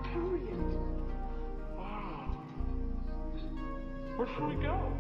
Period. Wow. Where should we go?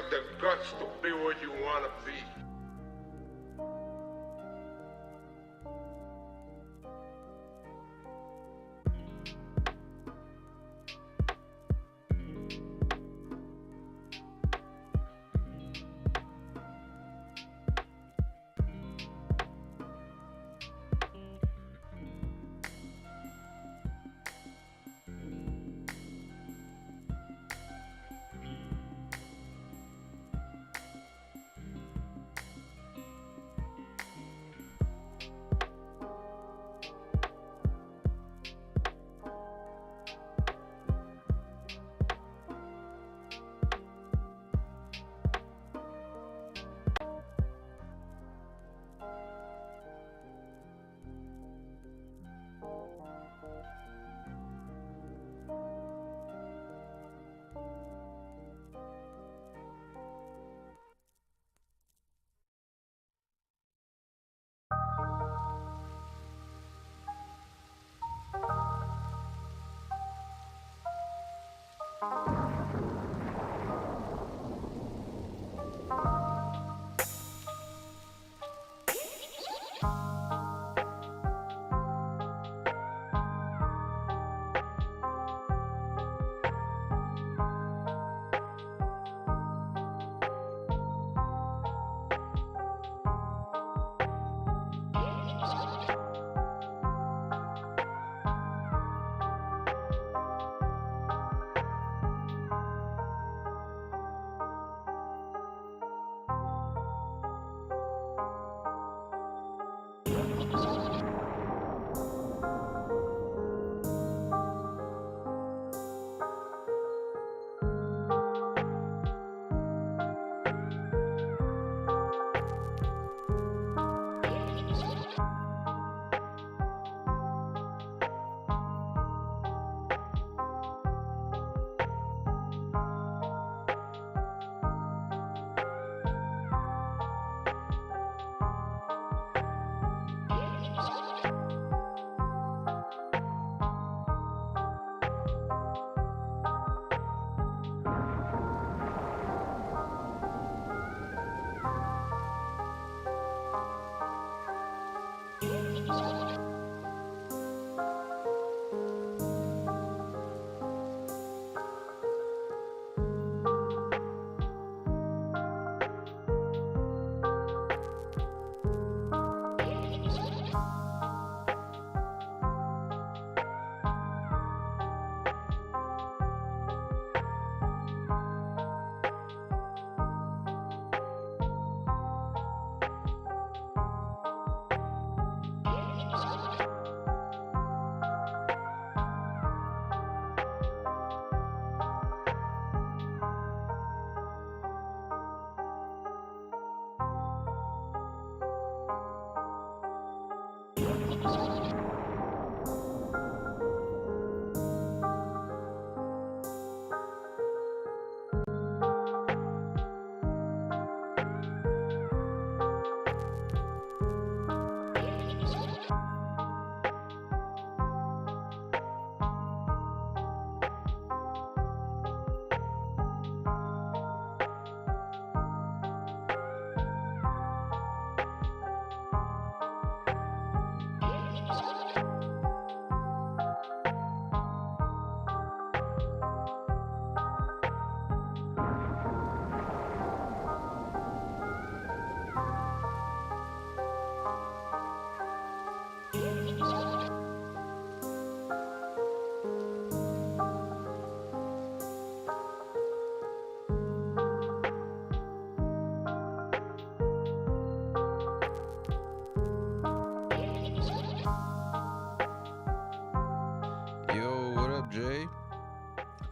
the guts to be where you want to be.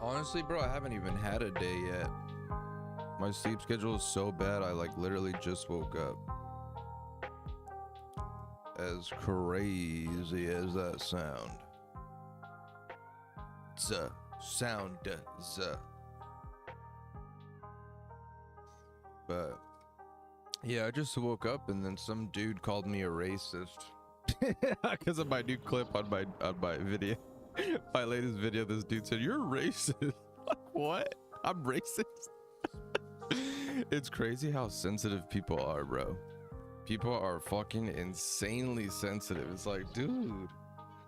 Honestly, bro, I haven't even had a day yet. My sleep schedule is so bad, I like literally just woke up. As crazy as that sound. But yeah, I just woke up and then some dude called me a racist because of my new clip on my video. My latest video, this dude said, "You're racist." Like, what? I'm racist? It's crazy how sensitive people are, bro. People are fucking insanely sensitive. It's like, dude,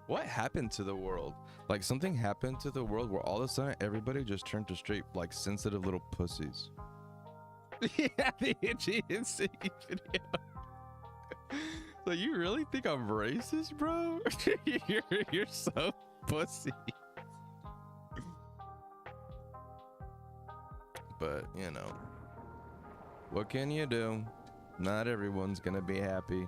what happened to the world? Like, something happened to the world where all of a sudden everybody just turned to straight, like, sensitive little pussies. Yeah, the itchy insane video. So you really think I'm racist, bro? you're so pussy. But, you know, what can you do? Not everyone's gonna be happy.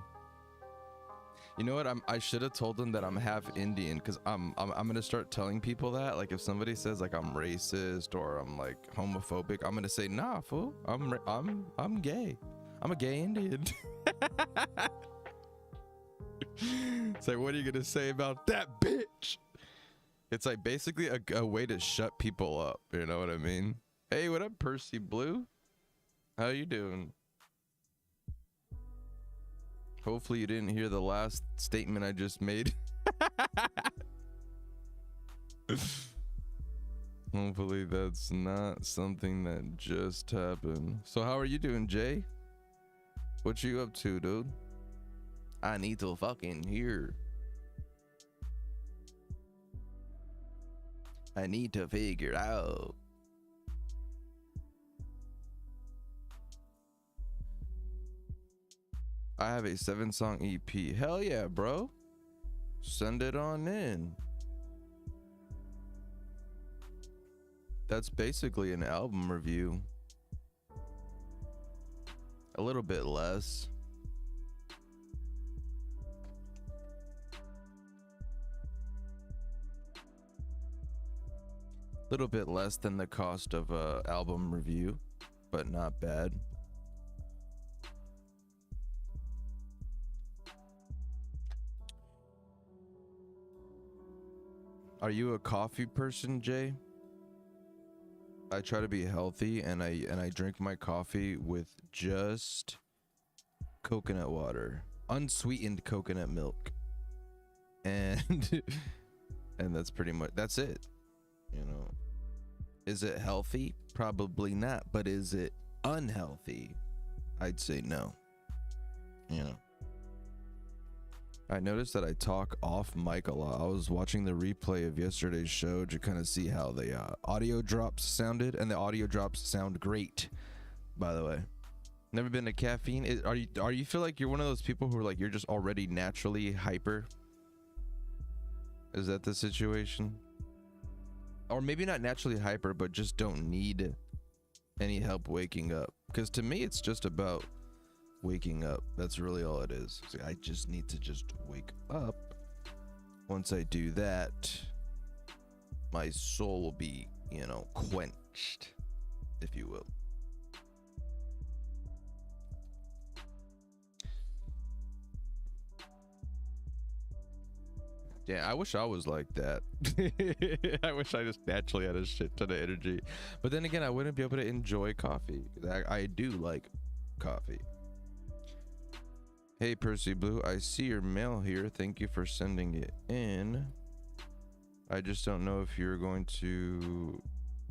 You know what? I should have told them that I'm half Indian, because I'm gonna start telling people that. Like, if somebody says like I'm racist or I'm like homophobic, I'm gonna say, nah, fool. I'm gay. I'm a gay Indian. It's like, what are you gonna say about that, bitch? It's like basically a way to shut people up. You know what I mean? Hey, what up, Percy Blue? How you doing? Hopefully you didn't hear the last statement I just made. Hopefully that's not something that just happened. So how are you doing, Jay? What you up to, dude? I need to fucking hear. I need to figure out. I have a 7-song EP. Hell yeah, bro. Send it on in. That's basically an album review. A little bit less. Little bit less than the cost of a album review, but not bad. Are you a coffee person, Jay? I try to be healthy, and I drink my coffee with just coconut water, unsweetened coconut milk, and and that's pretty much it. You know, is it healthy? Probably not. But is it unhealthy? I'd say no. You know, I noticed that I talk off mic a lot. I was watching the replay of yesterday's show to kind of see how the audio drops sounded, and the audio drops sound great, by the way. Never been to caffeine. Are you feel like you're one of those people who are like, you're just already naturally hyper? Is that the situation? Or maybe not naturally hyper, but just don't need any help waking up. Because to me, it's just about waking up. That's really all it is. So I just need to just wake up. Once I do that, my soul will be, you know, quenched, if you will. Yeah, I wish I was like that. I wish I just naturally had a shit ton of energy. But then again, I wouldn't be able to enjoy coffee. I do like coffee. Hey, Percy Blue, I see your mail here. Thank you for sending it in. I just don't know if you're going to...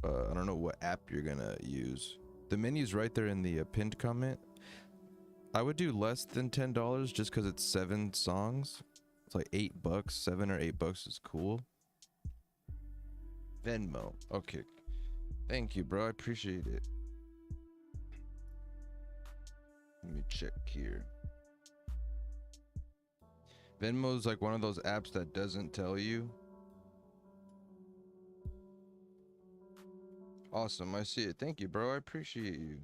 I don't know what app you're going to use. The menu's right there in the pinned comment. I would do less than $10 just because it's 7 songs. It's like $8. $7 or $8 is cool. Venmo. Okay. Thank you, bro. I appreciate it. Let me check here. Venmo is like one of those apps that doesn't tell you. Awesome. I see it. Thank you, bro. I appreciate you.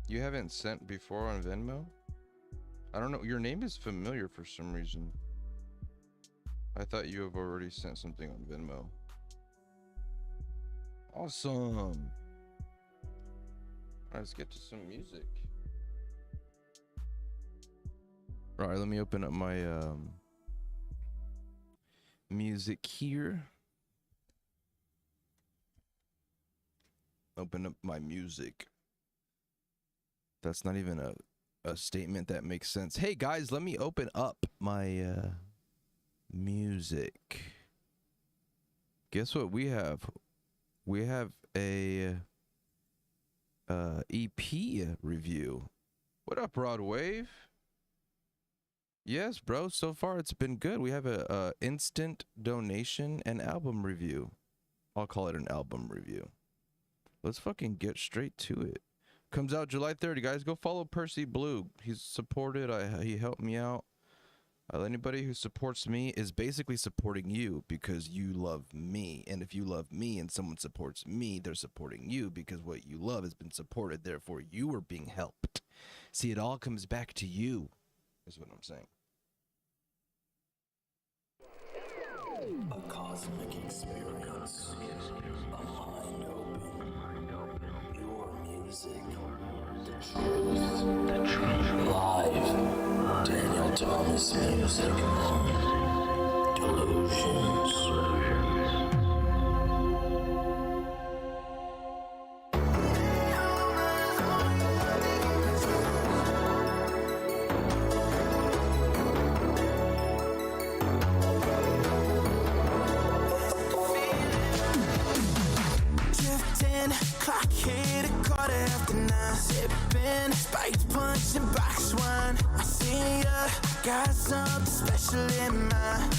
You haven't sent before on Venmo? I don't know. Your name is familiar for some reason. I thought you have already sent something on Venmo. Awesome. All right, let's get to some music. All right, let me open up my music here. Open up my music. That's not even a statement that makes sense. Hey guys, let me open up my music. Guess what we have? we have a EP review. What up, Broadwave? Yes, bro. So far, it's been good. We have a instant donation and album review. I'll call it an album review. Let's fucking get straight to it. Comes out July 30, guys. Go follow Percy Blue. He's supported. He helped me out. Anybody who supports me is basically supporting you because you love me. And if you love me and someone supports me, they're supporting you because what you love has been supported. Therefore, you are being helped. See, it all comes back to you, is what I'm saying. A cosmic experience. A mind open. Your music. The truth. Live. Daniel Thomas Music. Delusions. Clock hit 9:15. Sipping, spiked punch and box wine. I see ya, got something special in mind.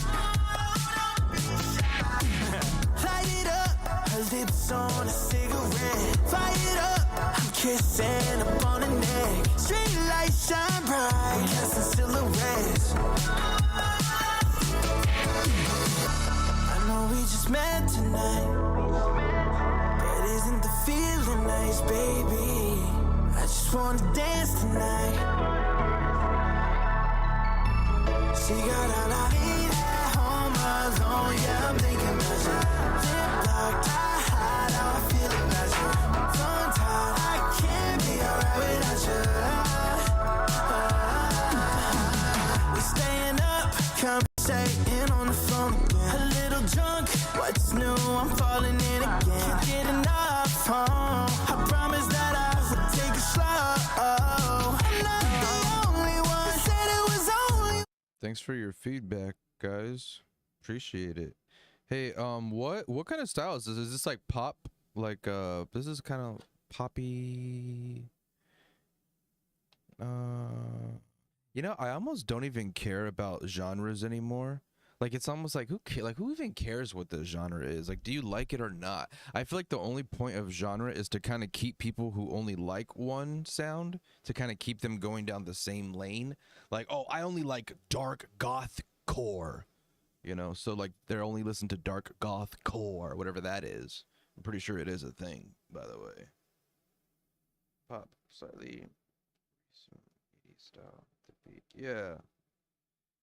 Light it up, her lips on a cigarette. Fire it up, I'm kissing up on her neck. Street lights shine bright, casting silhouettes. I know we just met tonight. Isn't the feeling nice, baby? I just wanna dance tonight. She got all I need at home alone. Yeah, I'm thinking about you. Lip locked, I hide how I feel about you. Tongue tied, I can't be alright without you. We staying up, conversating on the phone again. A little drunk, what's new? I'm falling in again. Can't get enough. I promise that I would take it slow. I'm not the only one. Said it was only. Thanks for your feedback, guys. Appreciate it. Hey, what kind of style is this? Is this like pop? Like this is kind of poppy. You know, I almost don't even care about genres anymore. Like, it's almost like, who even cares what the genre is? Like, do you like it or not? I feel like the only point of genre is to kind of keep people who only like one sound, to kind of keep them going down the same lane. Like, oh, I only like dark goth core, you know? So, like, they're only listen to dark goth core, whatever that is. I'm pretty sure it is a thing, by the way. Pop, slightly, some 80s style, the beat, yeah.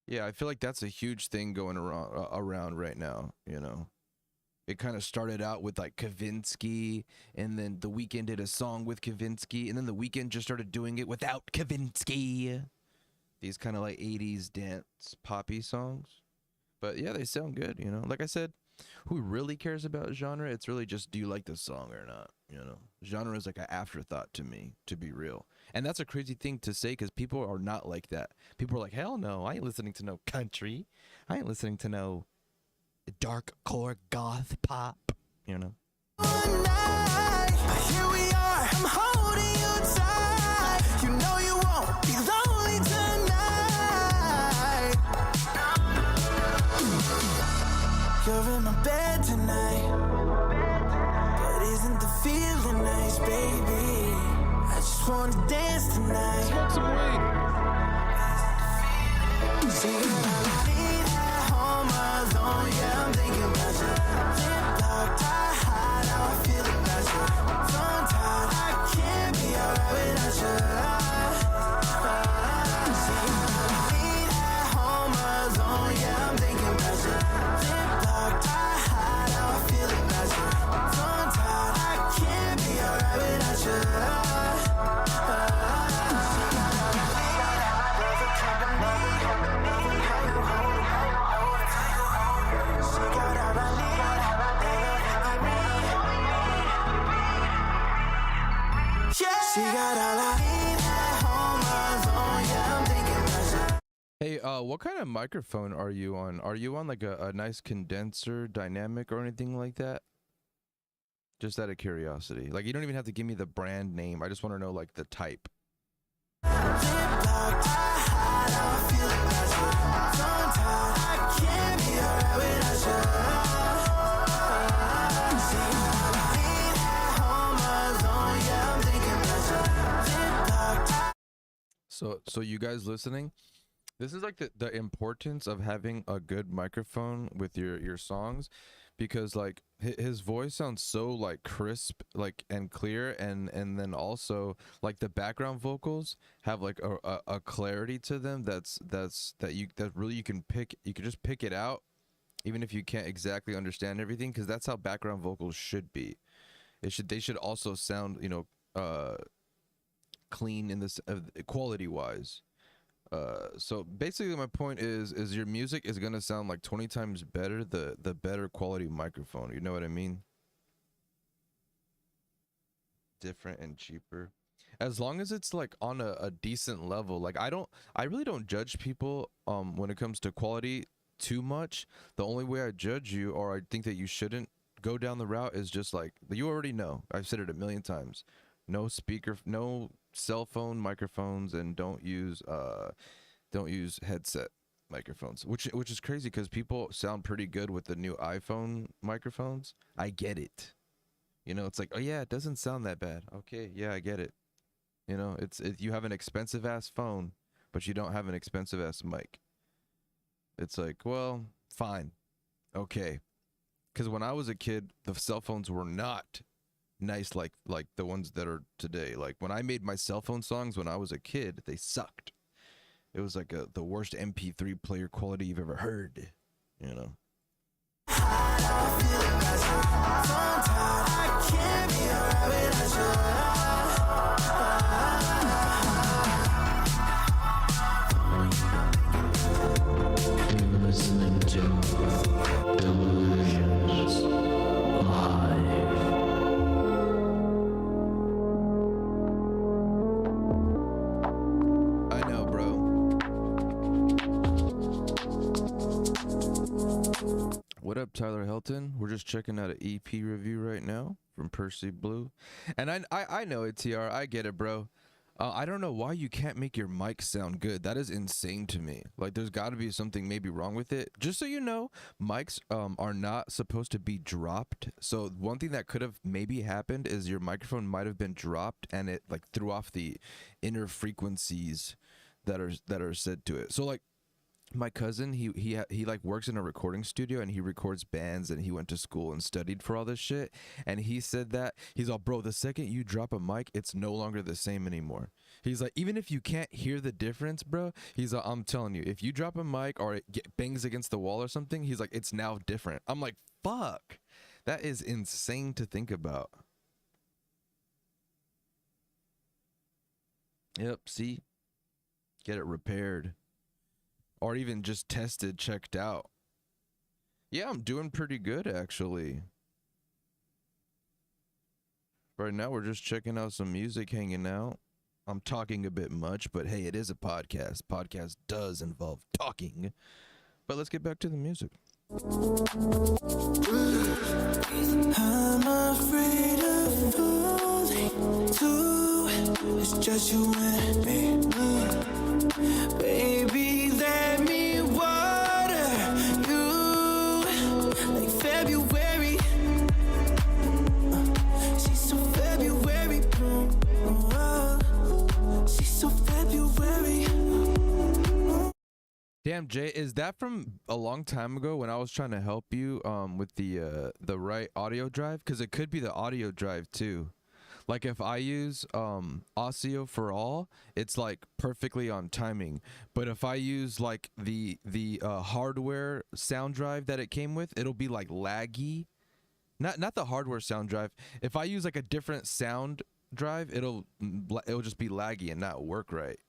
Yeah, I feel like that's a huge thing going around right now, you know. It kind of started out with like Kavinsky, and then The Weeknd did a song with Kavinsky, and then The Weeknd just started doing it without Kavinsky. These kind of like 80s dance poppy songs. But yeah, they sound good, you know. Like I said, who really cares about genre? It's really just, do you like the song or not, you know. Genre is like an afterthought to me, to be real. And that's a crazy thing to say because people are not like that. People are like, hell no, I ain't listening to no country. I ain't listening to no dark core goth pop, you know. One night, here we are, I'm holding you tight. You know you won't be lonely tonight. You're in my bed tonight. But isn't the feeling nice, baby? I just wanna dance tonight. Smoke some weed. She got all I need at home alone. Yeah, I'm thinking about you. Lip locked, I hide how I feel about you. Tongue tied, I can't be alright without you. She got all I need at home alone. Yeah, I'm thinking about you. Lip locked, I hide how I feel about you. Tongue tied, I can't be alright without you. She got all I need at home alone. Yeah, I'm thinking about you. Hey, what kind of microphone are you on? Are you on like a nice condenser dynamic or anything like that? Just out of curiosity. Like, you don't even have to give me the brand name. I just want to know like the type. So you guys listening? This is like the importance of having a good microphone with your songs, because like his voice sounds so like crisp, like, and clear, and then also like the background vocals have like a clarity to them that really you can just pick it out, even if you can't exactly understand everything, because that's how background vocals should be. They should also sound, you know, clean in this quality wise. So basically my point is your music is gonna sound like 20 times better the better quality microphone. You know what I mean? Different and cheaper, as long as it's like on a decent level. Like I really don't judge people when it comes to quality too much. The only way I judge you, or I think that you shouldn't go down the route, is just like, you already know, I've said it a million times, no cell phone microphones, and don't use headset microphones, which is crazy because people sound pretty good with the new iPhone microphones. I get it. You know, it's like, oh yeah, it doesn't sound that bad. Okay, yeah, I get it. You know, you have an expensive ass phone, but you don't have an expensive ass mic. It's like, well, fine. Okay. Because when I was a kid, the cell phones were not nice like the ones that are today. Like when I made my cell phone songs when I was a kid, they sucked. It was like the worst MP3 player quality you've ever heard, you know. You're listening to Delusions Live. I know, bro. What up, Tyler Helton? We're just checking out an EP review right now from Percy Blue. And I know it, TR. I get it, bro. I don't know why you can't make your mic sound good. That is insane to me. Like, there's got to be something maybe wrong with it. Just so you know, mics are not supposed to be dropped. So one thing that could have maybe happened is your microphone might have been dropped, and it like threw off the inner frequencies that are said to it. So like, my cousin, he like works in a recording studio, and he records bands, and he went to school and studied for all this shit. And he said that he's all, bro, the second you drop a mic, it's no longer the same anymore. He's like, even if you can't hear the difference, bro, he's like, I'm telling you, if you drop a mic or it bangs against the wall or something, he's like, it's now different. I'm like, fuck, that is insane to think about. Yep, see, get it repaired. Or even just tested, checked out. Yeah, I'm doing pretty good, actually. Right now, we're just checking out some music, hanging out. I'm talking a bit much, but hey, it is a podcast. Podcast does involve talking. But let's get back to the music. I'm afraid of falling too. It's just you and me. Baby, let me water you like February. She's so February. She's so February. Damn, Jay, is that from a long time ago when I was trying to help you with the right audio drive? Because it could be the audio drive too. Like if I use Audio for All, it's like perfectly on timing. But if I use like the hardware sound drive that it came with, it'll be like laggy. Not the hardware sound drive. If I use like a different sound drive, it'll just be laggy and not work right.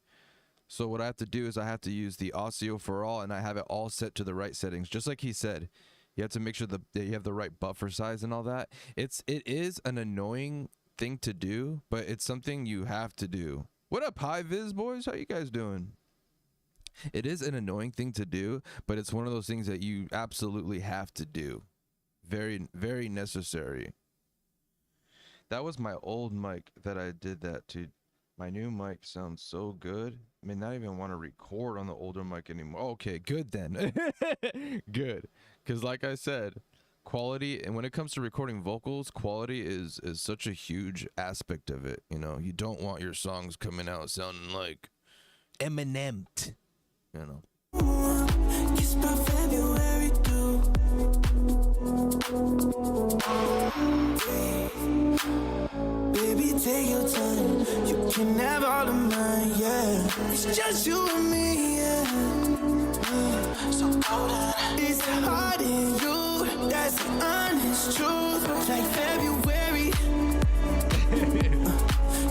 So what I have to do is I have to use the Audio for All, and I have it all set to the right settings, just like he said. You have to make sure that you have the right buffer size and all that. It is an annoying thing to do, but it's something you have to do. What up, Hi Viz boys? How you guys doing? It is an annoying thing to do, but it's one of those things that you absolutely have to do. Very, very necessary. That was my old mic that I did that to. My new mic sounds so good. I mean, not even want to record on the older mic anymore. Okay, good then. Good. Because like I said, quality, and when it comes to recording vocals, quality is such a huge aspect of it. You know, you don't want your songs coming out sounding like Eminem. You know. Kiss by February too. Baby, take your time. You can have all of mine, yeah. It's just you and me, yeah. So golden. It's hard in you. That's the honest truth. Like February.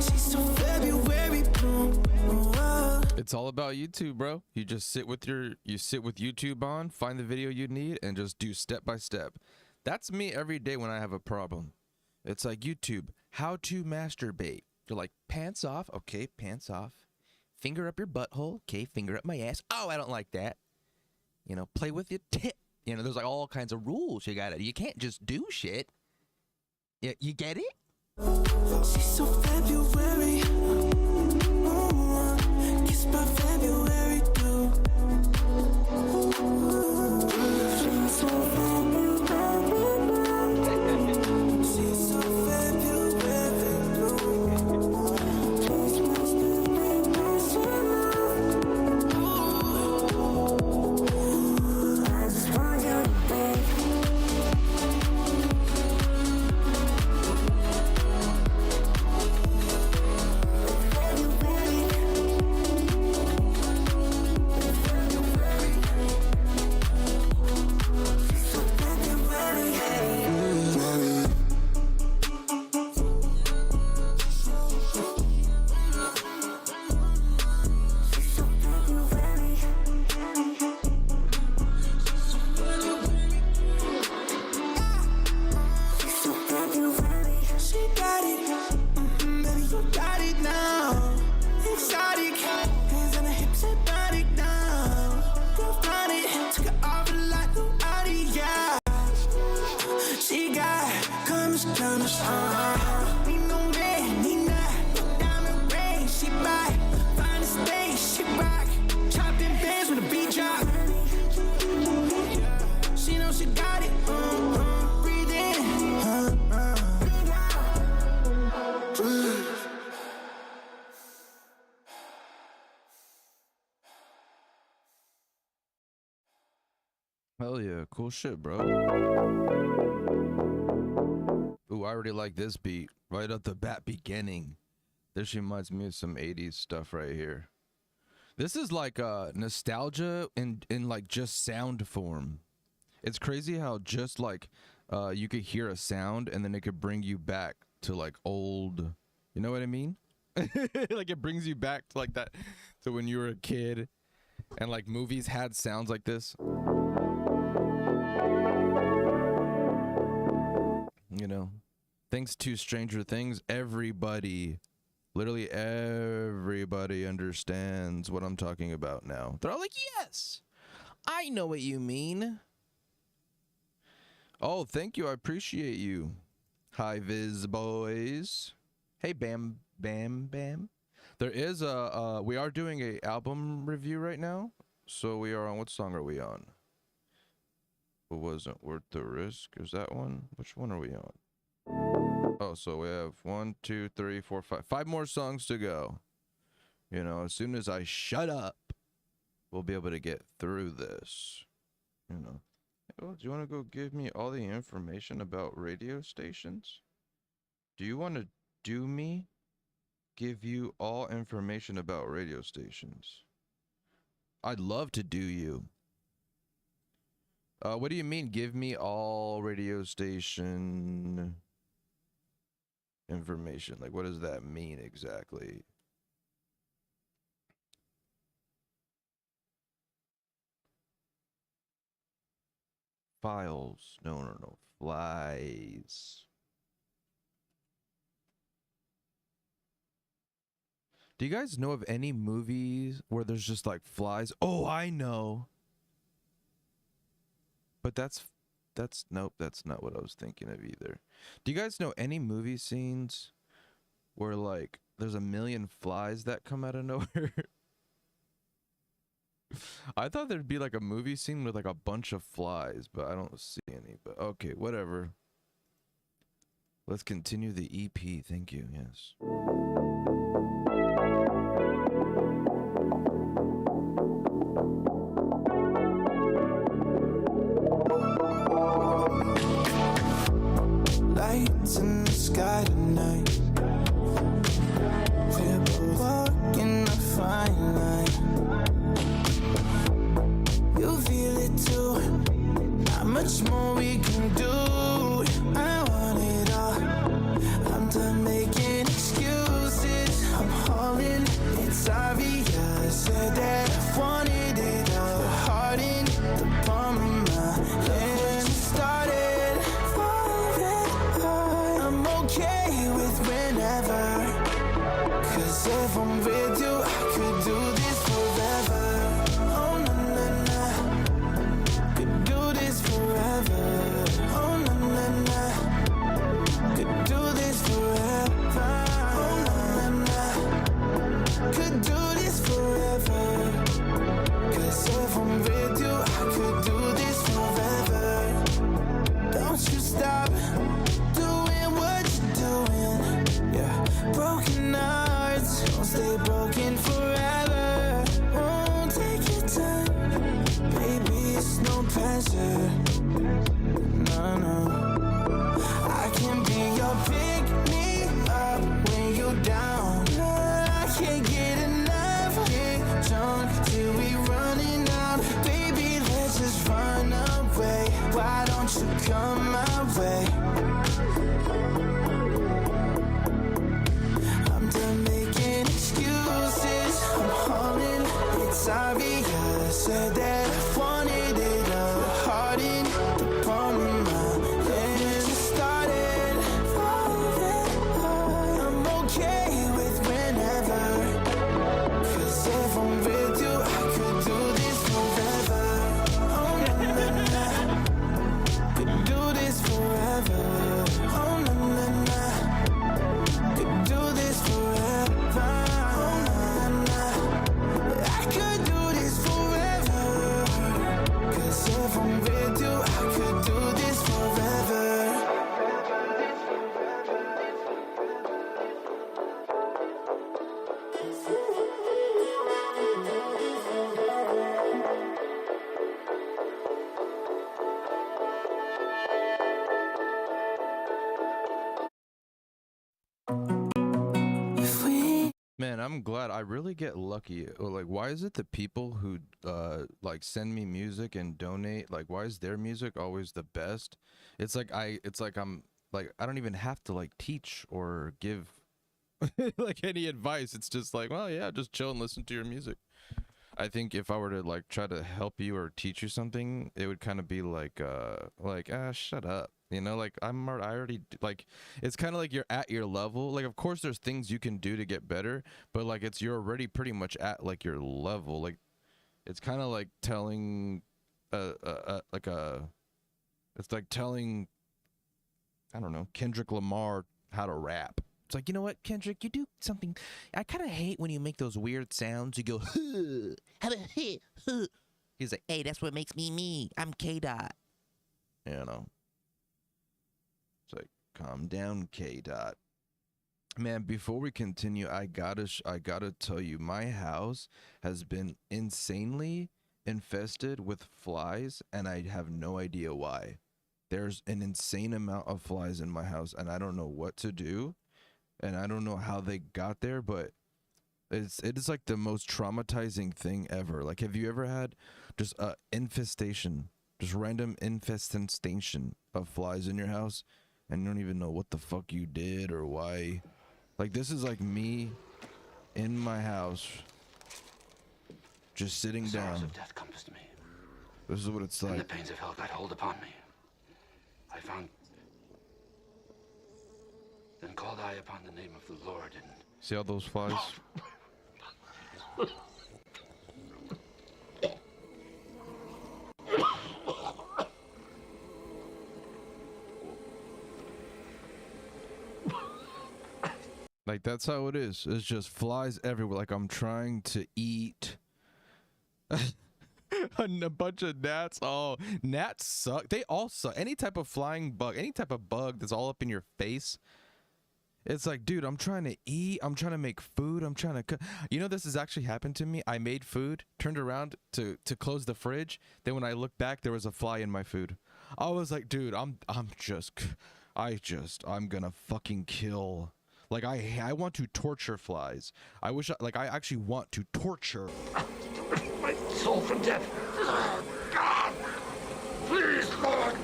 She's so February blue. It's all about YouTube, bro. You just sit with YouTube on, find the video you need, and just do step by step. That's me every day when I have a problem. It's like YouTube, how to masturbate. You're like, pants off, okay, pants off. Finger up your butthole, okay, finger up my ass. Oh, I don't like that. You know, play with your tit. You know, there's like all kinds of rules you can't just do shit. You get it? She's so February. Kiss by February too. She's so February. She's so February. I just want you to be. Hell yeah, cool shit, bro. Ooh, I already like this beat right at the bat beginning. This reminds me of some 80s stuff right here. This is like nostalgia in like just sound form. It's crazy how just like you could hear a sound and then it could bring you back to like old, you know what I mean? Like it brings you back to like that, to when you were a kid and like movies had sounds like this. You know, thanks to Stranger Things, everybody, literally everybody understands what I'm talking about now. They're all like, yes, I know what you mean. Oh, thank you. I appreciate you. Hi, Viz boys. Hey, Bam, Bam, Bam. There is we are doing a album review right now. So we are on, what song are we on? It wasn't worth the risk. Is that one? Which one are we on? Oh, so we have 1, 2, 3, 4, 5. 5 more songs to go. You know, as soon as I shut up, we'll be able to get through this. You know. Oh, do you want to go give me all the information about radio stations? Do you want to do me? Give you all information about radio stations. I'd love to do you. What do you mean, give me all radio station information? Like, what does that mean exactly? Files. No. Flies. Do you guys know of any movies where there's just like flies? Oh, I know. But that's nope, that's not what I was thinking of either. Do you guys know any movie scenes where like there's a million flies that come out of nowhere? I thought there'd be like a movie scene with like a bunch of flies, but I don't see any. But okay, whatever. Let's continue the EP. Thank you. Yes. Lights in the sky tonight. We're walking a fine line. You feel it too. Not much more we can do. I want it all. I'm done making excuses. I'm hauling. It's obvious that I wanted it all. The heart in the palm of my hand started falling. I'm okay with whenever. 'Cause if I'm with you, I could do this forever. Oh na na na, could do this forever. Oh na na na, could do this forever. Oh na na na, could do this forever. 'Cause if I'm with you, I could do this forever. Don't you stop doing what you're doing. Yeah, broken hearts don't stay broken forever. Won't take your time, baby, it's no pressure. No, no, I can be your pick me up when you're down. I can't get enough, get drunk till we running out. Baby, let's just run away. Why don't you come my way? I'm done making excuses. I'm hauling. It's obvious that I wanted it all. The heart in the palm of my hand started falling. I'm okay with whenever. 'Cause if I'm with you, I could do this forever. Oh na na na, could do this forever. Oh na na na, could do this forever. Oh na na, I could do this forever. 'Cause if I'm with you, I could do this forever. If we Man, I'm glad. I really get lucky. Like, why is it the people who like send me music and donate, like why is their music always the best? It's like I'm like I don't even have to like teach or give like any advice. It's just like, well, yeah, just chill and listen to your music. I think if I were to like try to help you or teach you something, it would kind of be like shut up. You know, like I already like it's kind of like you're at your level. Like of course there's things you can do to get better, but like you're already pretty much at like your level. Like it's kind of like telling it's like telling, I don't know, Kendrick Lamar how to rap. It's like, you know what, Kendrick, you do something. I kind of hate when you make those weird sounds. You go, huh, how about, huh, huh. He's like, hey, that's what makes me me. I'm K-Dot. You know. It's like, calm down, K-Dot. Man, before we continue, I gotta tell you, my house has been insanely infested with flies, and I have no idea why. There's an insane amount of flies in my house, and I don't know what to do. And I don't know how they got there, but it is like the most traumatizing thing ever. Like, have you ever had just a infestation, just random infestation of flies in your house, and you don't even know what the fuck you did or why? Like, this is like me in my house, just sitting down. The sorrows of death compassed me. This is what it's And the like. pains of hell got hold upon me. I found. Then called I upon the name of the Lord, and See all those flies? Like that's how it is. It's just flies everywhere. Like I'm trying to eat a bunch of gnats. Oh, gnats suck. They all suck. Any type of flying bug, any type of bug that's all up in your face. It's like, dude, I'm trying to eat. I'm trying to make food. I'm trying to cook. You know, this has actually happened to me. I made food, turned around to close the fridge. Then when I looked back, there was a fly in my food. I was like, dude, I'm gonna fucking kill. Like I want to torture flies. I actually want to torture. My soul from death. God, please, Lord,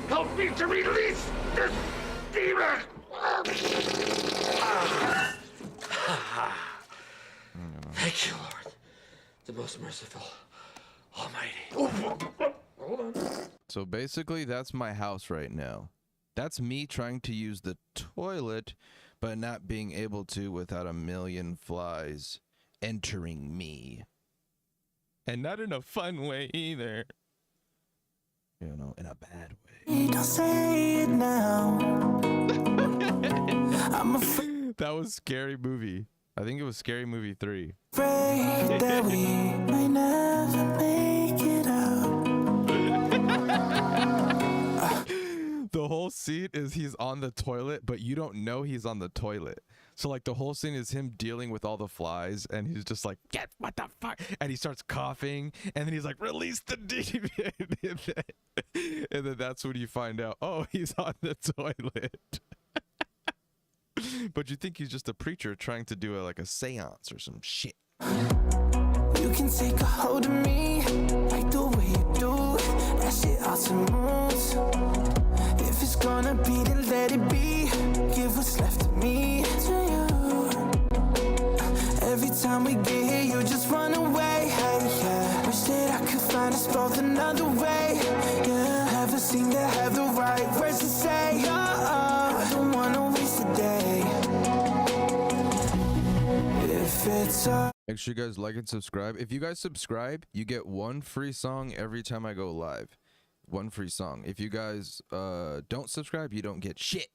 help me to release this demon. Thank you, Lord, the most merciful, almighty. Hold on. So basically, that's my house right now. That's me trying to use the toilet, but not being able to without a million flies entering me. And not in a fun way either. You know, in a bad way. Don't say it now. I'm That was Scary Movie. I think it was Scary Movie 3. afraid that we might never make it out. The whole scene is he's on the toilet, but you don't know he's on the toilet. So like the whole scene is him dealing with all the flies, and he's just like, "Get what the fuck?" And he starts coughing, and then he's like, "Release the demon." And then that's when you find out, oh, he's on the toilet. But you think he's just a preacher trying to do like a seance or some shit. You can take a hold of me like the way you do. That shit awesome moves. If it's gonna be, then let it be. Give what's left of me to you. Every time we get here, you just run away. Hey, yeah. Wish that I could find us both another way. Yeah, never seem to have the right words to say. I don't wanna waste a day. If it's all Make sure you guys like and subscribe. If you guys subscribe, you get one free song every time I go live. One free song. If you guys don't subscribe, you don't get shit.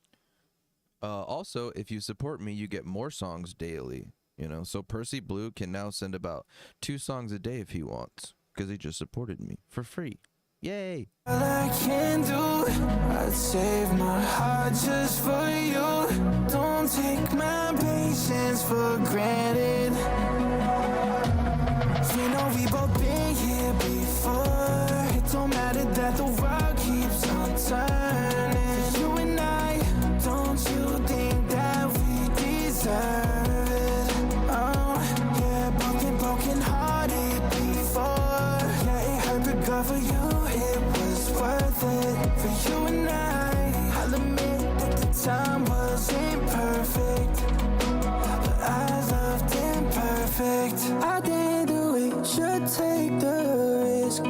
Also, if you support me, you get more songs daily. You know, so Percy Blue can now send about 2 songs a day if he wants, because he just supported me for free. Yay! I can do, I'd save my heart just for you. Don't take my patience for granted. You know we both been here before. It don't matter that the world keeps on turning. For you and I, don't you think that we deserve it? Oh, yeah, both been broken hearted before. Yeah, it hurt, but God, for you it was worth it. For you and I'll admit that the time wasn't perfect, but I loved imperfect. I didn't do it, should take the risk.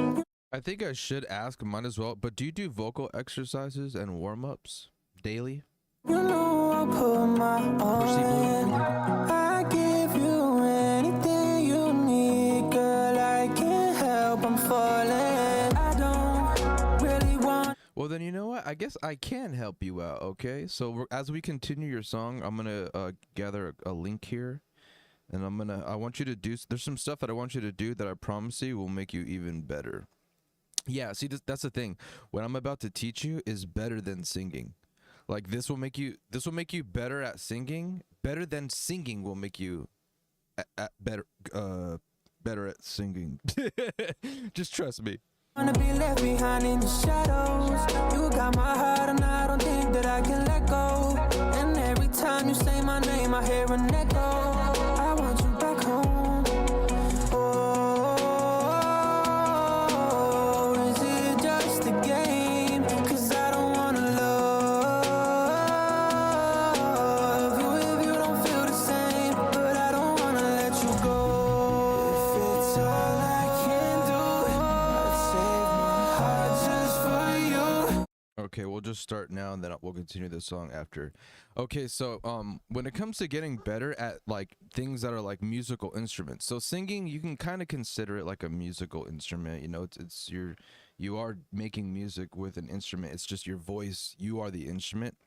I think I should ask, might as well, but do you do vocal exercises and warm-ups daily? You know I'll put my all in. I give you anything you need, girl. I can't help, I'm falling. I don't really want. Well, then you know what? I guess I can help you out, okay? So as we continue your song, I'm going to gather a link here. And I want you to do, there's some stuff that I want you to do that I promise you will make you even better. Yeah, see, that's the thing. What I'm about to teach you is better than singing. Like this will make you better at singing. Better than singing will make you better at singing. Just trust me. Wanna be left behind in the shadows. You got my heart and I don't think that I can let go. And every time you say my name, I hear an echo. I want you back home. Oh, is it just a game? 'Cause I don't wanna love you if you don't feel the same. But I don't wanna let you go. If it's all I can do, I'd save my heart just for you. Okay, we'll just start now and then we'll continue the song after. Okay, so when it comes to getting better at like things that are like musical instruments, so singing, you can kind of consider it like a musical instrument. You know, you are making music with an instrument. It's just your voice. You are the instrument.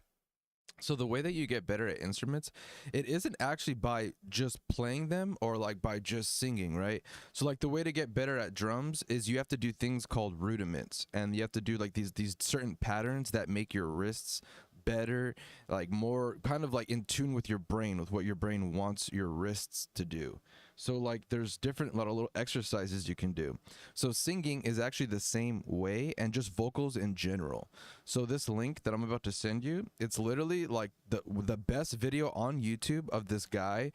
So the way that you get better at instruments, it isn't actually by just playing them or like by just singing, right? So like the way to get better at drums is you have to do things called rudiments, and you have to do like these certain patterns that make your wrists better, like more kind of like in tune with your brain, with what your brain wants your wrists to do. So like there's different little exercises you can do. So singing is actually the same way, and just vocals in general. So this link that I'm about to send you, it's literally like the best video on YouTube of this guy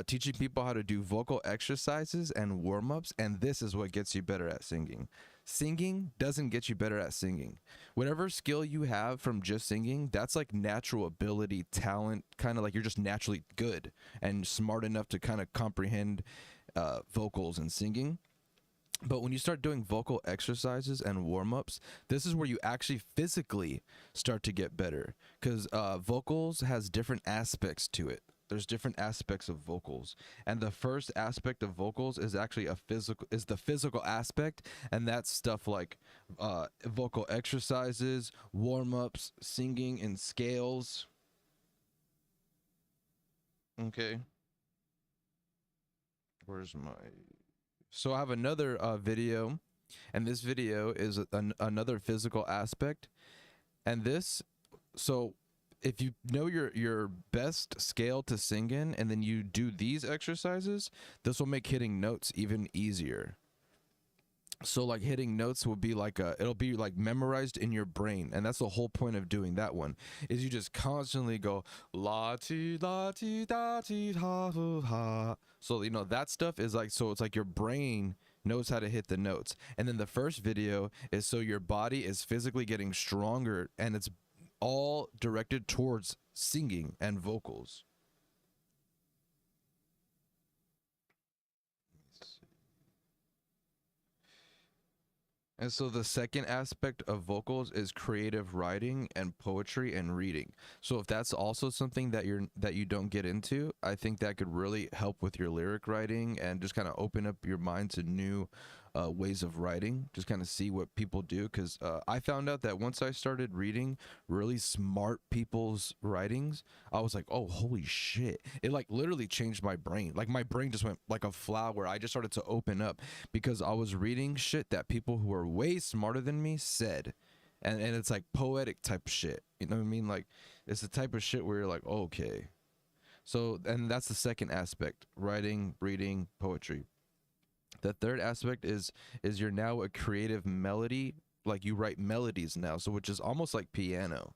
teaching people how to do vocal exercises and warm-ups, and this is what gets you better at singing. Singing doesn't get you better at singing. Whatever skill you have from just singing, that's like natural ability, talent, kind of like you're just naturally good and smart enough to kind of comprehend vocals and singing. But when you start doing vocal exercises and warm-ups, this is where you actually physically start to get better, because vocals has different aspects to it. There's different aspects of vocals, and the first aspect of vocals is actually the physical aspect, and that's stuff like vocal exercises, warm-ups, singing in scales. Okay, where's my... So I have another video, and this video is another physical aspect, and this, so if you know your best scale to sing in, and then you do these exercises, this will make hitting notes even easier. So like hitting notes will be like it'll be like memorized in your brain, and that's the whole point of doing that one, is you just constantly go la ti da ti ha ha. So you know that stuff is like, so it's like your brain knows how to hit the notes. And then the first video is so your body is physically getting stronger, and it's all directed towards singing and vocals. And so the second aspect of vocals is creative writing and poetry and reading. So if that's also something that you don't get into, I think that could really help with your lyric writing and just kind of open up your mind to new ways of writing, just kind of see what people do. Because I found out that once I started reading really smart people's writings, I was like, oh, holy shit. It like literally changed my brain. Like my brain just went like a flower. I just started to open up because I was reading shit that people who are way smarter than me said. And it's like poetic type shit. You know what I mean? Like it's the type of shit where you're like, oh, okay. So, and that's the second aspect: writing, reading, poetry. The third aspect is you're now a creative melody, like you write melodies now, so which is almost like piano.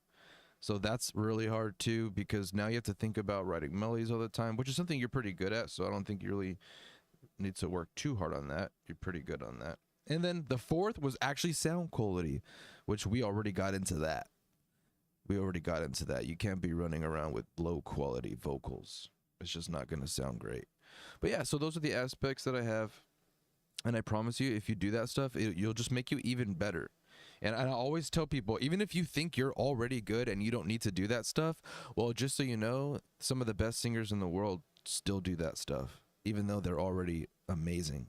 So that's really hard too, because now you have to think about writing melodies all the time, which is something you're pretty good at, so I don't think you really need to work too hard on that. You're pretty good on that. And then the fourth was actually sound quality, which we already got into that. You can't be running around with low quality vocals. It's just not going to sound great. But yeah, so those are the aspects that I have. And I promise you, if you do that stuff, you'll just make you even better. And I always tell people, even if you think you're already good and you don't need to do that stuff, well, just so you know, some of the best singers in the world still do that stuff, even though they're already amazing.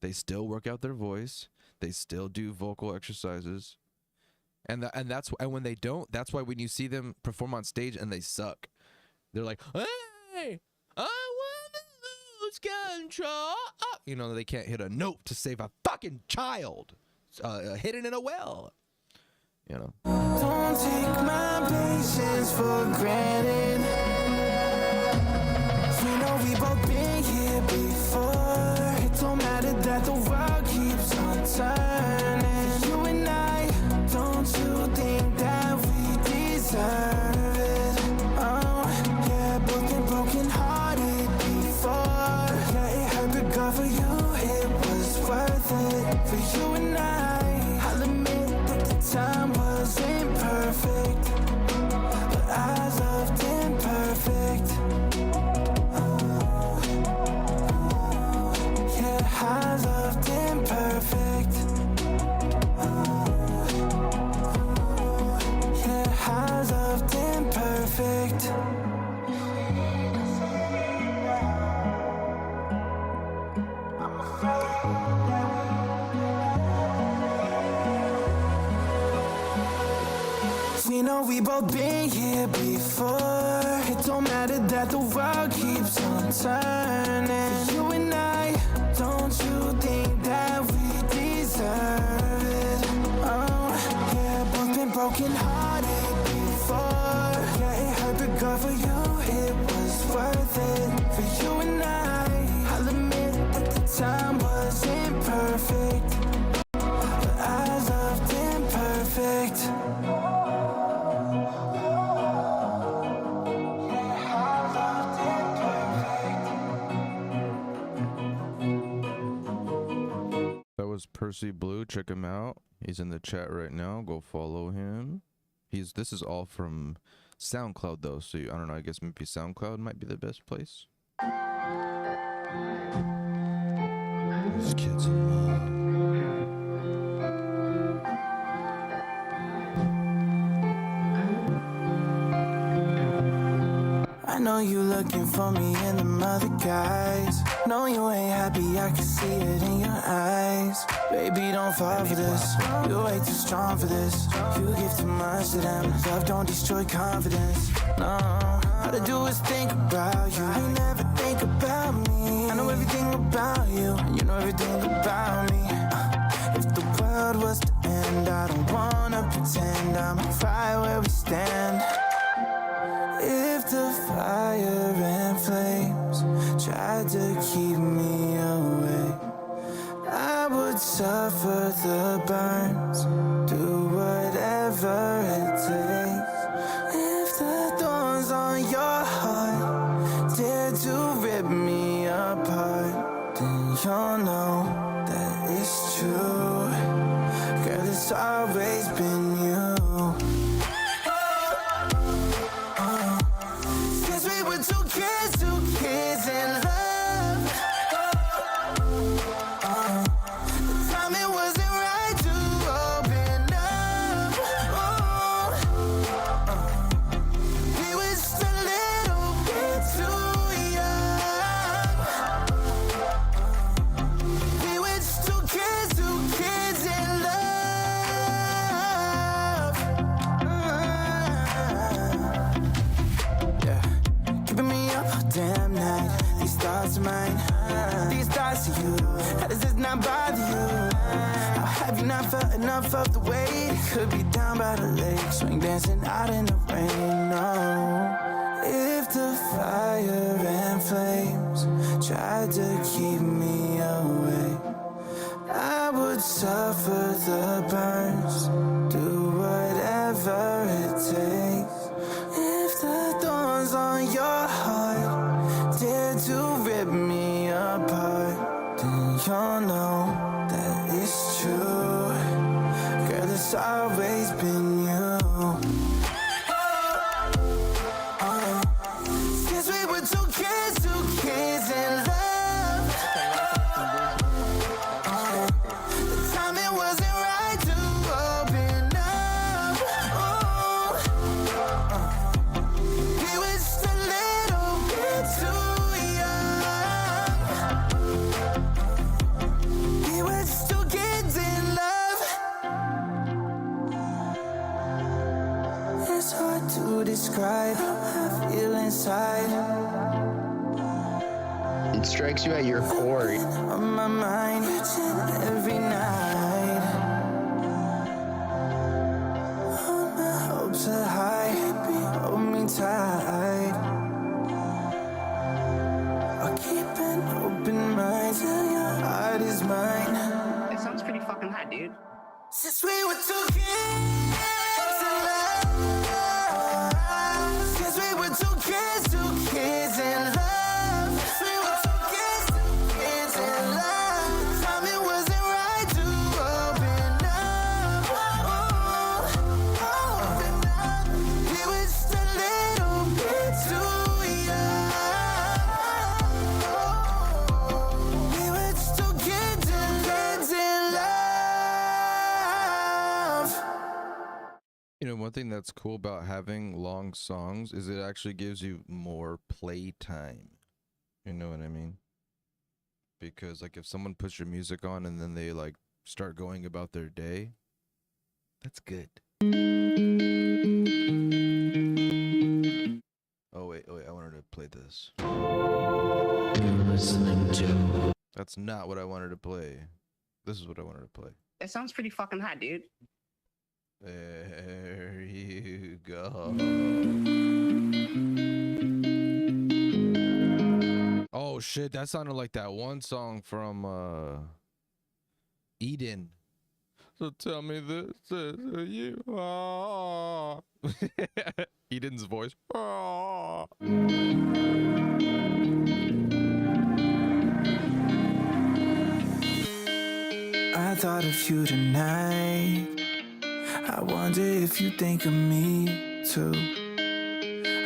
They still work out their voice. They still do vocal exercises. And when they don't, that's why when you see them perform on stage and they suck, they're like, hey, I want to lose control. You know, they can't hit a note to save a fucking child hidden in a well. You know. Don't take my patience for granted. You know we both been here before. It don't matter that the world keeps on turning. You and I, don't you think that we deserve it? Oh, yeah, both been broken hearted before. Yeah, it hurt, but God, for you, it was worth it. For you and I'll admit that the time wasn't perfect, but I loved imperfect. Yeah, I loved imperfect. Yeah, I loved imperfect. We know we both been here before. It don't matter that the world keeps on turning. For you and I, don't you think that we deserve it? Oh, yeah, both been broken hearted before. Yeah, it hurt, but girl, for you, it was worth it. For you and I'll admit that the time wasn't perfect, but I loved imperfect. That was Percy Blue. Check him out. He's in the chat right now. Go follow him. This is all from SoundCloud though, so I don't know. I guess maybe SoundCloud might be the best place. These kids in I know you looking for me in them other guys. No, you ain't happy, I can see it in your eyes. Baby, don't fall for this. You're way too strong for this. You give too much to them. Love don't destroy confidence. No, all I do is think about you. You never think about me. I know everything about you, and you know everything about me. If the world was to end, I don't wanna pretend. I'ma cry where we stand. If the fire and flames tried to keep me away, I would suffer the burns, do whatever it takes. If the thorns on your heart dare to rip me apart, then you'll know that it's true. Girl, it's always been you. Two kids in love. The timing wasn't right to open up. We were just a little bit too young. We were just two kids in love. Yeah. Keeping me up all damn night. These thoughts are mine. These thoughts of you. How does this not bother you? How have you not felt enough of the weight? Could be down by the lake, swing dancing out in the rain. No. If the fire and flames tried to keep me away, I would suffer the burns, do whatever it takes. If the thorns on your heart dare to rip me apart, then you'll know that it's true. Girl, it's always been you. Since we were two kids in love. The timing wasn't right to open up. We were just a little bit too young. We were just two kids in love. It's hard to describe how I feel inside. It strikes you at your core. On my mind every night. All my hopes are high. Hold me tight. I'll keep an open mind till your heart is mine. It sounds pretty fucking hot, dude. Since we were two kids in love. Since we were two kids in love. Since we were two kids in love. Timing wasn't right to open up. We were just a little bit too young. We were just two kids in love. You know, one thing that's cool about having long songs is it actually gives you more play time. You know what I mean? Because like if someone puts your music on and then they like start going about their day, that's good. wait, I wanted to play this. You're listening to That's not what I wanted to play. This is what I wanted to play. That sounds pretty fucking hot, dude. There you go. Oh shit, that sounded like that one song from Eden. So tell me this is you. Ah. Eden's voice. Ah. I thought of you tonight. I wonder if you think of me too.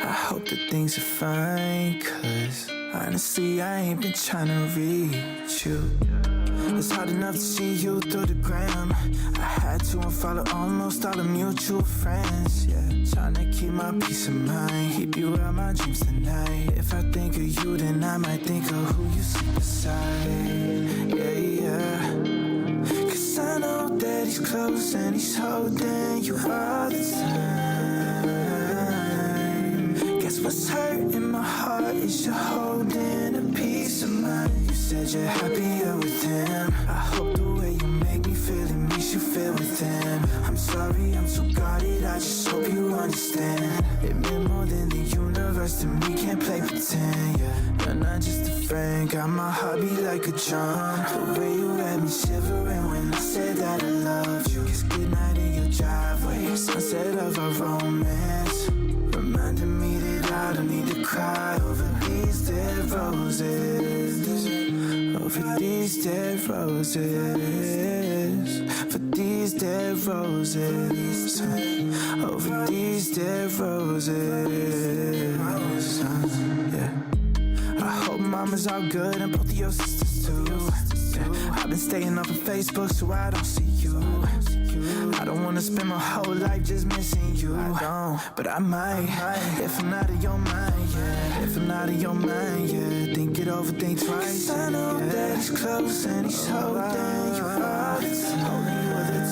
I hope that things are fine, 'cause honestly I ain't been trying to reach you. It's hard enough to see you through the gram. I had to unfollow almost all the mutual friends, yeah. Trying to keep my peace of mind, keep you out my dreams tonight. If I think of you, then I might think of who you sleep beside, yeah. 'Cause I know that he's close and he's holding you all the time. Guess what's hurting my heart is you're holding a piece of mine. You said you're happier with him. I hope the way you make me feel, it makes you feel with him. I'm sorry, I'm so guarded, I just hope you understand. It meant more than the universe to me, can't play pretend, yeah. You're not just a friend, got my heart beat like a drum. The way you had me shivering when I said that I loved you. Kiss goodnight in your driveway, sunset of our romance. Reminding me that I don't need to cry over these dead roses. Over these dead roses. For these dead roses. Over these dead roses. Yeah. I hope mama's all good and both of your sisters too. Yeah. I've been staying up on Facebook so I don't see you. I don't wanna spend my whole life just missing you. I don't, but I might. If I'm not in your mind, yeah. If I'm not in your mind, yeah. Think it over, think twice. 'Cause I know that he's close and he's holding you all the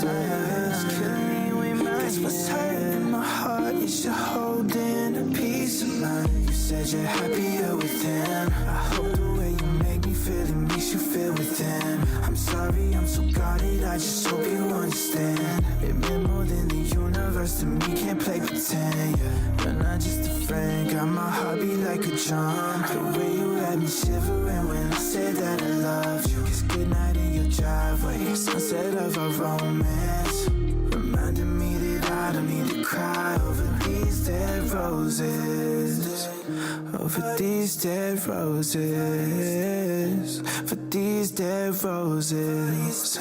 time. It's killing me with mine. Guess what's hurting my heart is you're holding a piece of mine. You said you're happier with him. I hope the way you make me feel, it makes you feel with him. I'm sorry, I'm so guarded, I just hope you understand. It meant more than the universe to me, can't play pretend, yeah. You're not just a friend, got my heart beat like a drum. The way you had me shivering when I said that I loved you. Kiss goodnight in your driveway, sunset of our romance. Reminding me that I don't need to cry over these dead roses. Over these dead roses. For these dead roses.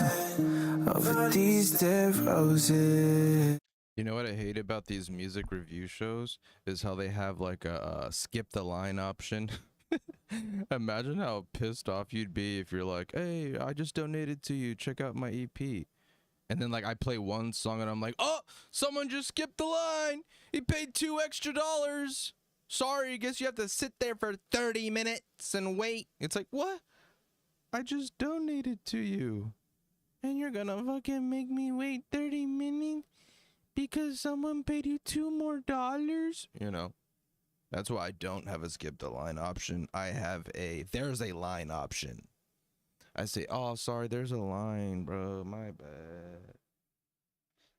Over these dead roses. You know what I hate about these music review shows is how they have like a skip the line option. Imagine how pissed off you'd be if you're like, hey, I just donated to you, check out my EP. And then like I play one song and I'm like, oh, someone just skipped the line. He paid $2 extra. Sorry, I guess you have to sit there for 30 minutes and wait. It's like, what? I just donated to you. And you're gonna fucking make me wait 30 minutes because someone paid you $2 more? You know, that's why I don't have a skip the line option. I have there's a line option. I say, oh, sorry, there's a line, bro. My bad.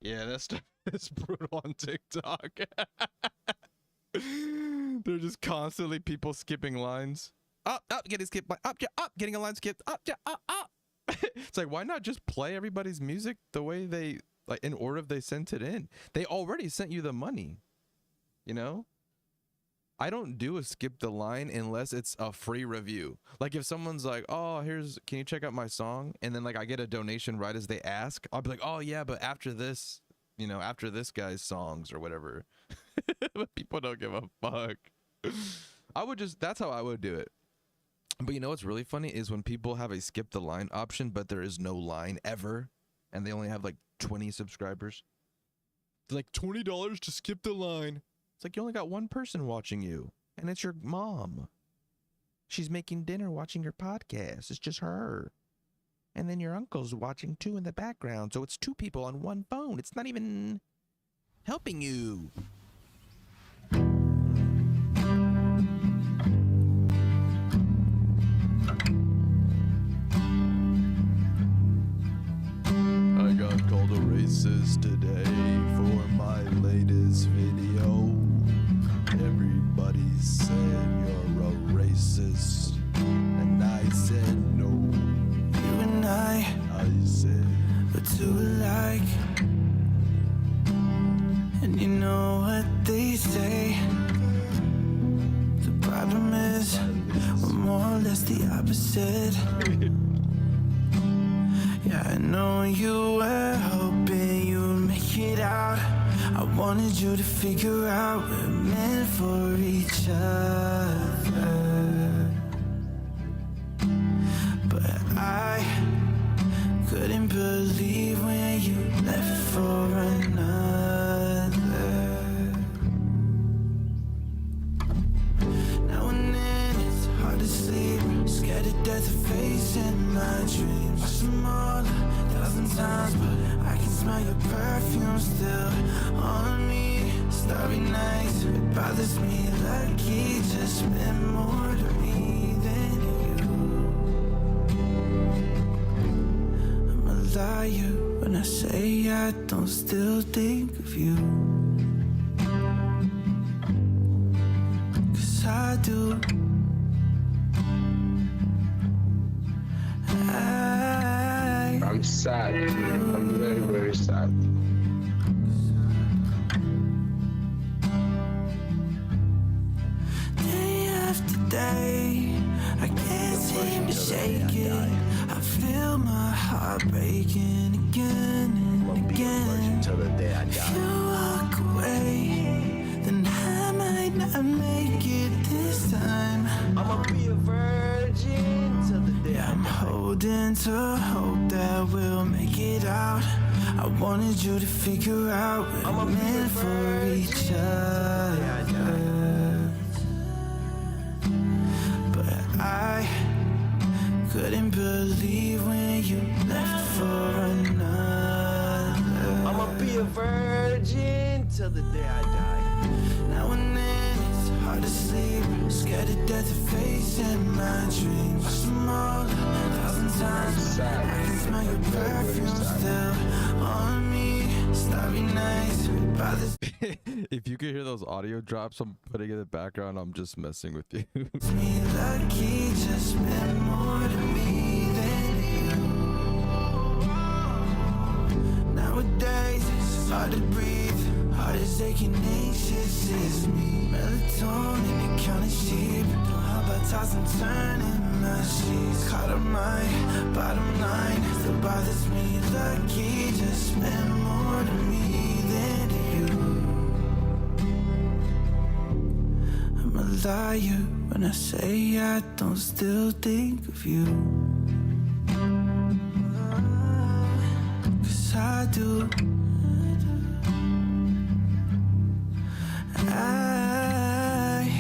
Yeah, that's brutal on TikTok. They're just constantly people skipping lines. Up, getting skipped. Up, getting a line skipped. Up. It's like, why not just play everybody's music the way they, like, in order they sent it in? They already sent you the money, you know? I don't do a skip the line unless it's a free review. Like if someone's like, oh, can you check out my song? And then like I get a donation right as they ask. I'll be like, oh yeah, but after this, you know, after this guy's songs or whatever. But people don't give a fuck. That's how I would do it. But you know what's really funny is when people have a skip the line option, but there is no line ever. And they only have like 20 subscribers. They're like $20 to skip the line. It's like you only got one person watching you, and it's your mom. She's making dinner watching your podcast. It's just her. And then your uncle's watching too in the background, so it's two people on one phone. It's not even helping you. said no. You and I said were two alike. And you know what they say. The problem is we're more or less the opposite. Yeah, I know you were hoping you'd make it out. I wanted you to figure out we're meant for each other. But I couldn't believe when you left for another. Now and then it's hard to sleep, scared to death of facing my dreams. Watch them all 1,000 times, but I can smell your perfume still on me. Starry nights, it bothers me like he just meant more to me than you. I'm a liar when I say I don't still think of you. 'Cause I do. I'm sad. I'm very, very sad. Day after day, I can't seem to shake it. I feel my heart breaking again and again. If you walk away, then I might not make it this time. I'ma be a virgin till the day I'm holding to hope that we'll make it out. I wanted you to figure out we're meant for each other. But I couldn't believe when you left for another. I'ma be a virgin till the day I die. Now and then it's hard to sleep, scared to death of facing my dreams. Watch them all 1,000 times, I can smell your perfume still on me. Starry nights, it bothers if you could hear those audio drops I'm putting in the background, I'm just messing with you. me like he just meant more to me than you. Nowadays it's hard to breathe, heart is aching, anxious is me. Melatonin and counting sheep, how about toss and turning my sheets. Caught on my bottom line, still bothers me like he just meant more to me than you. I'm a liar when I say I don't still think of you. 'Cause I do. I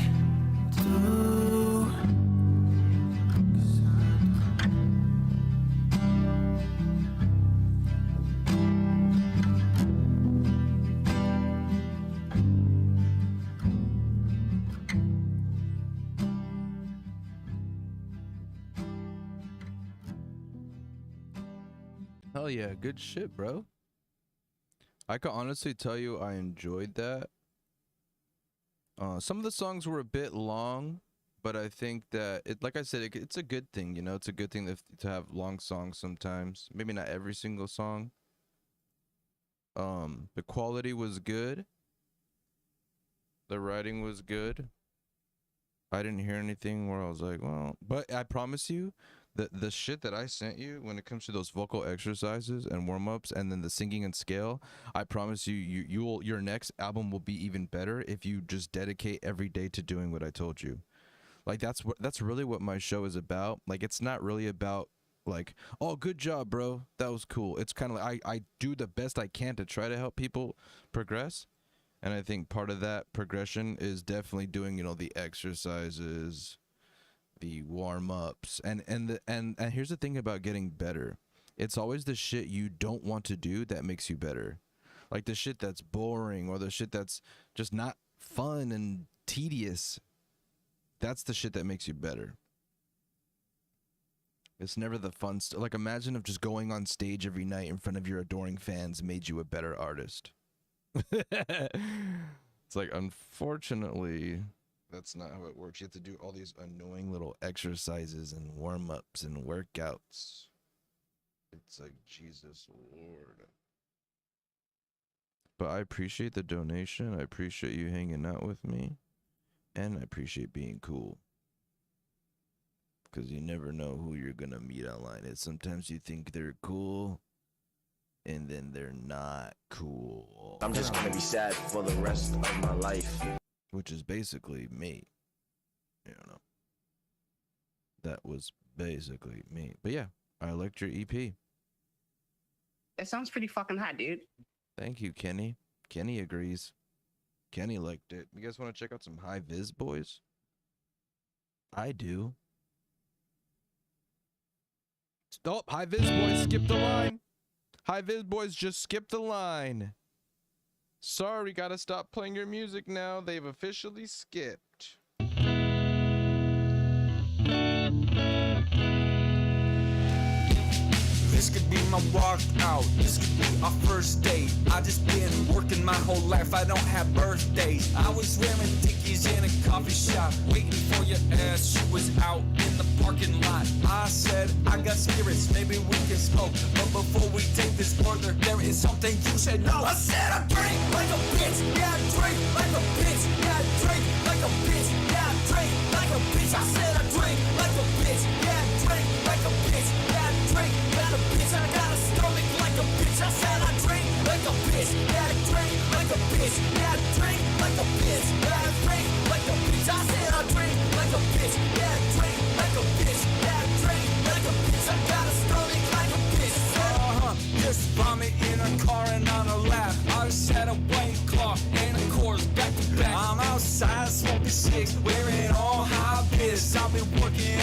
do. Hell yeah, good shit, bro. I can honestly tell you I enjoyed that. Some of the songs were a bit long, but I think that like I said, it's a good thing, you know. It's a good thing to have long songs sometimes. Maybe not every single song. The quality was good. The writing was good. I didn't hear anything where I was like, well, but I promise you, the shit that I sent you when it comes to those vocal exercises and warm-ups and then the singing and scale, I promise you, your next album will be even better if you just dedicate every day to doing what I told you. Like that's really what my show is about. Like it's not really about like, oh, good job, bro, that was cool. It's kind of like I do the best I can to try to help people progress. And I think part of that progression is definitely doing, you know, the exercises, the warm-ups, and here's the thing about getting better. It's always the shit you don't want to do that makes you better. Like the shit that's boring or the shit that's just not fun and tedious. That's the shit that makes you better. It's never the fun stuff. Like imagine if just going on stage every night in front of your adoring fans made you a better artist. It's like, unfortunately, That's not how it works. You have to do all these annoying little exercises and warm-ups and workouts. It's like, Jesus Lord. But I appreciate the donation. I appreciate you hanging out with me. And I appreciate being cool. Because you never know who you're going to meet online. And sometimes you think they're cool. And then they're not cool. I'm just going to be sad for the rest of my life. Which is basically me. You know. That was basically me. But yeah, I liked your EP. It sounds pretty fucking hot, dude. Thank you, Kenny. Kenny agrees. Kenny liked it. You guys want to check out some high vis boys? I do. Stop, high vis boys, skip the line. High vis boys just skipped the line. Sorry, gotta stop playing your music now. They've officially skipped. This could be my walkout, this could be our first date. I just been working my whole life, I don't have birthdays. I was wearing dickies in a coffee shop, waiting for your ass, she was out in the parking lot. I said, I got spirits, maybe we can smoke. But before we take this further, there is something you said no. I said I drink like a bitch, yeah I drink like a bitch, yeah I drink like a bitch, yeah I drink like a bitch. I said I drink like a bitch, yeah I drink like a bitch, yeah I drink like a bitch. I got a stomach like a bitch. I said I drink like a bitch, yeah I drink like a bitch, yeah I drink like a bitch, yeah I drink like a bitch. I said I drink like a bitch, yeah I drink like a bitch, yeah I drink like a bitch. I got a stomach like a bitch. Just vomit in a car and on a lap. I just had a white claw and a course back to back. I'm outside smoking six, wearing all high vis. I've been working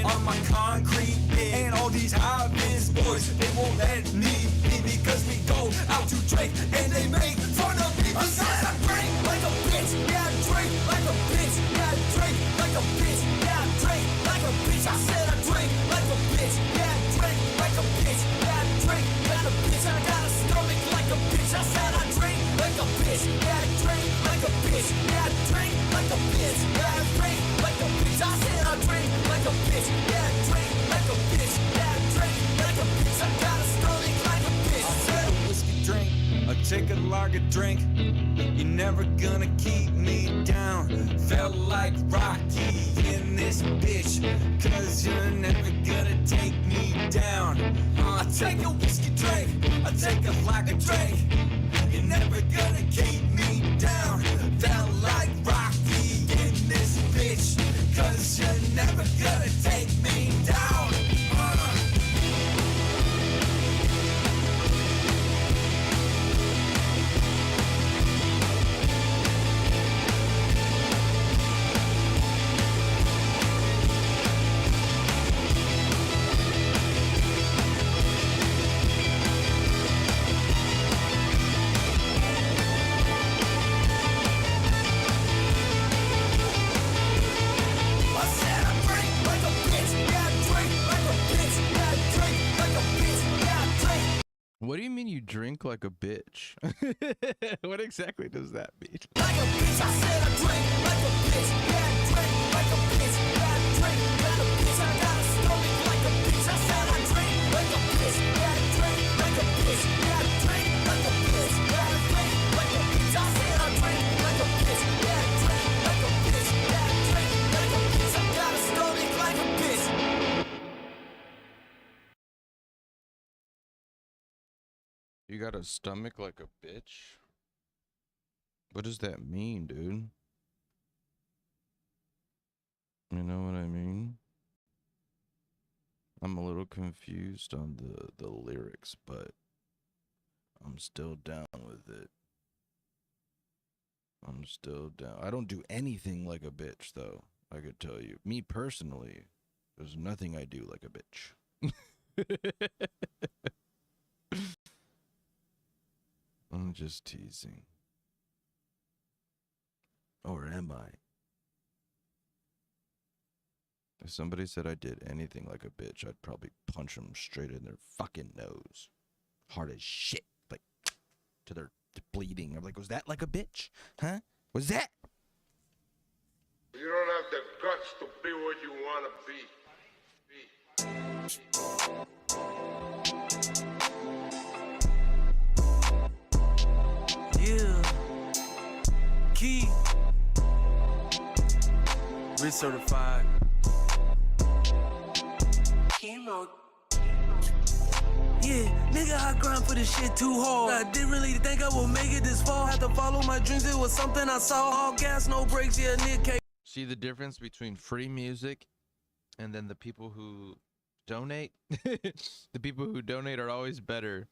on my concrete bit. And all these high vis boys, they won't let me be because we go out to drink and they make fun of me. I said I drink like a bitch, yeah I drink like a bitch, yeah I drink like a bitch, yeah I drink like a bitch. I said I drink like a bitch, yeah I drink like a bitch, yeah I drink like a bitch. I got a stomach like a bitch. I said I drink like a bitch, yeah I drink like a bitch, yeah I drink like a bitch, yeah I drink like a bitch. I said I drink like a bitch, yeah I drink like a bitch, yeah I drink like a bitch. I got a stomach like a bitch. I said a whiskey drink, I take a lager drink. You're never gonna keep me down. Felt like Rocky in this bitch, cause you're never gonna take me down. I take a whiskey drink, I take a lager drink. You're never gonna keep me down. Felt like Rocky in this bitch, cause you're never gonna take me down. What do you mean you drink like a bitch? What exactly does that mean? Like a bitch, I said I drink like a bitch, yeah I drink like a bitch, yeah I drink like a bitch. I got a stomach like a bitch. I said I drink like a bitch, yeah I drink like a bitch, yeah I drink like a bitch, yeah I drink like a bitch. I said I drink like a bitch, yeah I drink like a bitch, yeah I drink like a bitch. I got a stomach like a bitch. You got a stomach like a bitch? What does that mean, dude? You know what I mean? I'm a little confused on the lyrics, but I'm still down with it. I'm still down. I don't do anything like a bitch, though. I could tell you. Me personally, there's nothing I do like a bitch. I'm just teasing. Or am I? If somebody said I did anything like a bitch, I'd probably punch them straight in their fucking nose. Hard as shit. Like, to their bleeding. I'm like, was that like a bitch? Huh? Was that? guts to be where you wanna be. Yeah. Key. Rich certified. Chemo. Yeah, nigga, I grind for this shit too hard. I didn't really think I would make it this far. Had to follow my dreams, it was something I saw. All gas, no brakes, yeah, Nick K. See the difference between free music and then the people who donate? The people who donate are always better.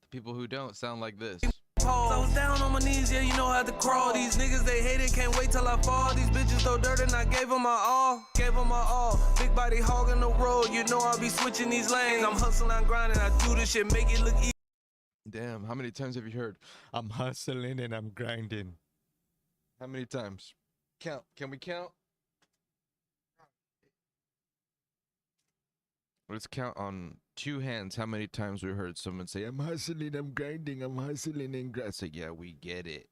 The people who don't sound like this. I was down on my knees, yeah, you know how to crawl. These niggas, they hate it, can't wait till I fall. These bitches throw dirt and I gave them my all. Gave them my all. Big body hogging the road, you know I'll be switching these lanes. I'm hustling, I'm grinding, I do this shit, make it look easy. Damn, how many times have you heard, I'm hustling and I'm grinding? How many times? Count. Can we count? Let's count on 2 hands how many times we heard someone say, I'm hustling, I'm grinding, I'm hustling and grinding. So yeah, we get it.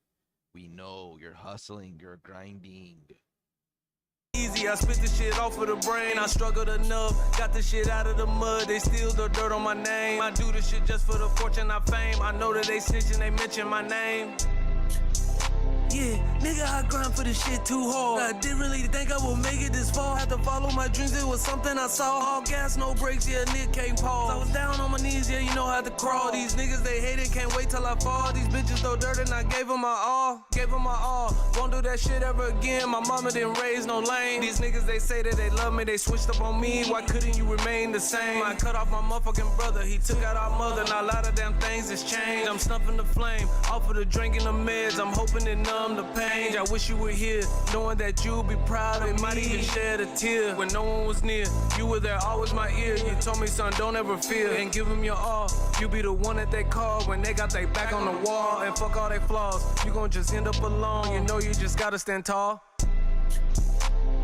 We know you're hustling, you're grinding. Easy, I spit the shit off of the brain. I struggled enough, got the shit out of the mud. They still throw dirt on my name. I do this shit just for the fortune, not fame. I know that they snitching, they mention my name. Yeah, nigga, I grind for this shit too hard. I didn't really think I would make it this far. Had to follow my dreams, it was something I saw. All gas, no brakes, yeah, Nick can't pause. I was down on my knees, yeah, you know how to crawl. These niggas, they hate it, can't wait till I fall. These bitches throw dirt and I gave them my all. Gave them my all. Won't do that shit ever again. My mama didn't raise no lane. These niggas, they say that they love me, they switched up on me. Why couldn't you remain the same? I cut off my motherfucking brother, he took out our mother. Now a lot of damn things has changed. I'm snuffing the flame, off of the drink and the meds. I'm hoping it numb the pain. I wish you were here, knowing that you'd be proud of me. Might even shed a tear when no one was near. You were there, always my ear. You told me, son, don't ever fear, and give them your all. You be the one that they call when they got their back on the wall. And fuck all their flaws, you gon' just end up alone. You know you just gotta stand tall.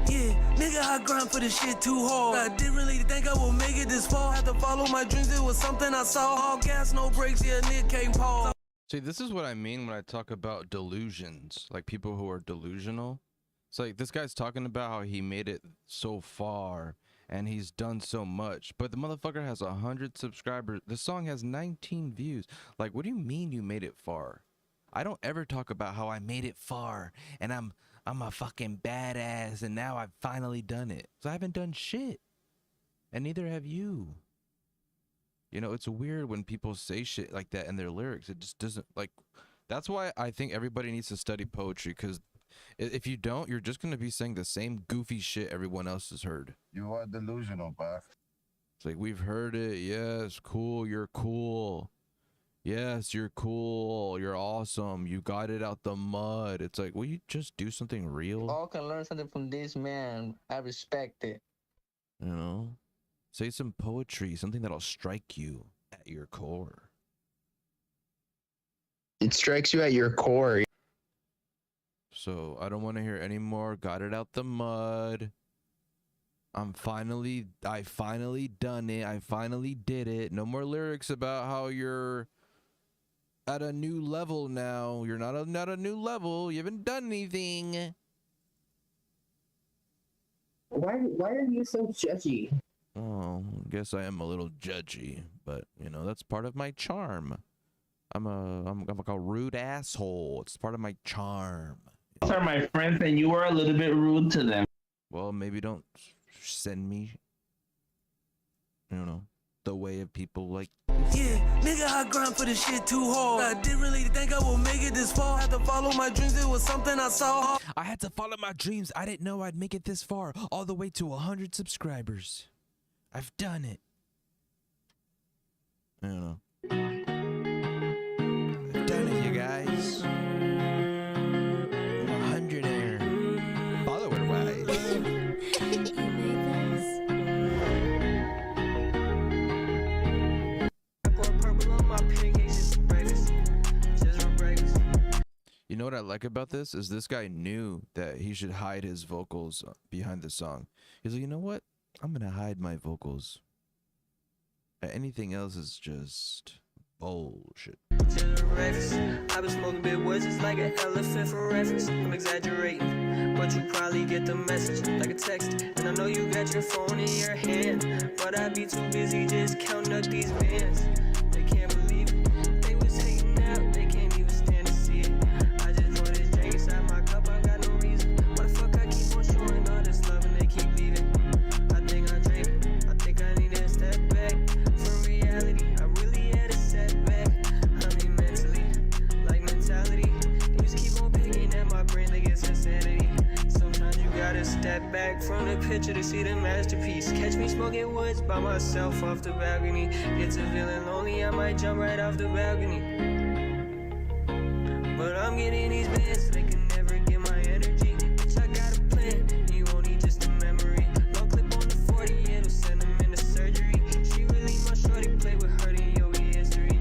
Yeah, nigga, I grind for this shit too hard. I didn't really think I would make it this far. Had to follow my dreams, it was something I saw. All gas, no brakes, yeah, Nick can't pause. See, this is what I mean when I talk about delusions, like people who are delusional. It's like this guy's talking about how he made it so far and he's done so much, but the motherfucker has 100 subscribers. The song has 19 views. Like, what do you mean you made it far? I don't ever talk about how I made it far and I'm a fucking badass and now I've finally done it. So I haven't done shit, and neither have you. You know, it's weird when people say shit like that in their lyrics. It just doesn't, like, that's why I think everybody needs to study poetry, because if you don't, you're just going to be saying the same goofy shit everyone else has heard. You are delusional, Buff. It's like, we've heard it. Yes, cool. You're cool. Yes, you're cool. You're awesome. You got it out the mud. It's like, will you just do something real? All can learn something from this man. I respect it. You know? Say some poetry, something that'll strike you at your core. It strikes you at your core. So I don't want to hear any more. Got it out the mud. I finally done it. I finally did it. No more lyrics about how you're at a new level now. You're not a new level. You haven't done anything. Why are you so judgy? Oh, I guess I am a little judgy, but you know, that's part of my charm. I'm like a rude asshole. It's part of my charm. Those are my friends, and you were a little bit rude to them. Well, maybe don't send me, you know, the way of people like. Yeah, nigga, I grind for this shit too hard. I didn't really think I would make it this far. Had to follow my dreams, it was something I saw. I had to follow my dreams. I didn't know I'd make it this far, all the way to 100 subscribers. I've done it. I don't know. I've done it, you guys. I'm 100 there. Follower wise. You know what I like about this is this guy knew that he should hide his vocals behind the song. He's like, you know what? I'm gonna hide my vocals. Anything else is just bullshit. I've been smoking big words, it's like an elephant for reference. I'm exaggerating, but you probably get the message like a text. And I know you got your phone in your hand, but I be too busy just counting up these bands. They can't believe it, they was hating out, they can't even stand to see it. I just pour this drink inside my cup, I got no reason. Why the fuck I keep on showing all this love and they keep leaving? I think I'm dreaming, I think I need to step back from reality. I really had a setback. I mean mentally, like mentality. They just keep on picking at my brain like it's insanity. Sometimes you gotta step back from the picture to see the masterpiece. Catch me smoking woods by myself off the balcony. Gets a feeling lonely, I might jump right off the balcony. But I'm getting these bands, they can never get my energy. Bitch, I got a plan, you won't need just a memory. Long clip on the 40, it'll send them into surgery. She really my shorty, play with her in yogi history.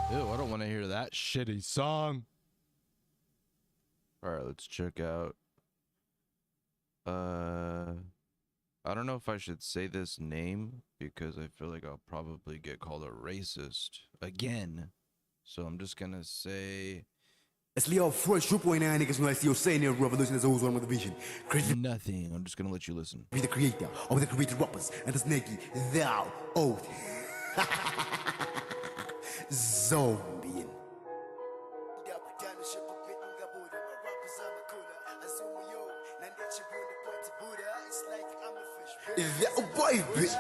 Ew, I don't want to hear that shitty song. All right, let's check out. I don't know if I should say this name because I feel like I'll probably get called a racist again. So I'm just gonna say nothing. I'm just gonna let you listen. Be the creator of the created rappers and the snaky thou oath. Zombie. That boy, bitch.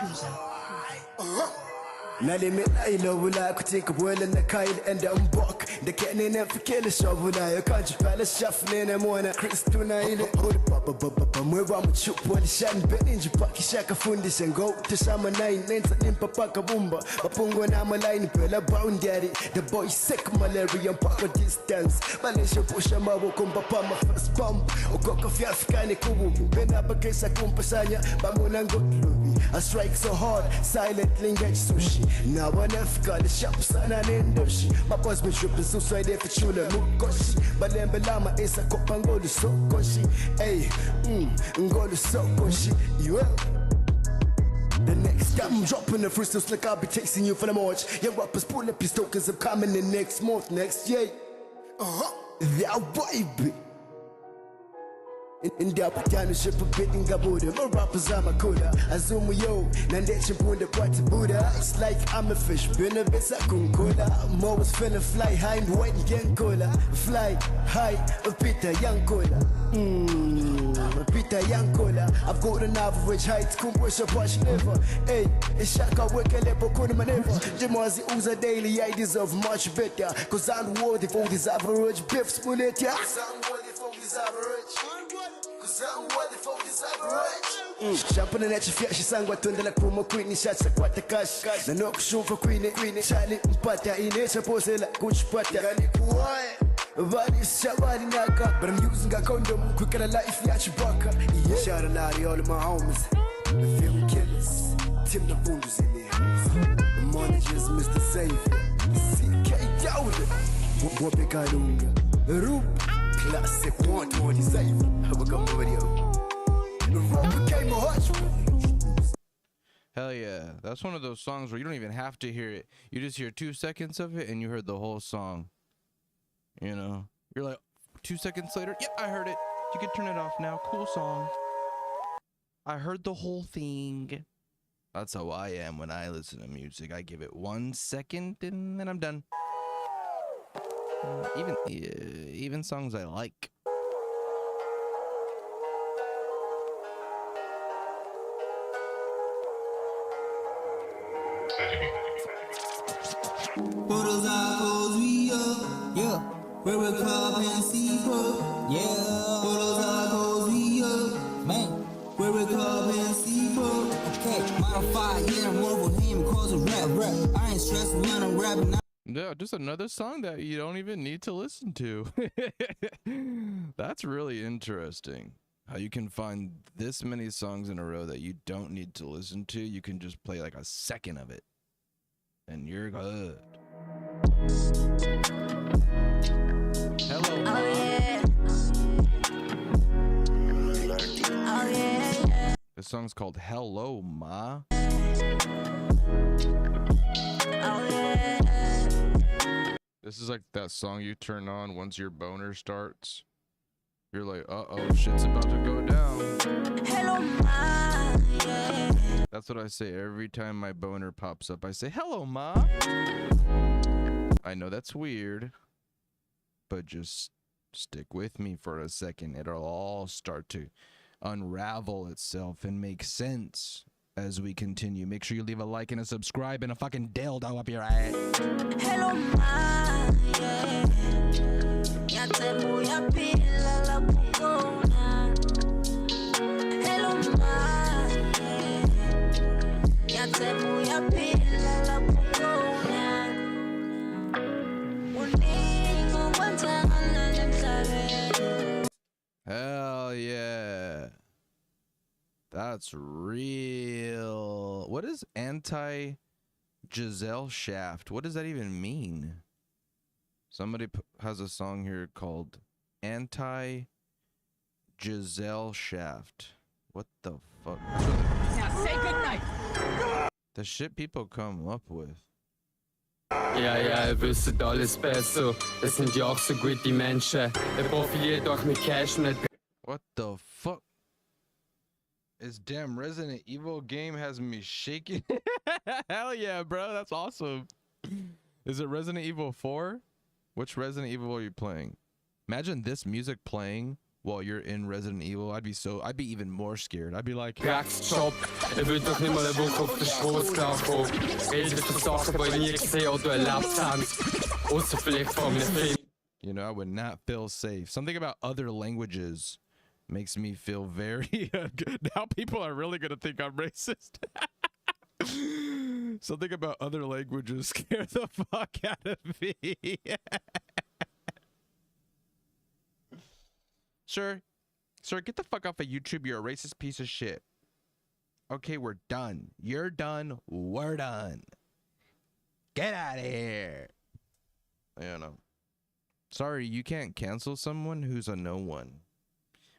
Nalimit wala kutika bwela na kail enda mbok Dekene na fikele shavula ya kanji pala shafne na mwana Kristu na ile Hori papa mwewa mchupu wali shani Beninji paki shaka fundi sengo Tashama nine nenta nimpa paka bumba Mapungwa na malaini pela boundary The boy sick malaria mpaka distance Malaysia pusha mawo kumba pama first pump Ukoko fiafikani kububu Bena bakesa kumpasanya Bamuna ngotlubi I strike so hard silently get sushi Now I never got the shops and I didn't do shit. My boys been tripping suicide there for chula mukoshi. Balembe lama is a kopangoli so koshi. Hey, ngoli so koshi. You the next time I'm dropping the freestyles like I'll be chasing you for the march. Your rappers pull up your tokens, I'm coming in next month, next year. That baby. In the partnership of bit in Gabuda, my rappers are my cola. I zoom yo, Nandech and the party Buddha. It's like I'm a fish, been a bit of cola. I'm always finna fly high and white and cola. Fly high, a Peter Young cola. Peter Young cola. I've got an average height, compress a push never. Hey, it's shaka work a level, couldn't maneuver. Jamazi Uza daily, I deserve much better. Cause I'm worthy for this average biffs, bullet, yeah. I'm worthy for this average. Jumping at your feet, she sang what Tundala Kuma Queen shots like what the cash. The no show for Queen, Charlie, Pata in it, suppose like Coach Pata. Body Shabari Naka, but I'm using a condom, quicker life, Yachi Baka. Shout out to all of my homies, the film killers, Tim the Boonders in there. Managers, Mr. Savior, C.K. Dowd, Wapika Roop. Classic 127. Have a good video. The road became a hush. Hell yeah. That's one of those songs where you don't even have to hear it. You just hear 2 seconds of it and you heard the whole song. You know? You're like, 2 seconds later, yep, I heard it. You can turn it off now. Cool song. I heard the whole thing. That's how I am when I listen to music. I give it 1 second and then I'm done. Even songs I like. Photos are cold, we up, yeah. Where we come and see, yeah. Photos are cold, we fire, yeah, I'm over him, cause a rap. I ain't stressing when I'm rapping. Yeah, just another song that you don't even need to listen to. That's really interesting. How you can find this many songs in a row that you don't need to listen to. You can just play like a second of it, and you're good. Hello, Ma. Oh yeah. This song's called Hello, Ma. This is like that song you turn on once your boner starts. You're like, uh-oh, shit's about to go down. Hello, Ma. Yeah. That's what I say every time my boner pops up. I say, hello, Ma. I know that's weird, but just stick with me for a second. It'll all start to unravel itself and make sense as we continue. Make sure you leave a like and a subscribe and a fucking dildo up your ass. Hello, Ma. Yeah. Hello, Ma. Hell yeah. That's real. What is anti-Giselle Shaft? What does that even mean? Somebody has a song here called Anti-Giselle Shaft. What the fuck? Now say goodnight. The shit people come up with. Ja, ihr wisst alles besser. Es sind ja auch so gute Menschen. Ihr profiliert euch mit Cash und What the fuck? This damn Resident Evil game has me shaking. Hell yeah, bro. That's awesome. Is it Resident Evil 4? Which Resident Evil are you playing? Imagine this music playing while you're in Resident Evil. I'd be even more scared. I'd be like, Praxisjob. Will doch nicht mal eine Woche auf der Straße klarkommen. Redet von Sachen, die ihr nie gesehen oder erlebt habt. Ausser vielleicht von einem Film. You know, I would not feel safe. Something about other languages makes me feel very good. Now people are really gonna think I'm racist. Something about other languages scare the fuck out of me. Sir, get the fuck off of YouTube. You're a racist piece of shit. Okay, we're done. You're done. We're done. Get out of here. I don't know. Sorry, you can't cancel someone who's a no one.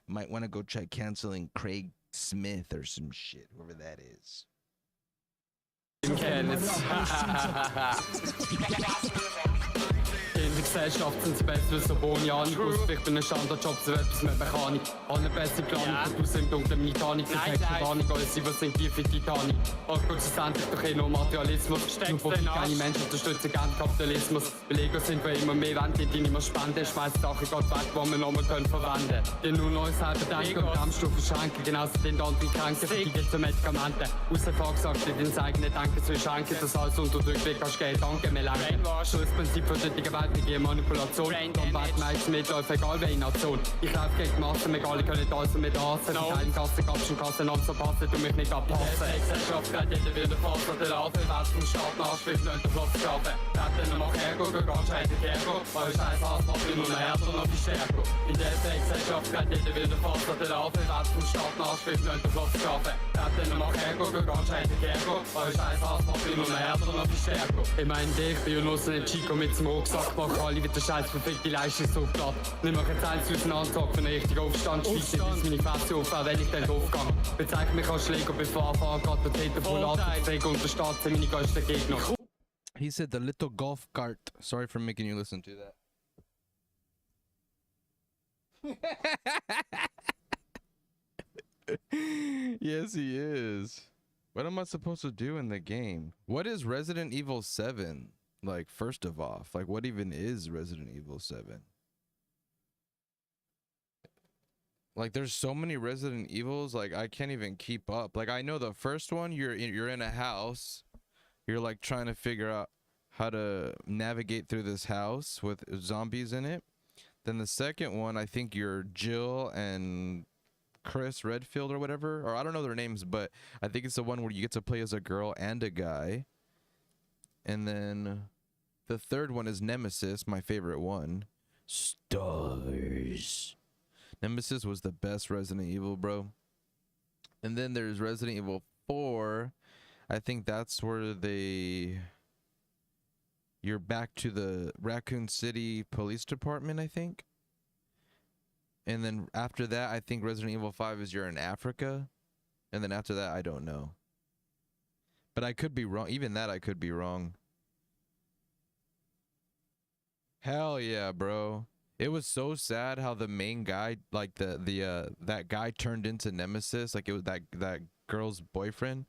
Might want to go try canceling Craig Smith or some shit, whoever that is. In der Gesellschaft sind sie besser so ohne Ahnung. Ausblick bei einem Standardjob, so etwas mit Mechanik. Alle beste Planung, du im dunklen Titanic. Perfekte Panik, alles sie, was sind tief in Titanic. Auch gut, schlussendlich doch eh nur Materialismus. Nur Profit, keine Menschen unterstützen gern Kapitalismus. Belege sind wir immer mehr Wände, die nicht mehr spenden. Schmeißt Sachen Gott weg, die wir nochmal verwenden können. Die nur Neues selber denken und Bremsstufen schenken. Genauso den anderen Kranken, die geht zu Medikamenten. Außer gesagt, die ins eigene Denken zu schenken. Das alles unterdrückt, wie kannst du Geld danken, wir lenken. Schlussprinzip für die gewaltige Manipulation. Combat meist mitläuft, egal welche Nation. Ich laufe gegen die Massen, wir alle können alles mit Assen. Die teilen Kassen, Kapschen, Kassen, alles verpassen, du mich nicht abpassen. In der Gesellschaft geht jeder wieder fast an der Larve. Wer vom Staat nachschlägt, nicht den Platz schaffen. Dann mach Ergo, geh ganz scheiße Ergo. Eure scheiß Hass macht immer mehr Herz und noch die Stärke. In der Gesellschaft geht jeder wieder fast an der Larve. Wer vom Staat nachschlägt, nicht den Platz schaffen. Dann mach Ergo, geh ganz scheiße Ergo. Eure scheiß Hass macht immer mehr Herz und noch die Stärke. Ich mein, ich bin nur so ein Chico mit dem Rucksack. Mach alle wieder scheiß verfickte Leiste so platt. Nimm mir jetzt eins auseinander, für einen richtigen Aufstand. Schieß nicht meine Fresse auf, auch wenn ich dann aufgehe. Bezeig mich als Schläger, bevor anfangen geht der Täter von Latenträger und der Staat sind meine größten Gegner. He said the little golf cart. Sorry for making you listen to that. Yes, he is. What am I supposed to do in the game? What is Resident Evil 7? Like, first of all, like, what even is Resident Evil 7? Like, there's so many Resident Evils, like, I can't even keep up. Like, I know the first one, you're in a house. You're, like, trying to figure out how to navigate through this house with zombies in it. Then the second one, I think you're Jill and Chris Redfield or whatever, or I don't know their names, but I think it's the one where you get to play as a girl and a guy. And then the third one is Nemesis, my favorite one. Stars. Nemesis was the best Resident Evil, bro. And then there's Resident Evil 4. I think that's where you're back to the Raccoon City Police Department, I think. And then after that, I think Resident Evil 5 is you're in Africa. And then after that, I don't know. But I could be wrong. Even that, I could be wrong. Hell yeah, bro. It was so sad how the main guy, like that guy turned into Nemesis, like it was that girl's boyfriend.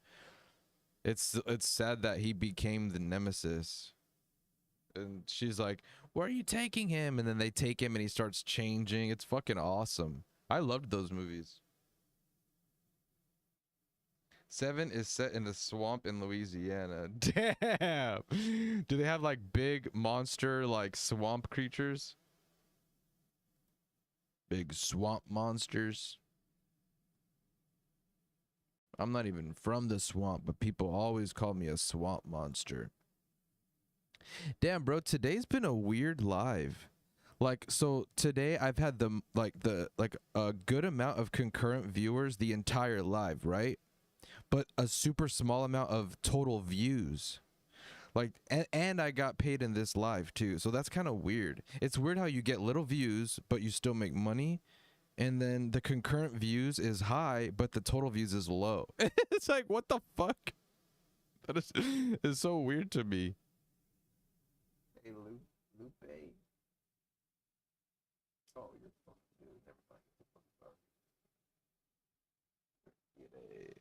It's sad that he became the Nemesis. And she's like, "Where are you taking him?" And then they take him and he starts changing. It's fucking awesome. I loved those movies. 7 is set in the swamp in Louisiana. Damn. Do they have like big monster like swamp creatures? Big swamp monsters. I'm not even from the swamp, but people always call me a swamp monster. Damn, bro, today's been a weird live. Like, so today I've had a good amount of concurrent viewers the entire live, right? But a super small amount of total views. Like, and I got paid in this live too, so that's kind of weird. It's weird how you get little views but you still make money, and then the concurrent views is high but the total views is low. It's like, what the fuck? That is so weird to me. Hey, Lupe. Oh, you're fucking dude. Never mind.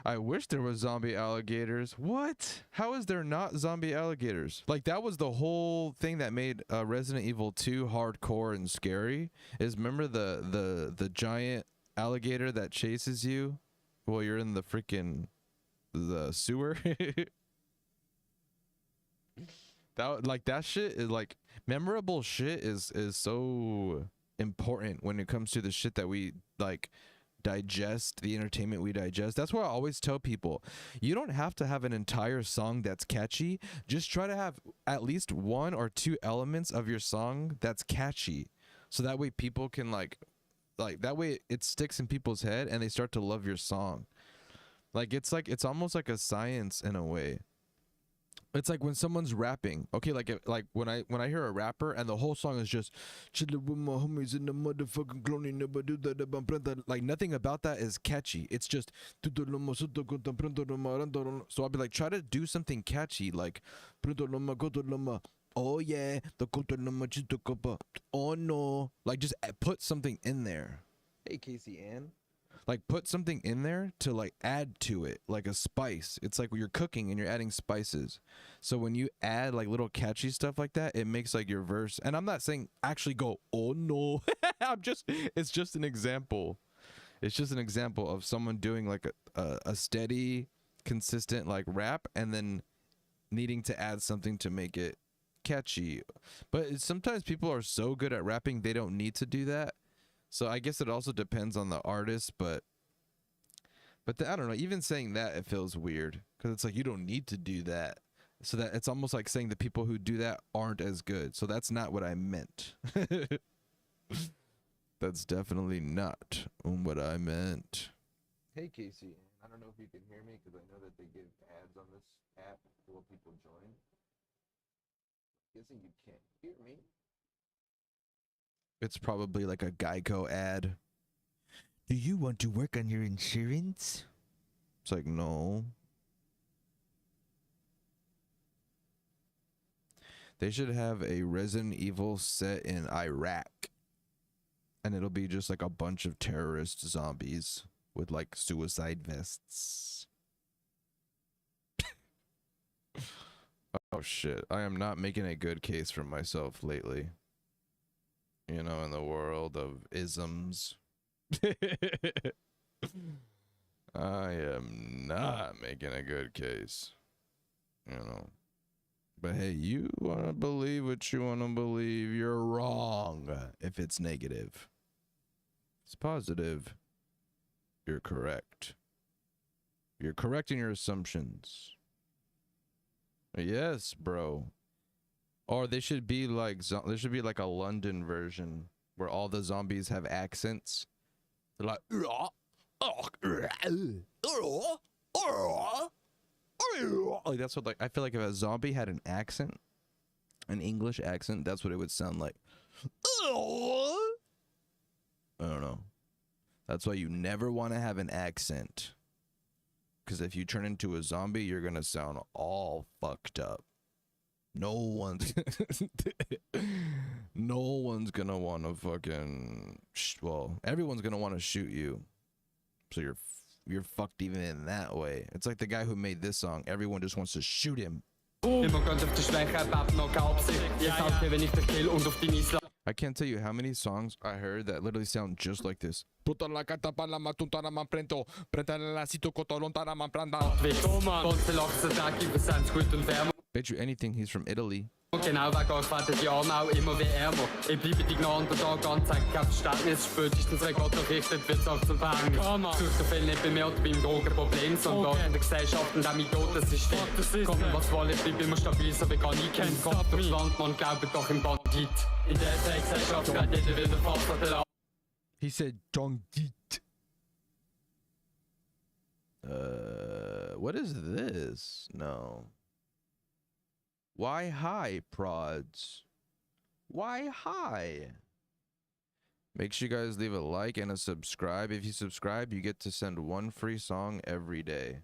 I wish there was zombie alligators. What? How is there not zombie alligators? Like, that was the whole thing that made Resident Evil 2 hardcore and scary. Is remember the giant alligator that chases you while you're in the freaking sewer? That shit is like memorable shit is so important when it comes to the shit that we like digest, the entertainment we digest. That's why I always tell people, you don't have to have an entire song that's catchy. Just try to have at least 1 or 2 elements of your song that's catchy, so that way people can like that way it sticks in people's head and they start to love your song. It's almost like a science in a way. It's like when someone's rapping, okay, like when I hear a rapper and the whole song is just chillin' with my homies in the motherfucking clone, never do that. Like, nothing about that is catchy. It's just so I'll be like, try to do something catchy, like oh yeah, oh no, like just put something in there. Hey, Casey Ann. Like, put something in there to like add to it, like a spice. It's like when you're cooking and you're adding spices. So when you add like little catchy stuff like that, it makes like your verse. And I'm not saying actually go, oh no. It's just an example. It's just an example of someone doing like a steady, consistent like rap and then needing to add something to make it catchy. But sometimes people are so good at rapping, they don't need to do that. So I guess it also depends on the artist, but I don't know, even saying that, it feels weird because it's like, you don't need to do that. So that it's almost like saying the people who do that aren't as good. So that's not what I meant. That's definitely not what I meant. Hey, Casey, I don't know if you can hear me because I know that they give ads on this app before people join. I'm guessing you can't hear me. It's probably like a Geico ad. Do you want to work on your insurance? It's like, no. They should have a Resident Evil set in Iraq. And it'll be just like a bunch of terrorist zombies with like suicide vests. Oh shit. I am not making a good case for myself lately. You know, in the world of isms. I am not making a good case. You know. But hey, you want to believe what you want to believe. You're wrong if it's negative. It's positive. You're correct. You're correct in your assumptions. Yes, bro. Or they should be like, there should be like a London version where all the zombies have accents. They're like, like that's what, like, I feel like if a zombie had an accent, an English accent, that's what it would sound like. I don't know. That's why you never want to have an accent. Because if you turn into a zombie, you're going to sound all fucked up. No one's going to want to fucking, well, everyone's going to want to shoot you. So you're fucked even in that way. It's like the guy who made this song. Everyone just wants to shoot him. I can't tell you how many songs I heard that literally sound just like this. Bet you anything he's from Italy. Genau wegen euch werden die Arme auch immer wie ärmer. Ich bleibe die Gnade da, ganz zeigt kein Verständnis. Spätestens wenn Gott errichtet, wird's auch zum Verhängnis. Sucht der Fall nicht bei mir oder beim Drogenproblem, sondern in der Gesellschaft und auch mit System. Komm, was wollen, ich bleib immer stabil, so wie gar nie kennt. Gott durchs Land, man glaube doch im Bandit. In der Gesellschaft geht jeder wieder fast an der He said Dongit. What is this? No. Why hi, prods? Why hi? Make sure you guys leave a like and a subscribe. If you subscribe, you get to send one free song every day.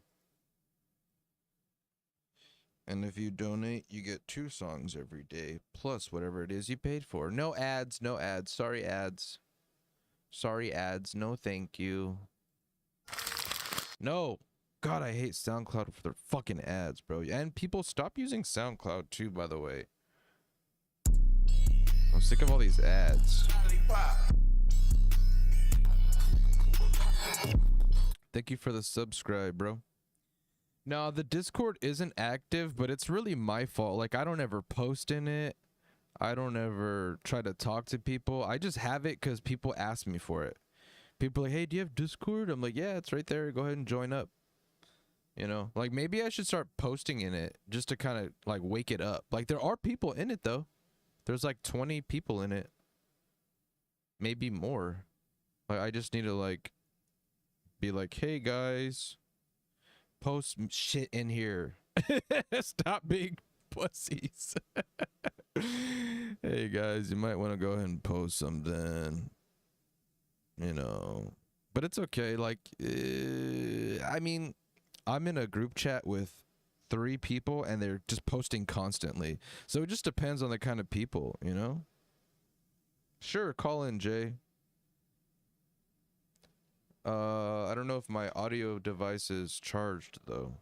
And if you donate, you get 2 songs every day, plus whatever it is you paid for. No ads, no ads. Sorry, ads. Sorry, ads. No, thank you. No. God, I hate SoundCloud for their fucking ads, bro. And people stop using SoundCloud too, by the way. I'm sick of all these ads. Thank you for the subscribe, bro. No, the Discord isn't active, but it's really my fault. Like, I don't ever post in it. I don't ever try to talk to people. I just have it because people ask me for it. People are like, hey, do you have Discord? I'm like, yeah, it's right there. Go ahead and join up. You know, like maybe I should start posting in it just to kind of like wake it up. Like there are people in it though. There's like 20 people in it. Maybe more. Like I just need to like be like, hey guys, post shit in here. Stop being pussies. Hey guys, you might want to go ahead and post something. You know, but it's okay. Like, I mean, I'm in a group chat with 3 people and they're just posting constantly. So it just depends on the kind of people, you know? Sure, call in, Jay. I don't know if my audio device is charged though.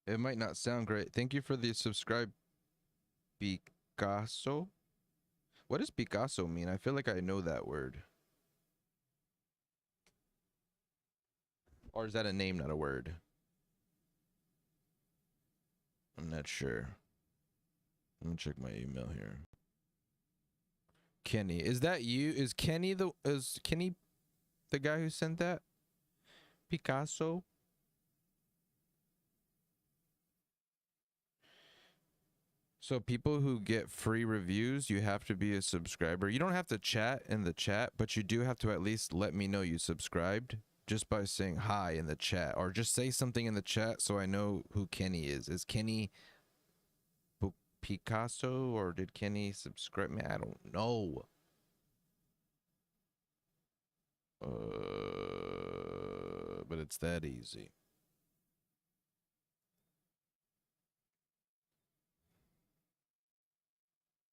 It might not sound great. Thank you for the subscribe, Picasso. What does Picasso mean? I feel like I know that word. Or is that a name, not a word? I'm not sure. Let me check my email here. Kenny, is that you? Is Kenny the guy who sent that? Picasso? So people who get free reviews, you have to be a subscriber. You don't have to chat in the chat, but you do have to at least let me know you subscribed just by saying hi in the chat, or just say something in the chat so I know who Kenny is. Is Kenny Picasso, or did Kenny subscribe me? I don't know. But it's that easy.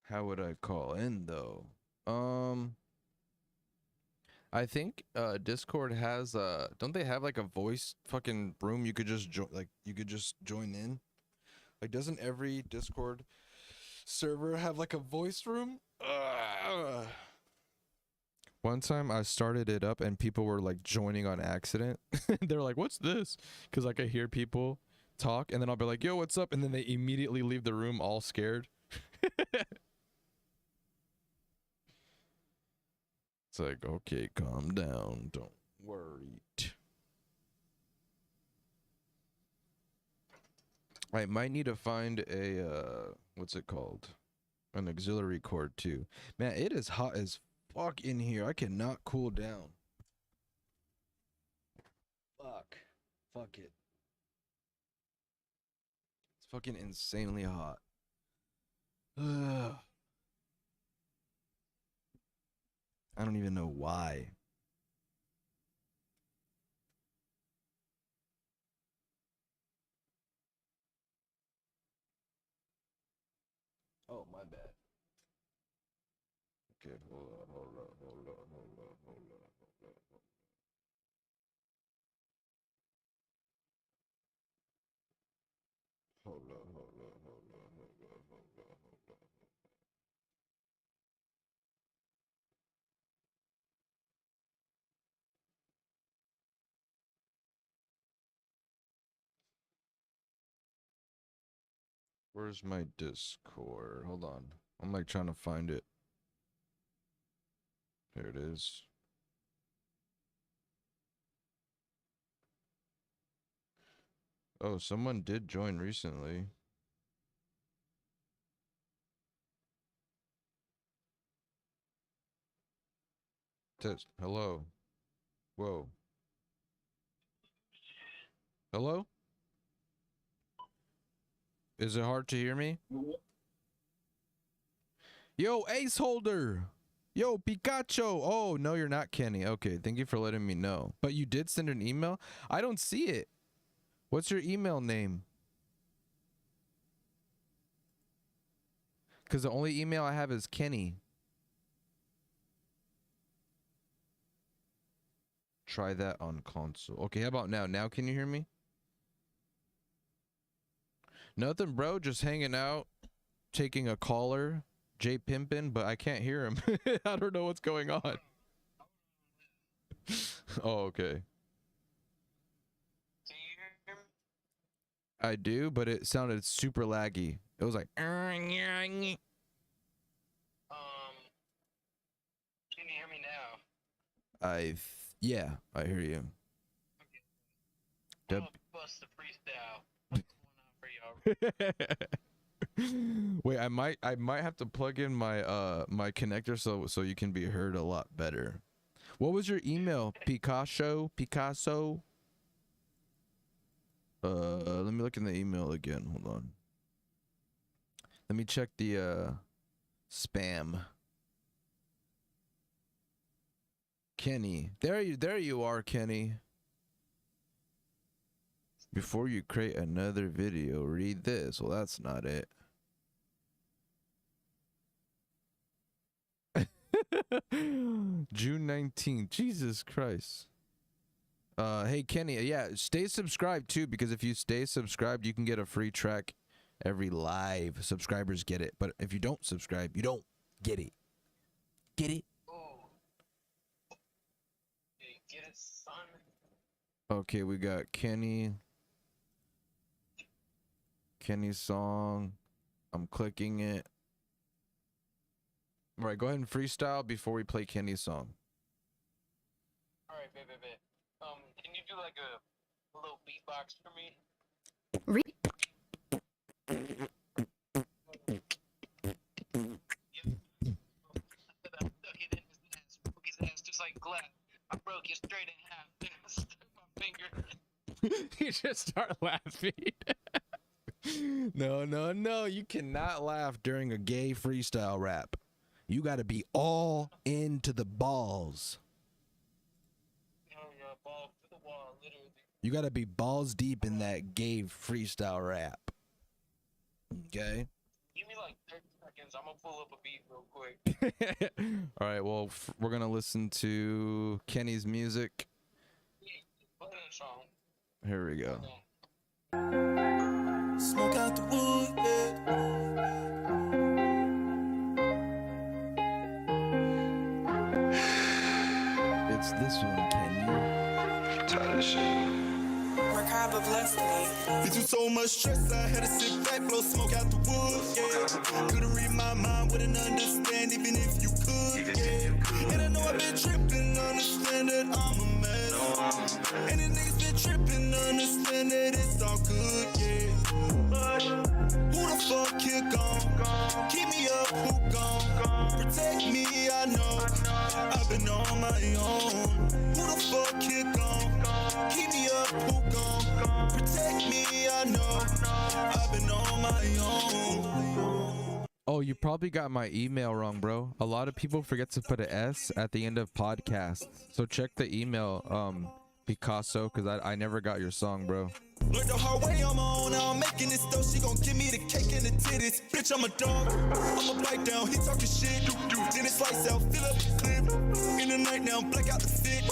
How would I call in though? I think Discord has don't they have like a voice fucking room you could just join in? Like doesn't every Discord server have like a voice room? One time I started it up and people were like joining on accident. They're like, "What's this?" Cuz like I hear people talk and then I'll be like, "Yo, what's up?" And then they immediately leave the room all scared. It's like, okay, calm down. Don't worry. I might need to find a, what's it called? An auxiliary cord too. Man, it is hot as fuck in here. I cannot cool down. Fuck it. It's fucking insanely hot. Ugh. I don't even know why. Oh, my bad. Okay, hold on. Where's my Discord? Hold on. I'm like trying to find it. There it is. Oh, someone did join recently. Test. Hello. Whoa. Hello? Is it hard to hear me? Yo, Ace Holder. Yo, Pikachu. Oh, no, you're not Kenny. Okay, thank you for letting me know. But you did send an email? I don't see it. What's your email name? Because the only email I have is Kenny. Try that on console. Okay, how about now? Now can you hear me? Nothing, bro. Just hanging out, taking a caller, Jay Pimpin', but I can't hear him. I don't know what's going on. Oh, okay. I do, but it sounded super laggy. It was like. Can you hear me now? Yeah, I hear you. Okay. Bust the freestyle. What's going on for y'all? Wait, I might have to plug in my my connector so you can be heard a lot better. What was your email? Picasso? Let me look in the email again. Hold on. Let me check the spam. Kenny. There you are, Kenny. Before you create another video, read this. Well, that's not it. June 19th. Jesus Christ. Hey Kenny, yeah, stay subscribed too, because if you stay subscribed, you can get a free track every live. Subscribers get it, but if you don't subscribe, you don't get it. Get it? Get it, son. Okay, we got Kenny's song. I'm clicking it. All right, go ahead and freestyle before we play Kenny's song. All right, babe. Can you do like a little beatbox for me? His ass just like glass. I broke you straight in half. Stuck my finger. You just start laughing. No. You cannot laugh during a gay freestyle rap. You got to be all into the balls. Ball to the wall, literally. You got to be balls deep in that gay freestyle rap. Okay? Give me like 30 seconds. I'm going to pull up a beat real quick. All right, well, we're going to listen to Kenny's music. Here we go. Smoke out the wood, yeah. It's this one, Kenny. Macabre blessed me. Been through so much stress, I had to sit back, blow smoke out the woods, yeah. Couldn't read my mind, wouldn't understand even if you could, yeah. And I know I've been tripping, understand that I'm a mess. And the niggas been tripping, understand that it's all good, yeah. But who the fuck here gone? Keep me up, who gone? Protect me, I know I've been on my own. Who the fuck here gone? Keep me up, who gone? Protect me, I know I've been on my own. Oh, you probably got my email wrong, bro. A lot of people forget to put an S at the end of podcasts. So check the email, Picasso, because I never got your song, bro. Learned the hard way on my own, now I'm making this though. She gon' give me the cake and the titties. Bitch, I'm a dog, I'ma bite down. He talking shit, then it slice out. Fill up the clip, in the night now, black out the fit.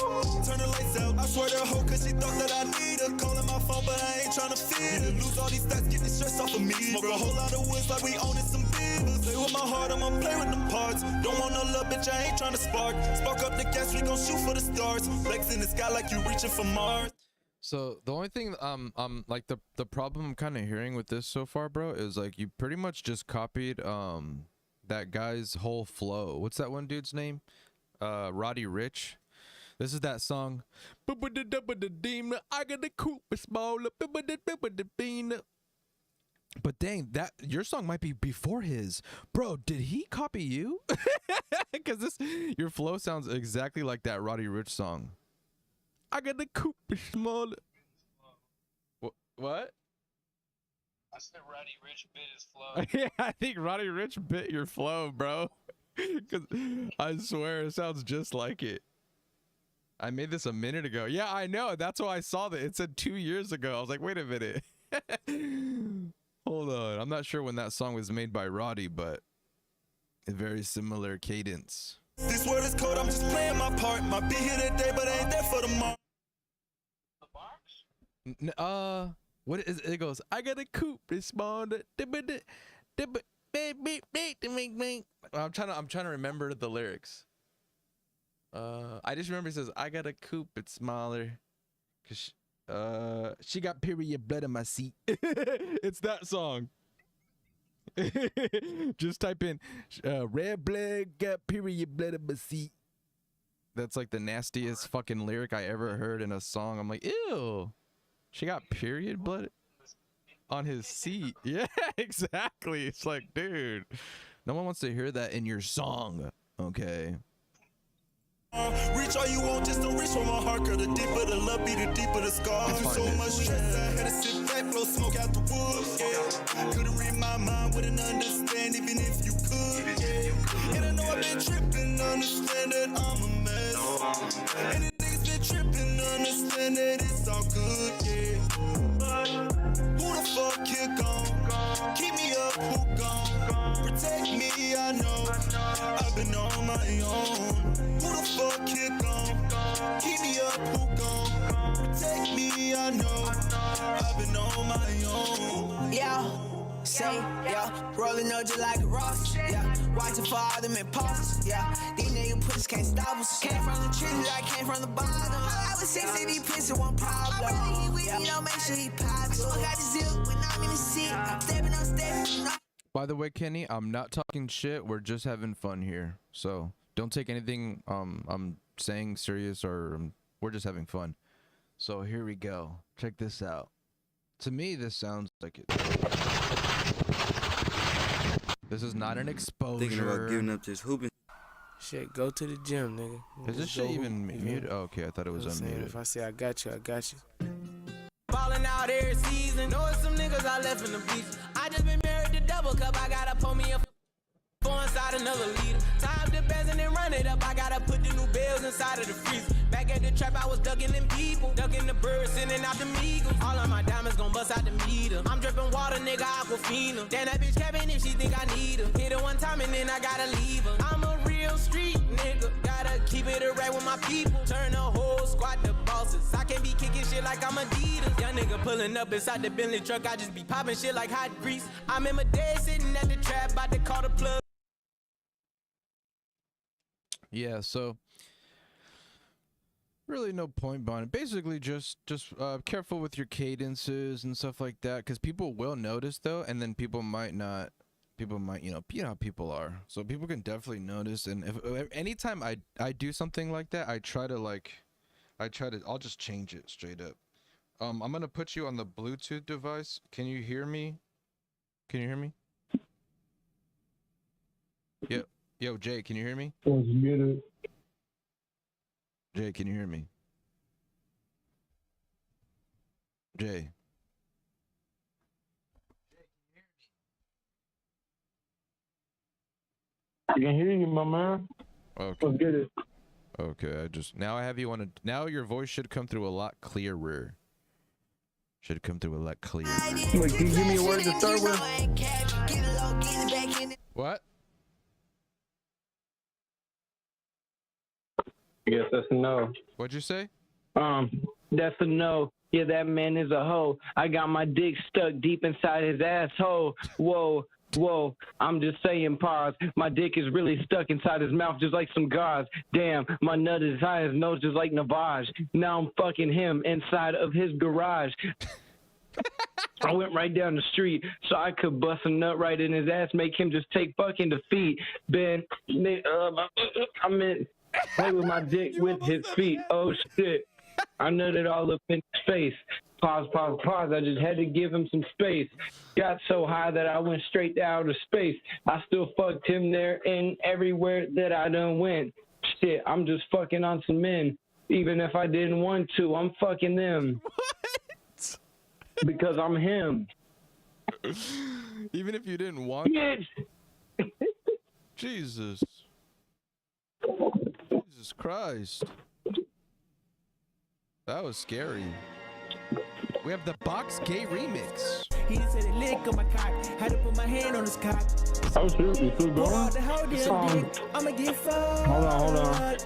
Turn the lights out, I swear to her hoe, cause she thought that I need her. Calling my phone, but I ain't tryna fit her. Lose all these stats, get the stress off of me. Smoke a whole lot of woods like we owning some beavers. Play with my heart, I'ma play with them parts. Don't want no love, bitch, I ain't tryna spark. Spark up the gas, we gon' shoot for the stars. Flex in the sky like you reaching for Mars. So the only thing like the problem I'm kind of hearing with this so far, bro, is like you pretty much just copied that guy's whole flow. What's that one dude's name? Roddy Ricch. This is that song. I got the coupe smaller. But dang, that your song might be before his. Bro, did he copy you? Because your flow sounds exactly like that Roddy Ricch song. I got the coupe smaller. What? I said Roddy Ricch bit his flow. Yeah, I think Roddy Ricch bit your flow, bro. Because I swear it sounds just like it. I made this a minute ago. Yeah, I know. That's why I saw that. It said 2 years ago. I was like, wait a minute. Hold on. I'm not sure when that song was made by Roddy, but a very similar cadence. This world is cold, I'm just playing my part. Might be here today, but I ain't there for tomorrow. What is it? Goes, I got a coupe this small. I'm trying to remember the lyrics. I just remember it says, I got a coupe, it's smaller. Cause she got period blood in my seat. It's that song. Just type in red blood got period blood in my seat. That's like the nastiest fucking lyric I ever heard in a song. I'm like, ew. She got period blood on his seat. Yeah, exactly. It's like, dude, no one wants to hear that in your song. Okay. Reach all you want, just don't reach for my heart. Cause the deeper the love be, the deeper the scar. Through so much stress, I had to sit back, blow smoke out the woods, yeah. Couldn't read my mind, wouldn't understand even if you could, yeah. And I know I've been tripping, understand that I'm a mess. And the niggas been tripping, understand that it's all good, yeah. But who the fuck here gone? Keep me up, who gone? Protect me, I know I've been on my own. Who the fuck here gone? Keep me up, who gone? Protect me, I know I've been on my own. Yeah, say, yeah, rolling up just like a Ross, yeah, watching for all them impulses, yeah, these niggas pussies can't stop us, came from the trenches, I came from the bottom, I was 60, these piss one problem, I really hit with me, don't make sure he pops, I got the zip when I'm in the seat, I'm stepping on steps. By the way, Kenny, I'm not talking shit, we're just having fun here, so don't take anything I'm saying serious, or we're just having fun. So here we go. Check this out. To me, this sounds like it. This is not an exposure. Thinking about giving up this hooping. Shit, go to the gym, nigga. Is this shit even muted? Oh, okay, I thought it was unmuted. If I say I got you, I got you. Falling out every season. Knowing some niggas I left in the beach. I just been married to double cup. I gotta pull me a four inside another leader. Tie up the bands and then run it up. I gotta put the new bells inside of the freezer. Back at the trap, I was ducking them people. Ducking the birds, sending out the eagles. All of my diamonds gon' bust out the meter. I'm dripping water, nigga, Aquafina. Then that bitch cabin if she think I need her. Hit her one time and then I gotta leave her. I'm a real street nigga. Gotta keep it a right with my people. Turn the whole squad to bosses. I can't be kicking shit like I'm Adidas. Young nigga pulling up inside the Bentley truck. I just be popping shit like hot grease. I remember dead sitting at the trap, about to call the plug. Yeah, so Really no point behind it. Basically just careful with your cadences and stuff like that, because people will notice though, and then people might not. People might, you know how people are, so people can definitely notice. And if anytime I do something like that, I'll just change it straight up. I'm gonna put you on the Bluetooth device. Can you hear me? Can you hear me? Yo, Jay, can you hear me? Jay, can you hear me? Jay. I can hear you, my man. Okay. Let's get it. Okay, now I have you on now your voice should come through a lot clearer. Should come through a lot clearer. Wait, can you give me a word to start with? What? Yes, that's a no. What'd you say? That's a no. Yeah, that man is a hoe. I got my dick stuck deep inside his asshole. Whoa. Whoa, I'm just saying, pause. My dick is really stuck inside his mouth just like some gauze. Damn, my nut is high his nose just like Navage. Now I'm fucking him inside of his garage. I went right down the street so I could bust a nut right in his ass, make him just take fucking defeat. I meant play with my dick with his feet. Oh shit, I nutted all up in his face. Pause. I just had to give him some space. Got so high that I went straight to outer space. I still fucked him there and everywhere that I done went. Shit, I'm just fucking on some men. Even if I didn't want to, I'm fucking them. What? Because I'm him. Even if you didn't want to? Jesus Christ. That was scary. We have the Box Gay remix. He said it lick on my cock. Had to put my hand on his cock. Oh shit, you still going? I'ma get fucked. Hold on.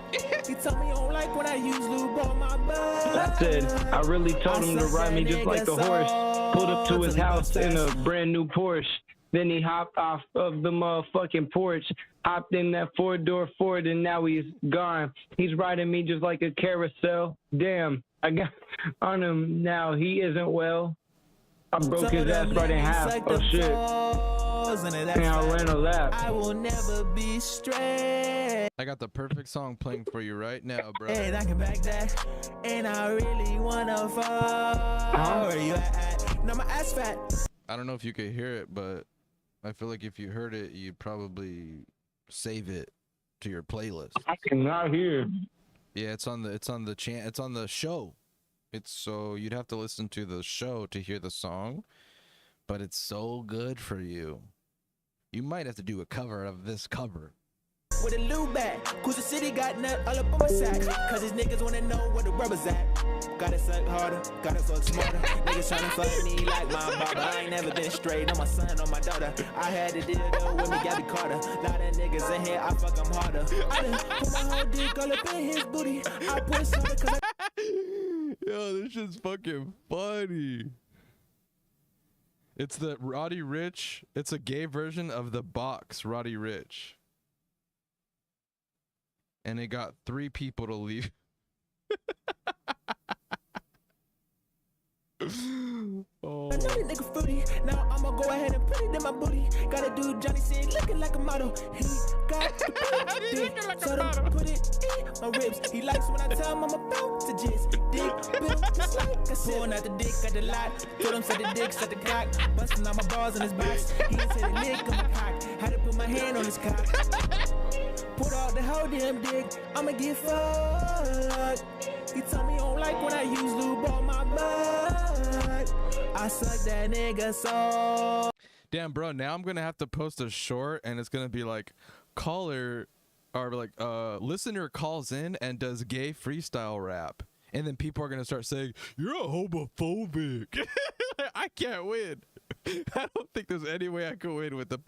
He told me I don't like when I use lube on my butt. I said, I really told him to ride me just like a horse. Pulled up to his house in a brand new Porsche. Then he hopped off of the motherfucking porch, hopped in that 4-door Ford, and now he's gone. He's riding me just like a carousel. Damn, I got on him now. He isn't well. I broke his ass right in half. Oh shit. And I ran a lap. I will never be straight. I got the perfect song playing for you right now, bro. And I can back that. And I really wanna fall. Where you at? Now my ass fat. I don't know if you could hear it, but I feel like if you heard it, you'd probably save it to your playlist. I cannot hear. Yeah, it's on the show. So you'd have to listen to the show to hear the song, but it's so good for you. You might have to do a cover of this cover. With a lube at, cause the city got nut all up on my sack. Cause these niggas wanna know where the rubber's at. Gotta suck harder, gotta fuck smarter. Niggas tryna fuck me like my barber. I ain't never been straight on my son or my daughter. I had to deal with me, Gabby Carter. Lot of niggas in here, I fuck them harder. I done put my whole dick all up in his booty. I put something cause Yo, this shit's fucking funny. It's the Roddy Ricch. It's a gay version of the Box Roddy Ricch. And it got 3 people to leave. Oh. Nigga fruity. Now I'ma go ahead and put it in my booty. Gotta do Johnny C looking like a model. He got the dick, so don't put it in my ribs. He likes when I tell him I'm about to jizz. Dick built just like I said. Pulling out the dick at the lot. Told him set the dick, set the cock. Busting out my balls in his box. He said the lick on my cock. Had to put my hand on his cock. Put out the whole damn dick. I'ma get fucked. He told me I don't like when I use lube on my butt. I suck that nigga so. Damn, bro, now I'm gonna have to post a short and it's gonna be like caller or like listener calls in and does gay freestyle rap. And then people are gonna start saying, you're a homophobic. I can't win. I don't think there's any way I can win with the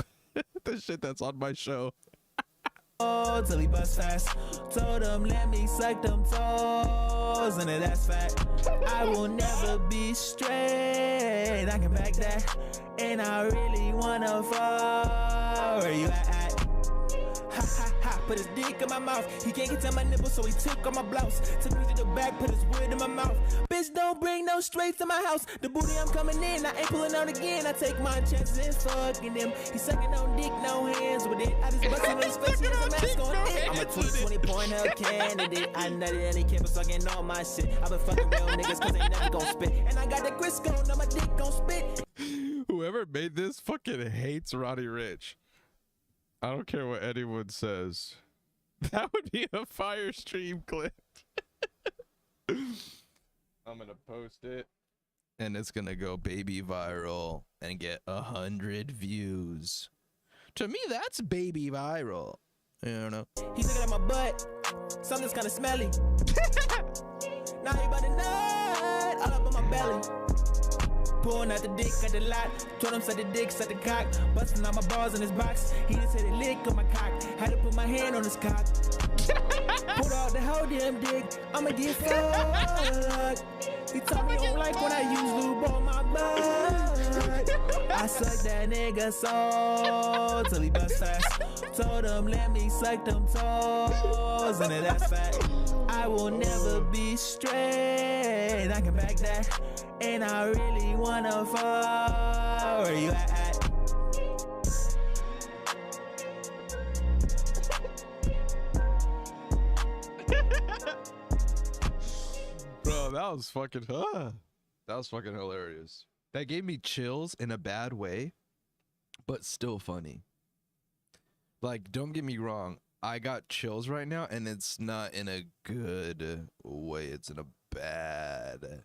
shit that's on my show. Till he bust fast. Told him let me suck them toes, and that's fact. I will never be straight. I can back that, and I really wanna fall. Where you at? Ha ha ha. put his dick in my mouth. He can't get to my nipple, so he took on my blouse. Took me to the back, put his wood in my mouth. Bitch, don't bring no straight to my house. The booty, I'm coming in, I ain't pulling out again. I take my chances, fucking him. He sucking on dick, no hands with it. I just busted on his face, he has a mask on it. I'm a 20 Hell candidate. I nutted and he kept sucking on my shit. I've been fucking real niggas cause they never gon' spit. And I got the Crisco, now my dick gon' spit. Whoever made this fucking hates Roddy Ricch. I don't care what anyone says. That would be a fire stream clip. I'm gonna post it. And it's gonna go baby viral and get 100 views. To me, that's baby viral. I don't know. He's looking at my butt. Something's kinda smelly. Now he about to nut all up on my belly. Pulling out the dick at the lot. Told him set the dick, set the cock. Busting out my balls in his box. He just hit a lick on my cock. Had to put my hand on his cock. Pulled out the whole damn dick. I'ma get fucked. He told me he don't like when I use lube on my butt. I sucked that nigga soul till he bust ass. Told him let me suck them toes, and that's fact. I will never be straight. I can back that, and I really wanna fall. Where you at? Bro, that was fucking hilarious. That gave me chills in a bad way, but still funny. Like, don't get me wrong, I got chills right now, and it's not in a good way. It's in a bad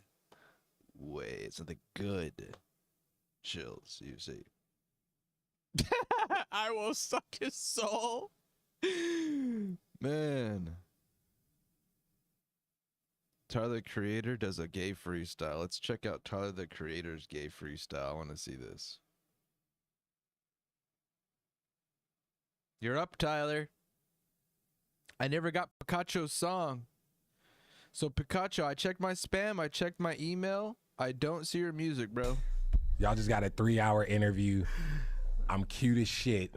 way. It's not the good chills, you see. I will suck his soul. Man. Tyler the Creator does a gay freestyle. Let's check out Tyler the Creator's gay freestyle. I want to see this. You're up, Tyler. I never got Picacho's song. So, Picacho, I checked my spam. I checked my email. I don't see your music, bro. Y'all just got a 3-hour interview. I'm cute as shit.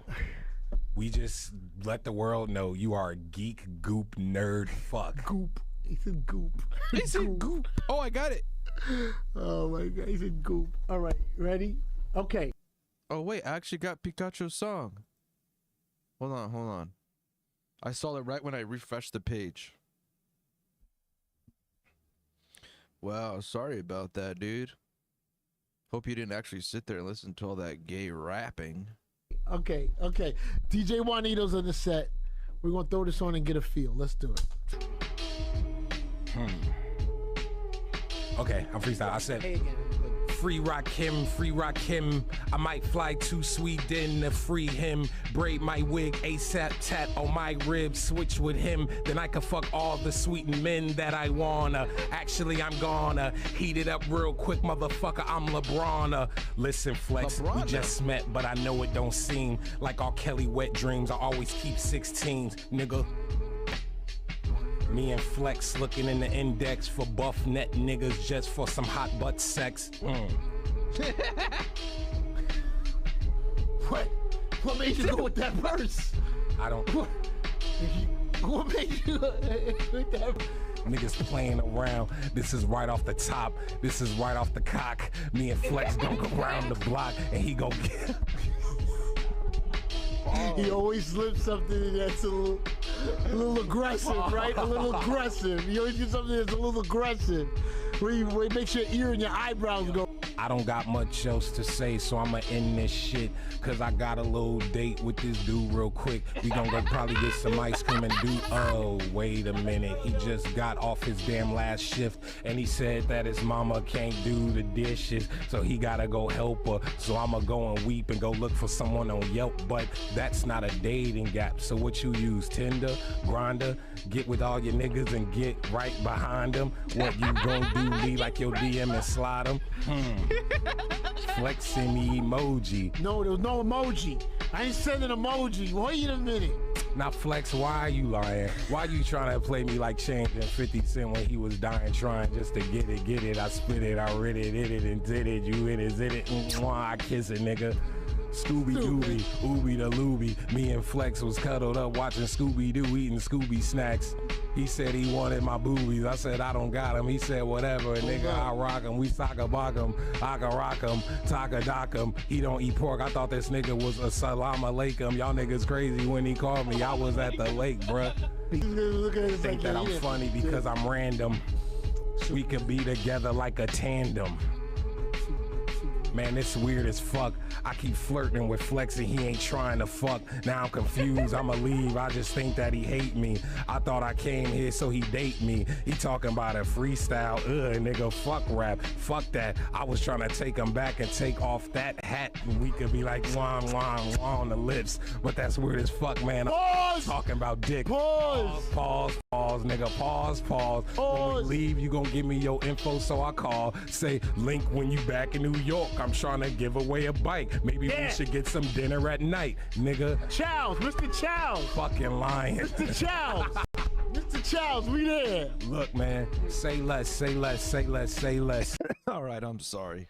We just let the world know you are a geek, goop, nerd, fuck. Goop. He said goop. He said goop. Oh, I got it. Oh my god, he said goop. All right, ready? Okay. Oh wait, I actually got Pikachu's song. Hold on. I saw it right when I refreshed the page. Wow, sorry about that, dude. Hope you didn't actually sit there and listen to all that gay rapping. Okay. DJ Juanito's on the set. We're gonna throw this on and get a feel. Let's do it. Okay, I'm freestyle. I said, free rock him. I might fly to Sweden to free him. Braid my wig, ASAP tat on my ribs. Switch with him, then I can fuck all the sweetened men that I wanna. Actually, I'm gonna heat it up real quick, motherfucker. I'm LeBron. Listen, Flex, we just met, but I know it don't seem like R. Kelly wet dreams. I always keep 16s, nigga. Me and Flex looking in the index for buff net niggas just for some hot butt sex. What made you go with that verse? I don't. What made you with that? Niggas playing around. This is right off the top. This is right off the cock. Me and Flex don't go around the block, and he gon' get. He always slips something that's a little aggressive, right? A little aggressive. He always gets something that's a little aggressive. Where it makes your ear and your eyebrows go. I don't got much else to say, so I'ma end this shit. Cause I got a little date with this dude real quick. We gon' go probably get some ice cream and do. Oh, wait a minute. He just got off his damn last shift. And he said that his mama can't do the dishes. So he gotta go help her. So I'ma go and weep and go look for someone on Yelp. But that's not a dating gap. So what you use? Tinder? Grindr? Get with all your niggas and get right behind them. What you gon' do? Leave like your DM and slide them? Flex send me emoji. No, there was no emoji. I ain't sending emoji. Wait a minute. Now Flex, why are you lying? Why you trying to play me like Change and 50 Cent when he was dying trying just to get it? I spit it, I read it, hit it, and did it. You hit it, zit it, I kiss it, nigga. Scooby-Dooby, Ooby the Looby. Me and Flex was cuddled up watching Scooby-Doo, eating Scooby snacks. He said he wanted my boobies. I said I don't got him. He said whatever, nigga, I rock him. We sock bog him. I can rock him. Taka dock him. He don't eat pork. I thought this nigga was a salam alaikum. Y'all niggas crazy when he called me. I was at the lake, bruh. Think that I'm funny because I'm random. We could be together like a tandem. Man, it's weird as fuck. I keep flirting with Flex and he ain't trying to fuck. Now I'm confused, I'ma leave. I just think that he hate me. I thought I came here so he date me. He talking about a freestyle. Nigga, fuck rap. Fuck that. I was trying to take him back and take off that hat. And we could be like wah, wah, wah on the lips. But that's weird as fuck, man. I'm talking about dick. Pause, nigga. Pause. When we leave, you gonna give me your info, so I call. Say, link when you back in New York. I'm trying to give away a bike. Maybe we should get some dinner at night, nigga. Chows, Mr. Chows. Fucking lying. Mr. Chows. Mr. Chows, we there. Look, man, say less. All right, I'm sorry.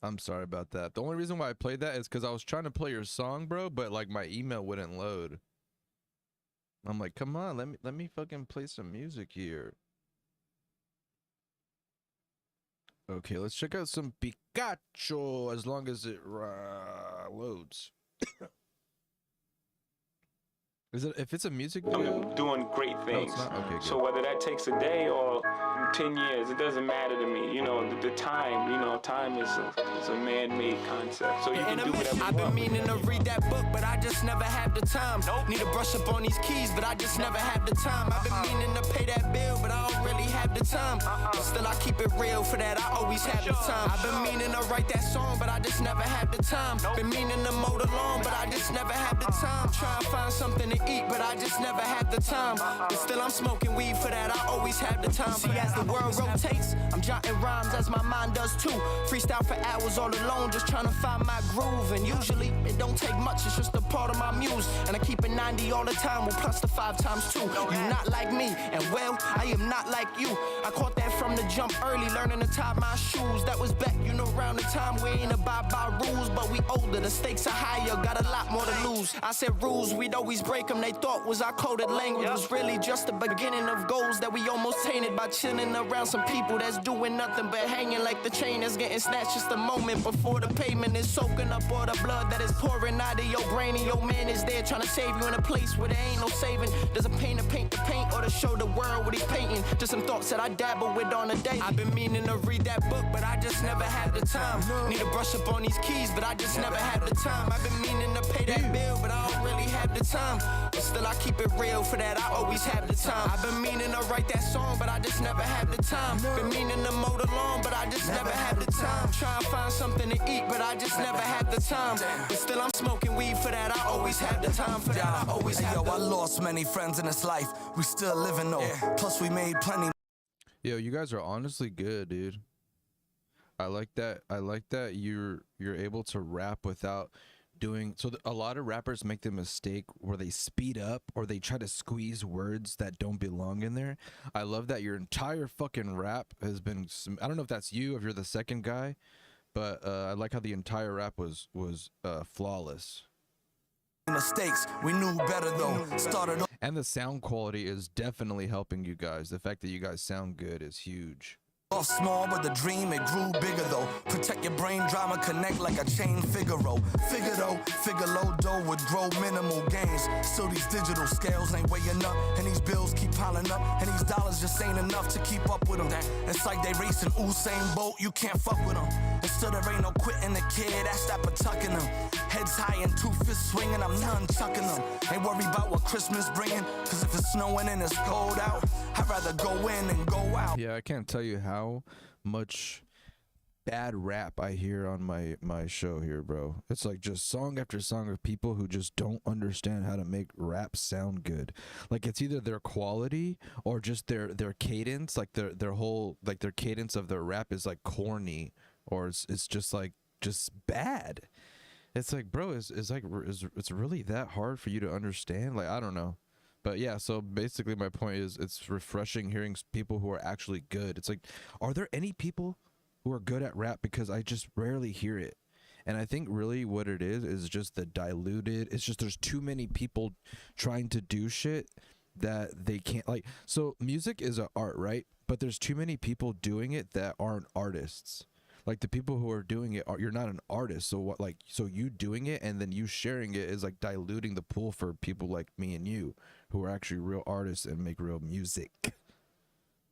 I'm sorry about that. The only reason why I played that is because I was trying to play your song, bro, but like my email wouldn't load. I'm like, come on, let me fucking play some music here. Okay, let's check out some Pikachu as long as it loads. Is it if it's a music video? I'm doing great things. No, it's not? Okay, good. So whether that takes a day or 10 years, it doesn't matter to me. You know, the time, time is a man-made concept. So you can do whatever you I've been want. meaning to read that book, but I just never have the time. Need to brush up on these keys, but I just never have the time. I've been meaning to pay that bill, but I don't really have the time. But still, I keep it real for that. I always have the time. I've been meaning to write that song, but I just never have the time. Been meaning to mow the lawn, but I just never have the time. Trying to find something to eat, but I just never have the time. But still, I'm smoking weed for that. I always have the time. See, as the world rotates, I'm jotting rhymes as my mind does too. Freestyle for hours all alone, just trying to find my groove. And usually, it don't take much, it's just a part of my muse. And I keep it 90 all the time, well, plus the 5 times 2. You not like me, and well, I am not like you. I caught that from the jump early, learning to tie my shoes. That was back, around the time we ain't abide by rules. But we older, the stakes are higher, got a lot more to lose. I said rules, we'd always break them. They thought was our coded language, was really just the beginning of goals that we almost tainted by chilling around some people that's doing nothing but hanging like the chain that's getting snatched just a moment before the pavement is soaking up all the blood that is pouring out of your brain. And your man is there trying to save you in a place where there ain't no saving. There's a painter paint the paint or to show the world what he's painting. Just some thoughts that I dabble with on a day. I've been meaning to read that book, but I just never have the time. Need to brush up on these keys, but I just never have the time. I've been meaning to pay that bill, but I don't really have the time. But still, I keep it real for that. I always have the time. I've been meaning to write that song, but I just never have the time. Been meaning to mow the lawn, but I just never have the time. Trying to find something to eat, but I just never have the time. But still, I'm smoking weed for that. I always have the time for that. I always have the I lost many friends in this life. We still living though. Plus, we made plenty. Yo, you guys are honestly good, dude. I like that. I like that you're able to rap without doing so. A lot of rappers make the mistake where they speed up or they try to squeeze words that don't belong in there. I love that your entire fucking rap has been. I don't know if that's you, if you're the second guy, but I like how the entire rap was flawless. Mistakes, we knew better though. Started. And the sound quality is definitely helping you guys. The fact that you guys sound good is huge. Off small, but the dream, it grew bigger though. Protect your brain drama, connect like a chain Figaro. Figure though, figure low dough would grow minimal gains. Still these digital scales ain't weighing up, and these bills keep piling up, and these dollars just ain't enough to keep up with them. It's like they racing Usain Bolt, you can't fuck with them. And still there ain't no quitting the kid, that's that tucking them. Heads high and 2 fists swinging, I'm none chucking them. Ain't worried about what Christmas bringing, cause if it's snowing and it's cold out, I'd rather go in than go out. Yeah, I can't tell you how much bad rap I hear on my show here, bro. It's like just song after song of people who just don't understand how to make rap sound good. Like it's either their quality or just their cadence, like their whole like their cadence of their rap is like corny, or it's just like just bad. It's like, bro, is it's really that hard for you to understand? Like, I don't know. But yeah, so basically my point is it's refreshing hearing people who are actually good. It's like, are there any people who are good at rap? Because I just rarely hear it. And I think really what it is just the diluted. It's just there's too many people trying to do shit that they can't, like, so music is an art, right? But there's too many people doing it that aren't artists. Like the people who are doing it you're not an artist, so what, like, so you doing it and then you sharing it is like diluting the pool for people like me and you who are actually real artists and make real music,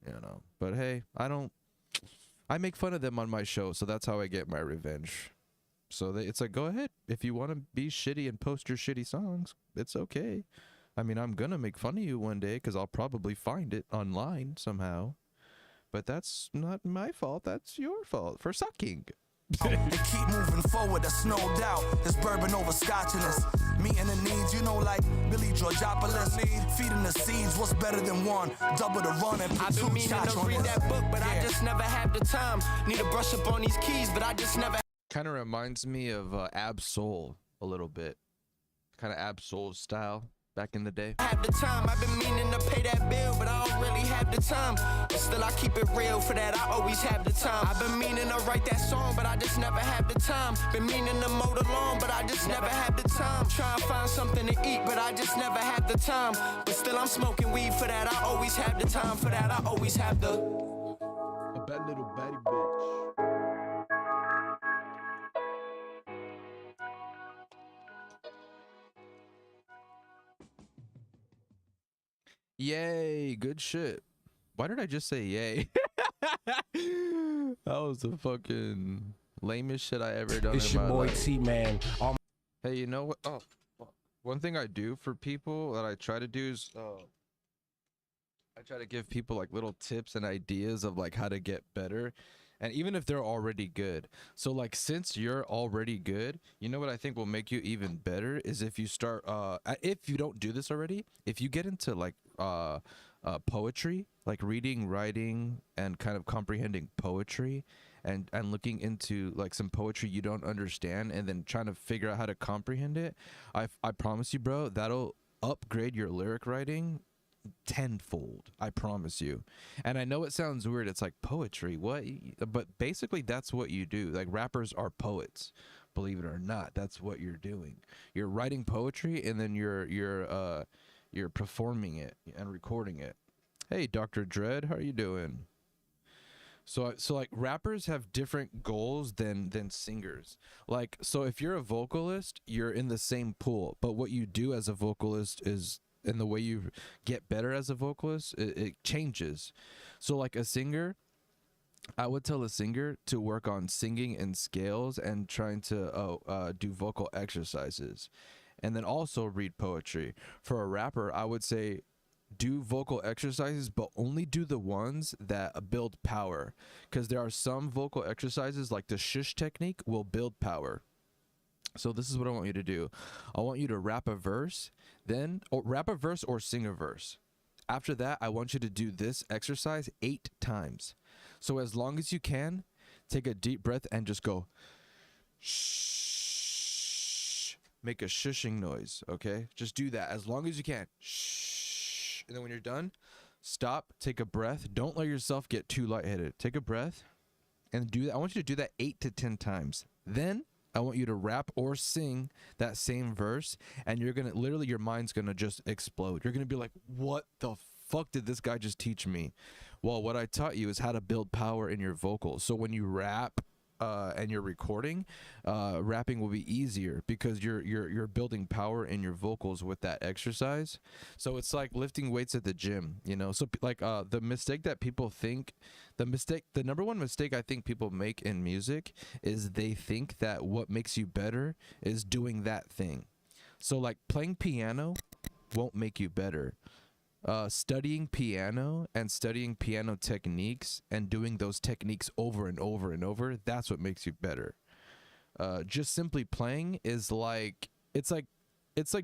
you know. But hey, I make fun of them on my show, so that's how I get my revenge. So it's like, go ahead if you want to be shitty and post your shitty songs, it's okay. I mean, I'm gonna make fun of you one day because I'll probably find it online somehow. But that's not my fault. That's your fault for sucking. They keep moving forward, that's no doubt. There's bourbon over scotch in this. Meeting the needs, you know, like Billy Georgopoulos. Feeding the seeds, what's better than one? Double the run and put two shots on read that book, but I just never have the time. Need to brush up on these keys, but I just never. Kind of reminds me of Ab Soul a little bit. Kind of Ab Soul style. Back in the day. I have the time. I've been meaning to pay that bill, but I don't really have the time. But still, I keep it real. For that, I always have the time. I've been meaning to write that song, but I just never have the time. Been meaning to mow the lawn, but I just never have the time. Trying to find something to eat, but I just never have the time. But still, I'm smoking weed. For that, I always have the time. For that, I always have the. A bad little baddie bitch. Yay, good shit. Why did I just say yay? That was the fucking lamest shit I ever done It's in your my boy life. T-Man. Hey, you know what? Oh, fuck. One thing I do for people that I try to do is I try to give people like little tips and ideas of like how to get better. And even if they're already good. So like, since you're already good, you know what I think will make you even better is if you start, if you don't do this already, if you get into like poetry, like reading, writing, and kind of comprehending poetry and looking into like some poetry you don't understand and then trying to figure out how to comprehend it, I promise you, bro, that'll upgrade your lyric writing tenfold. I promise you. And I know it sounds weird, it's like poetry, what? But basically that's what you do. Like rappers are poets, believe it or not. That's what you're doing. You're writing poetry and then you're performing it and recording it. Hey, Dr. Dread, how are you doing? So like rappers have different goals than singers. Like, so if you're a vocalist, you're in the same pool, but what you do as a vocalist is, and the way you get better as a vocalist, it changes. So like a singer, I would tell a singer to work on singing in scales and trying to do vocal exercises, and then also read poetry. For a rapper, I would say do vocal exercises, but only do the ones that build power, because there are some vocal exercises like the shush technique will build power. So this is what I want you to do. I want you to rap a verse, then rap a verse or sing a verse. After that, I want you to do this exercise 8 times. So as long as you can, take a deep breath and just go shh. Make a shushing noise, okay? Just do that as long as you can. Shh. And then when you're done, stop, take a breath. Don't let yourself get too lightheaded. Take a breath and do that. I want you to do that 8 to 10 times. Then I want you to rap or sing that same verse, and you're gonna literally, your mind's gonna just explode. You're gonna be like, what the fuck did this guy just teach me? Well, what I taught you is how to build power in your vocals. So when you rap and you're recording, rapping will be easier because you're building power in your vocals with that exercise. So it's like lifting weights at the gym, you know. So like the mistake that people think, the number one mistake I think people make in music is they think that what makes you better is doing that thing. So like playing piano won't make you better. Studying piano and studying piano techniques and doing those techniques over and over and over, that's what makes you better. Just simply playing is like, it's like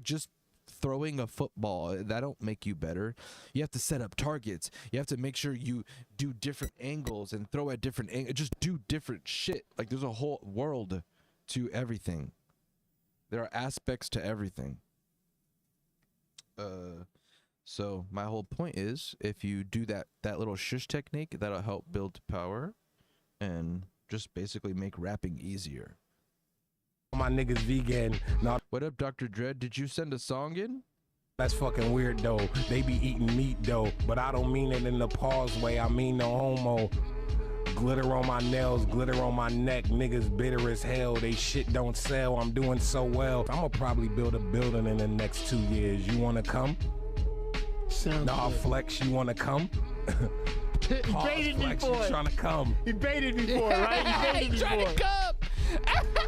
just throwing a football. That don't make you better. You have to set up targets. You have to make sure you do different angles and throw at different angles. Just do different shit. Like there's a whole world to everything. There are aspects to everything. So my whole point is, if you do that little shush technique, that'll help build power and just basically make rapping easier. My niggas vegan. Nah, What up, Dr. Dread? Did you send a song in? that's fucking weird though. They be eating meat though, but I don't mean it in the pause way. I mean no homo. Glitter on my nails, glitter on my neck. Niggas bitter as hell. They shit don't sell. I'm doing so well. I'ma probably build a building in the next 2 years. You wanna come? Nah, good. Flex, you wanna come? He baited me Flex, for you it. trying to come? He baited me for it, right? He baited me for it.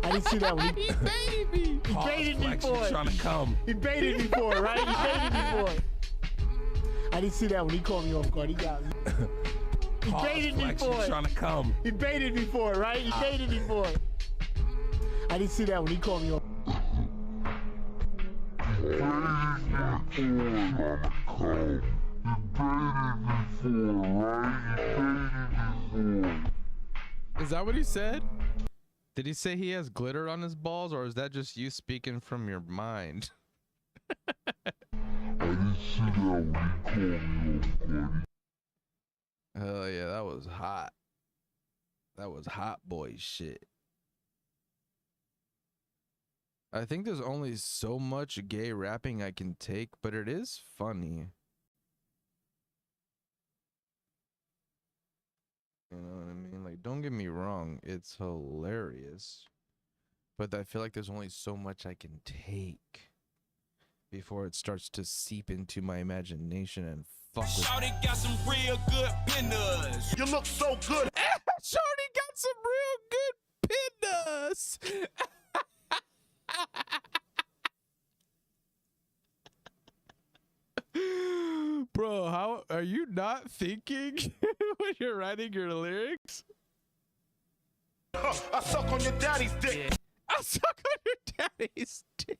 I didn't see that one. He baited me. He baited me Flex, for you it. trying to come? He baited me for it, right? He baited me for it. I didn't see that one. He caught me off guard. He got me. He baited me Flex, for you it. trying to come? He baited me for it, right? He baited me for it. I didn't see that one. He caught me off. Is that what he said? Did he say he has glitter on his balls, or is that just you speaking from your mind? Hell yeah, that was hot. That was hot boy shit. I think there's only so much gay rapping I can take, but it is funny. You know what I mean? Like, don't get me wrong, it's hilarious. But I feel like there's only so much I can take before it starts to seep into my imagination and fuck with Shorty got some real good pinners. You look so good. Shorty got some real good pinners. Bro, how are you not thinking when you're writing your lyrics? I suck on your daddy's dick. I suck on your daddy's dick.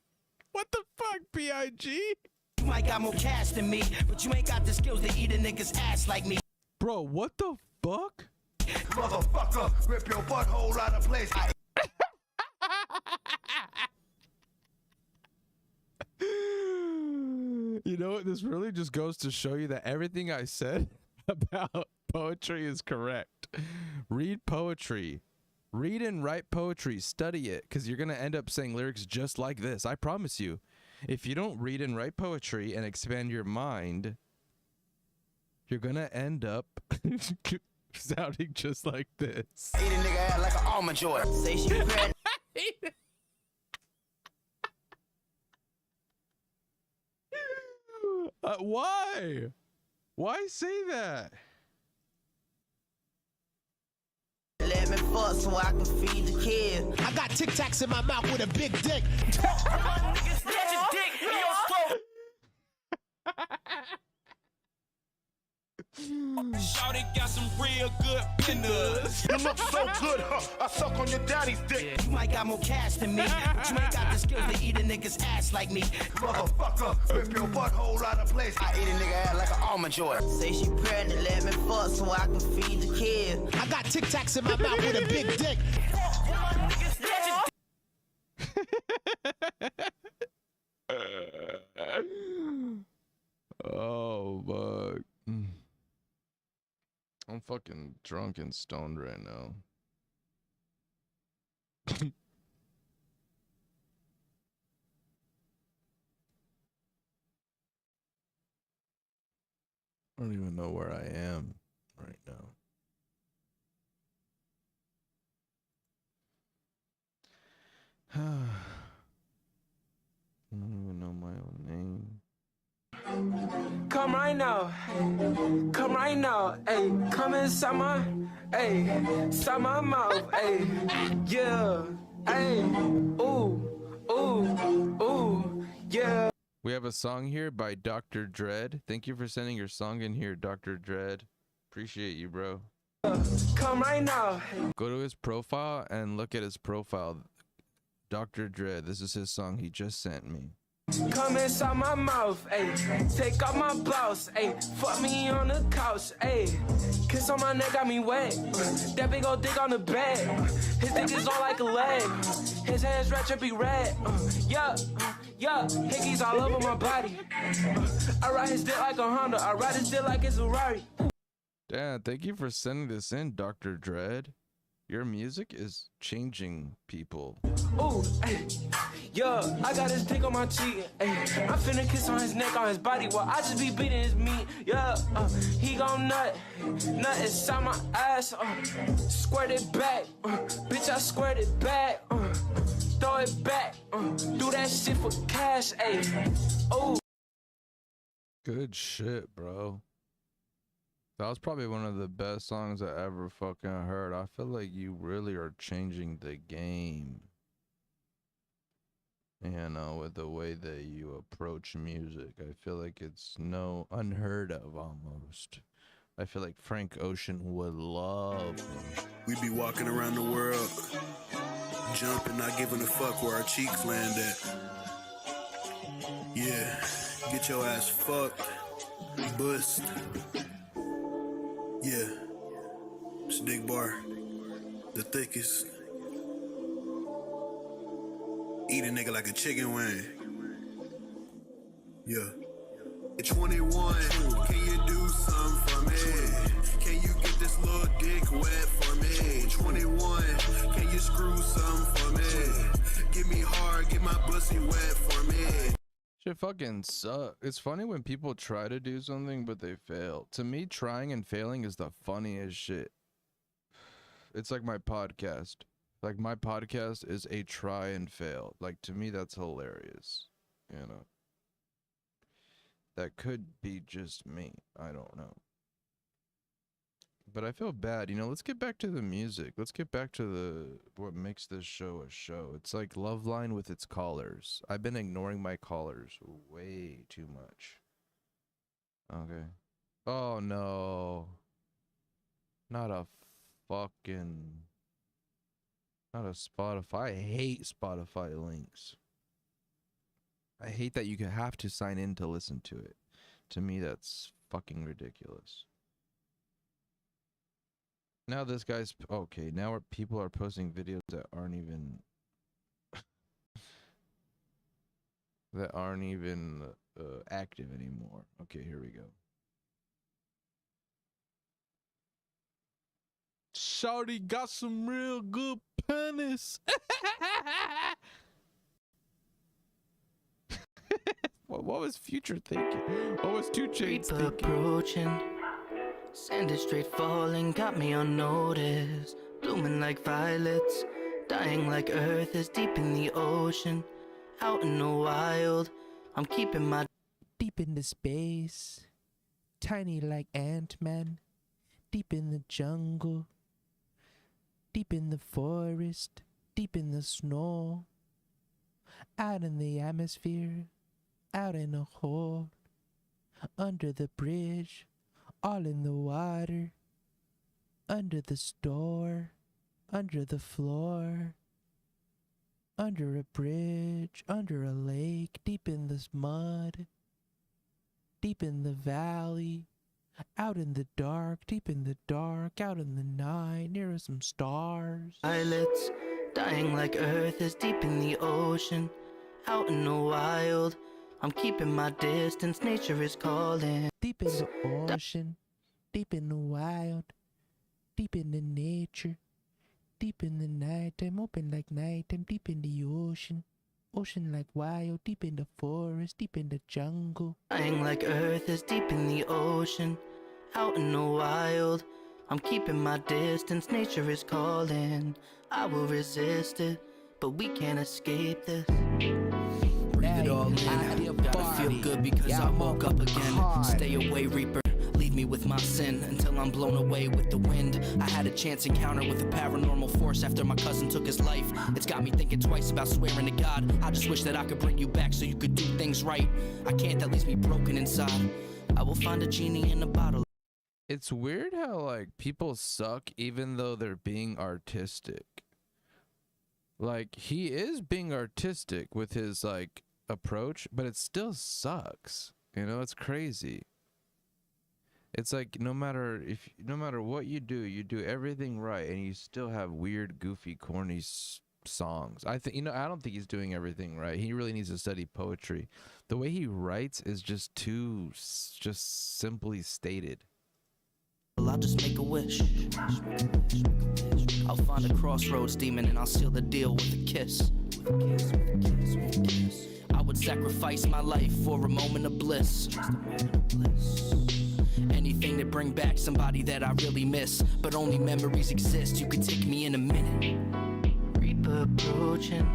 What the fuck, B.I.G.? You might got more cash than me, but you ain't got the skills to eat a nigga's ass like me. Bro, what the fuck? Motherfucker, rip your butthole out of place. You know what? This really just goes to show you that everything I said about poetry is correct. Read poetry. Read and write poetry. Study it, because you're going to end up saying lyrics just like this. I promise you. If you don't read and write poetry and expand your mind, you're going to end up sounding just like this. Eat a nigga ass like an almond joy. Say she pregnant. Why? Why say that? Let me fuck so I can feed the kids. I got Tic Tacs in my mouth with a big dick. Shorty got some real good pinners. You look so good, I suck on your daddy's dick. You might got more cash than me, but you ain't got the skills to eat a nigga's ass like me. Motherfucker, rip your butthole out of place. I eat a nigga ass like an almond joy. Say she pregnant, let me fuck so I can feed the kids. I got Tic Tacs in my mouth with a big dick. Oh, fuck. I'm fucking drunk and stoned right now. I don't even know where I am right now. I don't even know my own name. Come right now, come right now, ayy, come inside my, ayy, inside my mouth, ayy, yeah, ayy, ooh, ooh, ooh, yeah. We have a song here by Dr. Dread. Thank you for sending your song in here, Dr. Dread. Appreciate you, bro. Come right now. Go to his profile and look at his profile. Dr. Dread, this is his song he just sent me. Come inside my mouth, ayy. Take off my blouse, ayy. Fuck me on the couch, ayy. Kiss on my neck got me wet. That big old dick on the bed. His dick is all like a leg. His hands red, trippy red. Yeah, yeah. Hickeys all over my body. I ride his dick like a Honda. I ride his dick like it's a Ferrari. Damn, thank you for sending this in, Dr. Dread. Your music is changing people. Ooh, ay, yeah, I got his dick on my cheek. Ay, I'm finna kiss on his neck, on his body, while I just be beating his meat. Yeah, he gon' nut inside my ass. Squirt it back, bitch, I squirt it back. Throw it back, do that shit for cash. Ay, ooh. Good shit, bro. That was probably one of the best songs I ever fucking heard. I feel like you really are changing the game. You know, with the way that you approach music. I feel like it's unheard of almost. I feel like Frank Ocean would love me. We be walking around the world, jumping, not giving a fuck where our cheeks land at. Yeah, get your ass fucked, bust. Yeah, it's Dick Bar, the thickest. Eat a nigga like a chicken wing. Yeah. At 21, can you do something for me? Can you get this little dick wet for me? 21, can you screw something for me? Get me hard, get my pussy wet for me. Shit fucking sucks. It's funny when people try to do something but they fail. To me, trying and failing is the funniest shit. It's like my podcast. Like, my podcast is a try and fail. Like, to me, that's hilarious. You know? That could be just me. I don't know. But I feel bad. You know, let's get back to the music. Let's get back to what makes this show a show. It's like Loveline with its callers. I've been ignoring my callers way too much. Okay. Oh, no. Not a Spotify. I hate Spotify links. I hate that you have to sign in to listen to it. To me, that's fucking ridiculous. Now this guy's okay. Now people are posting videos that aren't even active anymore. Okay, here we go. Shawty got some real good penis. What was Future thinking? What was 2 Chainz thinking? Approaching, sand is straight falling, got me on notice. Blooming like violets, dying like earth is deep in the ocean. Out in the wild, I'm keeping my deep into space, tiny like Ant-Man, deep in the jungle, deep in the forest, deep in the snow, out in the atmosphere, out in a hole, under the bridge, all in the water, under the store, under the floor, under a bridge, under a lake, deep in the mud, deep in the valley, out in the dark, deep in the dark, out in the night, near some stars. Violets, dying like earth is deep in the ocean. Out in the wild, I'm keeping my distance, nature is calling. Deep in the ocean, deep in the wild, deep in the nature, deep in the nighttime, open like nighttime, deep in the ocean. Ocean like wild, deep in the forest, deep in the jungle. Dying like earth is deep in the ocean. Out in the wild, I'm keeping my distance, nature is calling. I will resist it, but we can't escape this. Breathe it all in, gotta feel good because I woke up again. Stay away, Reaper, leave me with my sin until I'm blown away with the wind. I had a chance encounter with a paranormal force after my cousin took his life. It's got me thinking twice about swearing to God. I just wish that I could bring you back so you could do things right. I can't, that leaves me broken inside. I will find a genie in a bottle. It's weird how, like, people suck even though they're being artistic. Like, he is being artistic with his, like, approach, but it still sucks. You know, it's crazy. It's like no matter what you do everything right, and you still have weird, goofy, corny songs. I don't think he's doing everything right. He really needs to study poetry. The way he writes is just simply stated. well, I'll just make a wish. I'll find a crossroads demon and I'll seal the deal with a kiss. I would sacrifice my life for a moment of bliss. Anything to bring back somebody that I really miss. But only memories exist, you could take me in a minute. Reaper approaching,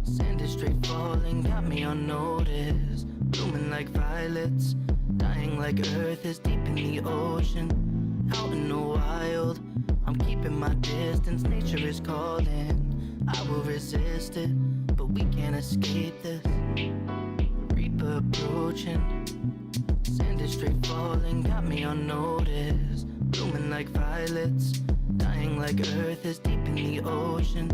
sand is straight falling, got me on notice. Blooming like violets, dying like earth is deep in the ocean. Out in the wild, I'm keeping my distance, nature is calling. I will resist it, but we can't escape this. Reaper approaching, sand is straight falling, got me on notice. Blooming like violets, dying like earth is deep in the ocean.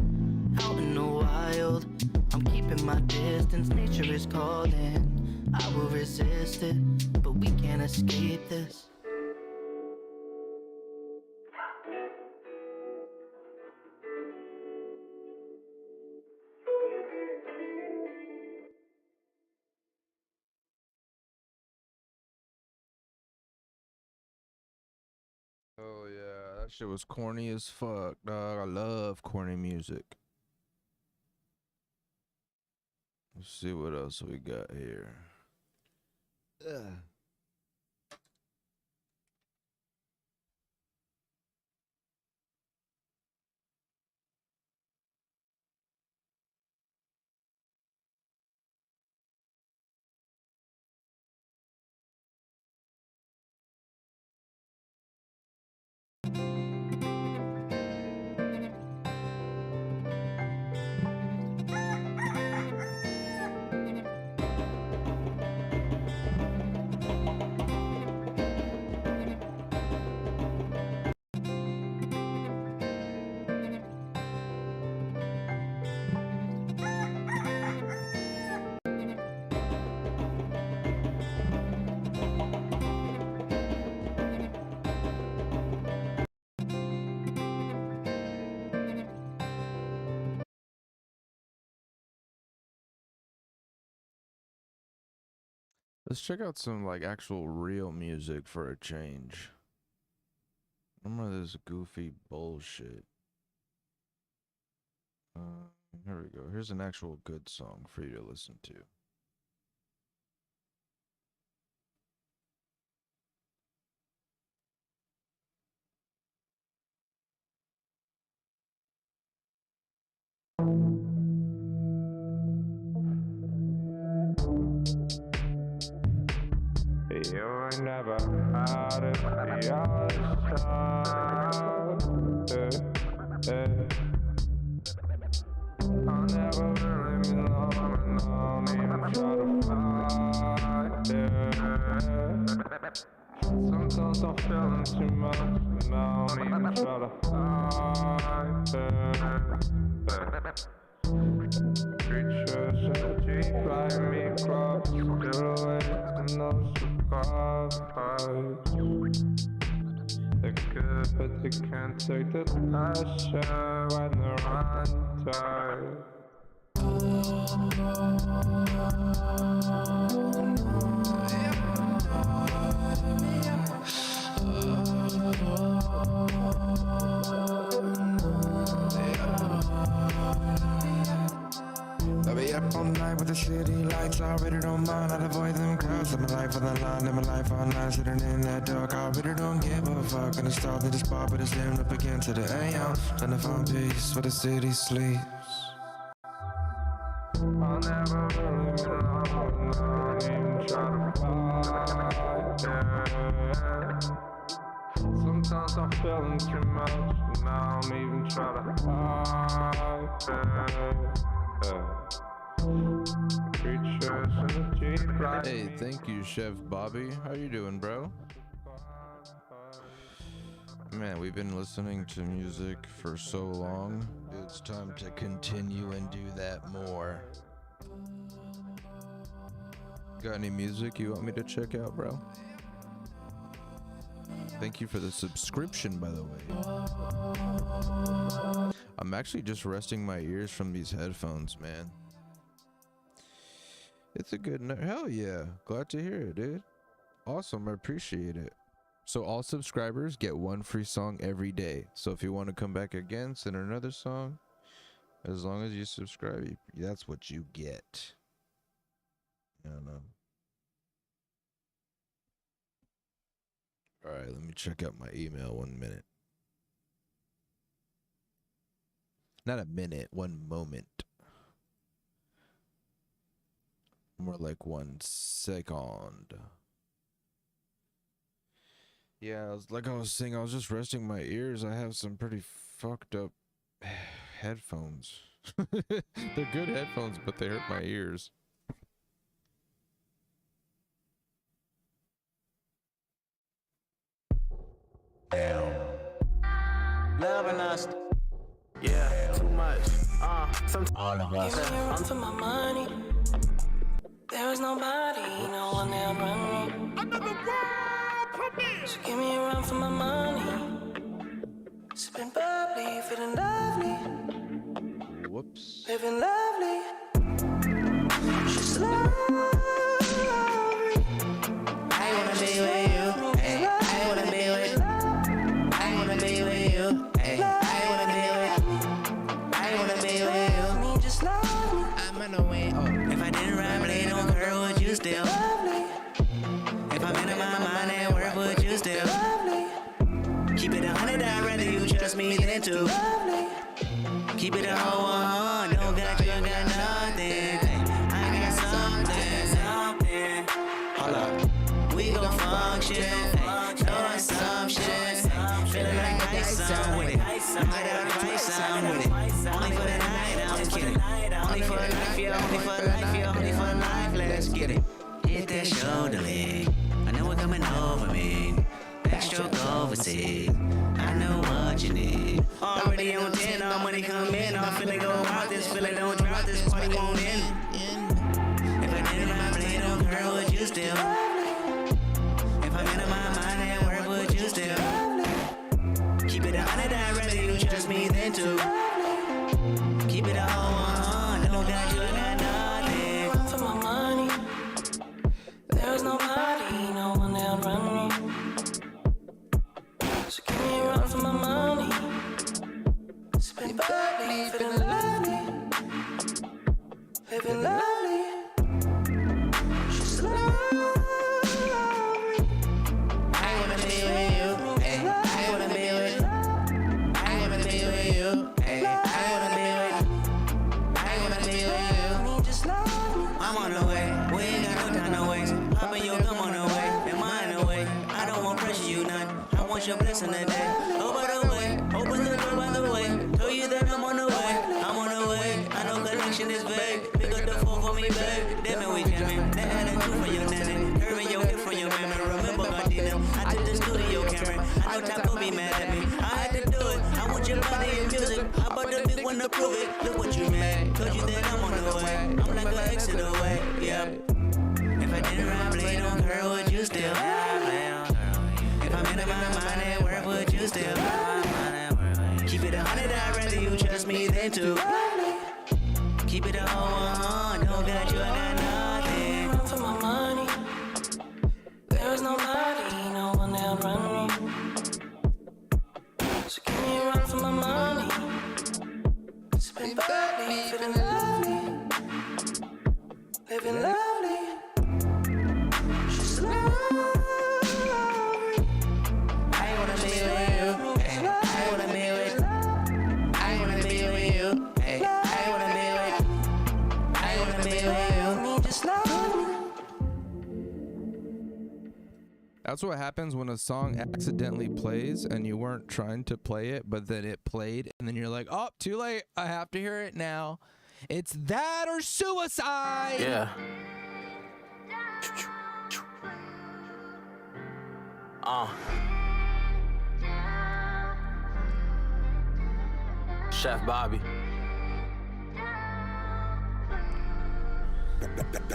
Out in the wild, I'm keeping my distance, nature is calling. I will resist it, but we can't escape this. Oh yeah, that shit was corny as fuck, dog. I love corny music. Let's see what else we got here. Ugh. Let's check out some like actual real music for a change. Remember this goofy bullshit. Here we go. Here's an actual good song for you to listen to. You never had it the other side. I never really belong and don't even try to fight it. Sometimes I'm feeling too much and I don't even try to hide it. Creatures in the deep like me across the waves and no surprise. They're good but they can't take the pressure when they're untied. I'll be up all night with the city lights. I really don't mind, I'd avoid them crowds. Live my life for the line, live my life all night. Sitting in that dark, I really don't give a fuck. And it's start in this bar, but it's living up again to the AM. Trying to find peace where the city sleeps. I'll never really belong, don't even try to fight it. Sometimes I'm feeling too much, and I don't even try to hide it. Creatures in the deep like Hey, thank you, Chef Bobby. How you doing, bro? Man, we've been listening to music for so long. It's time to continue and do that more. Got any music you want me to check out, bro? Thank you for the subscription, by the way. I'm actually just resting my ears from these headphones, man. It's a good note. Hell yeah. Glad to hear it, dude. Awesome. I appreciate it. So all subscribers get 1 free song every day. So if you want to come back again, send another song. As long as you subscribe, that's what you get. I don't know. All right, let me check out my email 1 minute. Not a minute, 1 moment. More like 1 second. Yeah, like I was saying, I was just resting my ears. I have some pretty fucked up headphones. They're good headphones, but they hurt my ears. Loving us. Yeah, too much. All of us. Run for my money. There is nobody, no one there run me. Another world premiere. So give me a run for my money. Sipping bubbly, feeling lovely. Whoops. Living lovely. She's lovely. I wanna be with you. Hey, I wanna be with you. I wanna be with you. Hey, I wanna be with you. I wanna be with you. Me just love me. I'm on the way. Oh, if I didn't ride blade on girl, would you still? If I'm in my mind at work, would you still? Keep it 100, I'd rather you trust me than to. Keep it a whole 100, don't got you, got nothing. I got something. Hold up, we gon' function. Doing some shit. Feeling like Tyson with it. I might have Tyson with it. Only for the night, I'm just kidding. Only for life, yeah, only for life, yeah, only for life, let's get it. Hit that shoulder leg. I know it coming over me. Backstroke overseas. I know what you need. Already on 10, all money come in. I'm finna go out this, feeling don't drop this, party won't end. If I didn't ride blade on girl, would you still? If I'm in my mind at work, would you still? Keep it 100, I'd rather you trust me than to. Keep it a whole 100, don't got you, got nothing. Run for my money. There's nobody, no one that'll run me. So give me a run for my money. Spend bubbly, feeling lovely. Living lovely. She's lovely. I wanna be with you. Hey, I wanna be with you. I wanna be with you. Hey, I wanna be with you. I wanna be with you. Just love me. I'm on the way. We ain't got no time to waste. Hop in your come on the way. Am I in the way? I don't want pressure you none. I want your blessing today. Oh, by the way, open the door by the way. Tell you that I'm on the way. I'm on the way. I know connection is vague. Pick up the phone for me, babe. Damn it, we jamming. That had a two for your nanny. Curving your gift from your mammy. Remember Gardena. I took the studio camera. I know Taco be mad at me. I had to do it. I want your body and music. How about the big one to prove it? Look what you made. Told you that I'm on the way. I'm like an exit away. Yeah. If I didn't ride blade on girl, would you still? If I'm in my mind at work, would you still? Keep it 100, I'd rather you trust me than to. Keep it a whole 100, don't got you, I got nothing. Run for my money. There's nobody, no one that'll run me. So give me a run for my money. Spend bubbly, feeling lovely. Living lovely. She's lovely. I wanna be with you. Hey, I wanna be with you. I wanna be with you. Hey, I wanna be with you. I wanna be with you. Me just love me. That's what happens when a song accidentally plays and you weren't trying to play it, but then it played, and then you're like, oh, too late. I have to hear it now. It's that or suicide. Yeah. Chef Bobby.